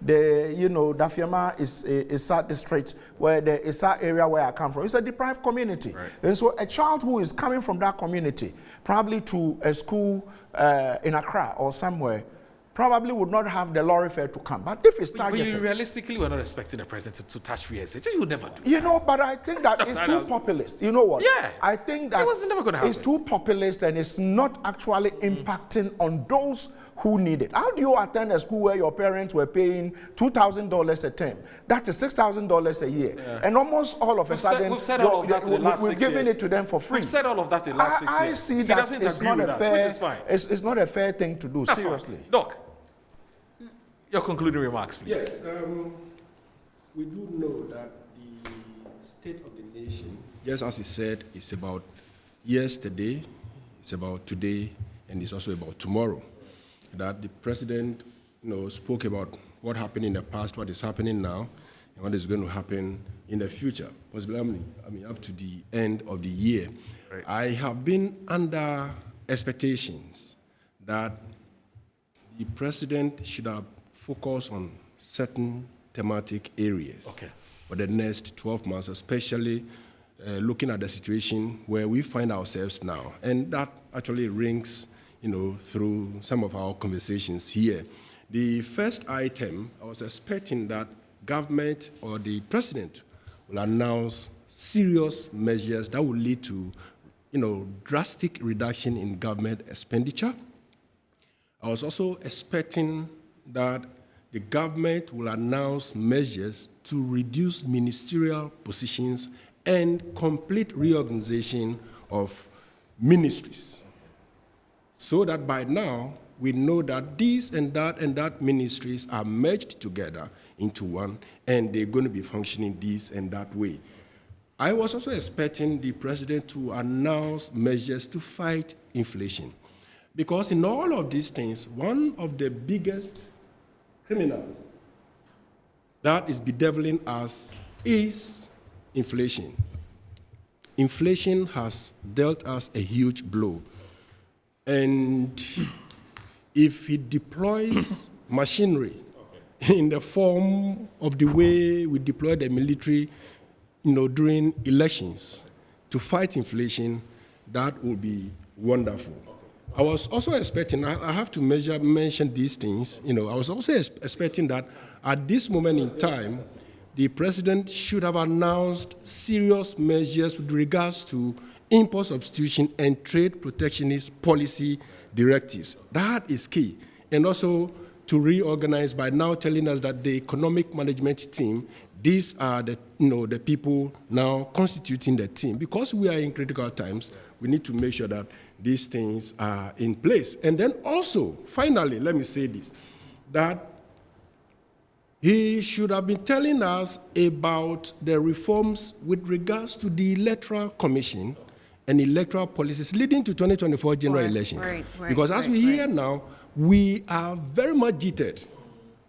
the, Dafiama is Issa district, where the Issa area where I come from. It's a deprived community. Right. And so a child who is coming from that community, probably to a school in Accra or somewhere, probably would not have the lorry fare to come. But if it's targeted... But you realistically were not expecting the president to touch free SH. You would never do. But I think that it's too populist. You know what? Yeah. I think that it was never going to happen. It's too populist and it's not actually impacting on those who need it. How do you attend a school where your parents were paying $2,000 a term? That is $6,000 a year. Yeah. And almost all of a sudden, we've said all of that in the last 6 years. We've given it to them for free. We've said all of that in the last 6 years. I see that doesn't it's agree not with a us, fair, which is fine. It's not a fair thing to do, That's seriously. Fine. Doc, your concluding remarks, please. Yes, we do know that the state of the nation, just as he said, is about yesterday, it's about today, and it's also about tomorrow. That the president, spoke about what happened in the past, what is happening now, and what is going to happen in the future, possibly, up to the end of the year. Right. I have been under expectations that the president should have focused on certain thematic areas for the next 12 months, especially looking at the situation where we find ourselves now. And that actually rings, through some of our conversations here. The first item, I was expecting that government or the president will announce serious measures that will lead to, drastic reduction in government expenditure. I was also expecting that the government will announce measures to reduce ministerial positions and complete reorganization of ministries, so that by now we know that these and that ministries are merged together into one, and they're going to be functioning this and that way. I was also expecting the president to announce measures to fight inflation. Because in all of these things, one of the biggest criminals that is bedeviling us is inflation. Inflation has dealt us a huge blow. And if he deploys machinery in the form of the way we deploy the military, during elections to fight inflation, that will be wonderful. I was also expecting, I have to mention these things, I was also expecting that at this moment in time, the president should have announced serious measures with regards to import substitution and trade protectionist policy directives. That is key. And also to reorganize by now telling us that the economic management team, these are the, the people now constituting the team. Because we are in critical times, we need to make sure that these things are in place. And then also, finally, let me say this, that he should have been telling us about the reforms with regards to the Electoral Commission and electoral policies leading to 2024 general elections. Because as we hear now, we are very much jittered.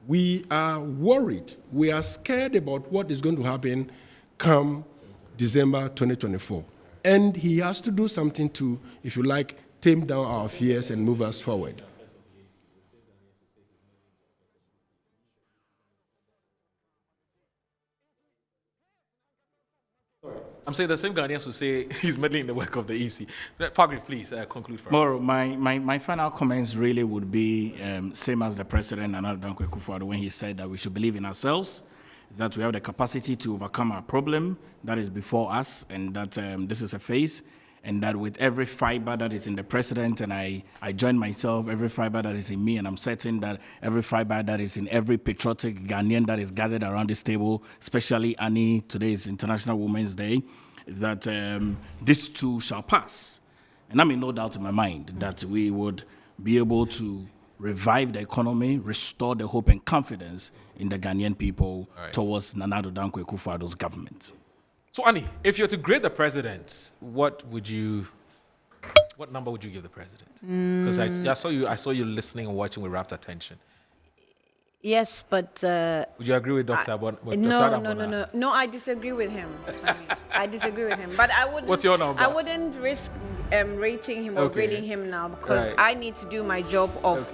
We are worried. We are scared about what is going to happen come December 2024. And he has to do something to, if you like, tame down our fears and move us forward. I'm saying the same Ghanaians who say he's meddling in the work of the EC. Pagri, please conclude for Moro, us. my final comments really would be same as the President, Nana Dankwa Akufo-Addo, when he said that we should believe in ourselves, that we have the capacity to overcome our problem that is before us, and that this is a phase, and that with every fiber that is in the President, and I join myself, every fiber that is in me, and I'm certain that every fiber that is in every patriotic Ghanaian that is gathered around this table, especially Annie, today is International Women's Day, that this too shall pass. And I'm in no doubt in my mind that we would be able to revive the economy, restore the hope and confidence in the Ghanaian people towards Nana Addo Dankwa Akufo-Addo's government. So, Annie, if you're to grade the president, what number would you give the president? Because I saw you listening and watching with rapt attention. Yes, but... would you agree with Dr. No, I disagree with him. I disagree with him. But I wouldn't... What's your number? I wouldn't risk rating him or grading him now, because I need to do my job of,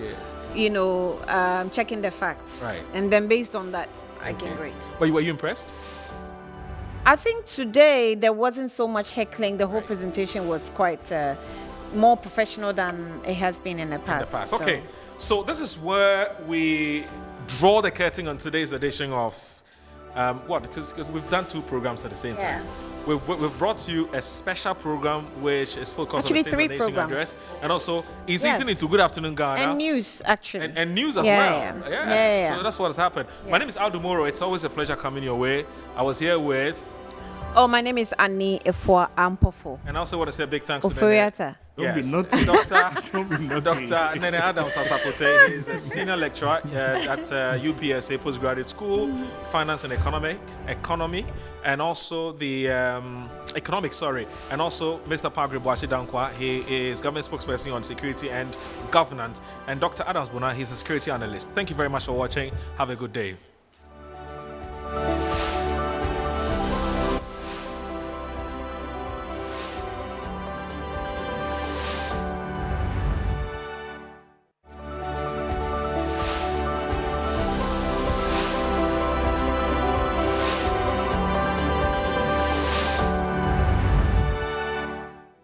checking the facts. Right. And then based on that, I can grade. Were you impressed? I think today there wasn't so much heckling. The whole presentation was quite more professional than it has been in the past. Okay. So this is where we draw the curtain on today's edition of because we've done two programs at the same time. We've brought to you a special program which is focused on the State of the Nation Address, and also is eating into Good Afternoon Ghana and news actually and news as well. So that's what has happened. My name is Aldo Moro. It's always a pleasure coming your way. I was here with. Oh, my name is Annie Efua Ampofo. And I also want to say a big thanks to Ofuriata. Don't be naughty. Dr. Nene Adams Asapote is a senior lecturer at UPSA Postgraduate School, Finance and Economy, and also the Economics, and also Mr. Pagri Boachi Dankwa. He is government spokesperson on security and governance. And Dr. Adams Bona, he's a security analyst. Thank you very much for watching. Have a good day.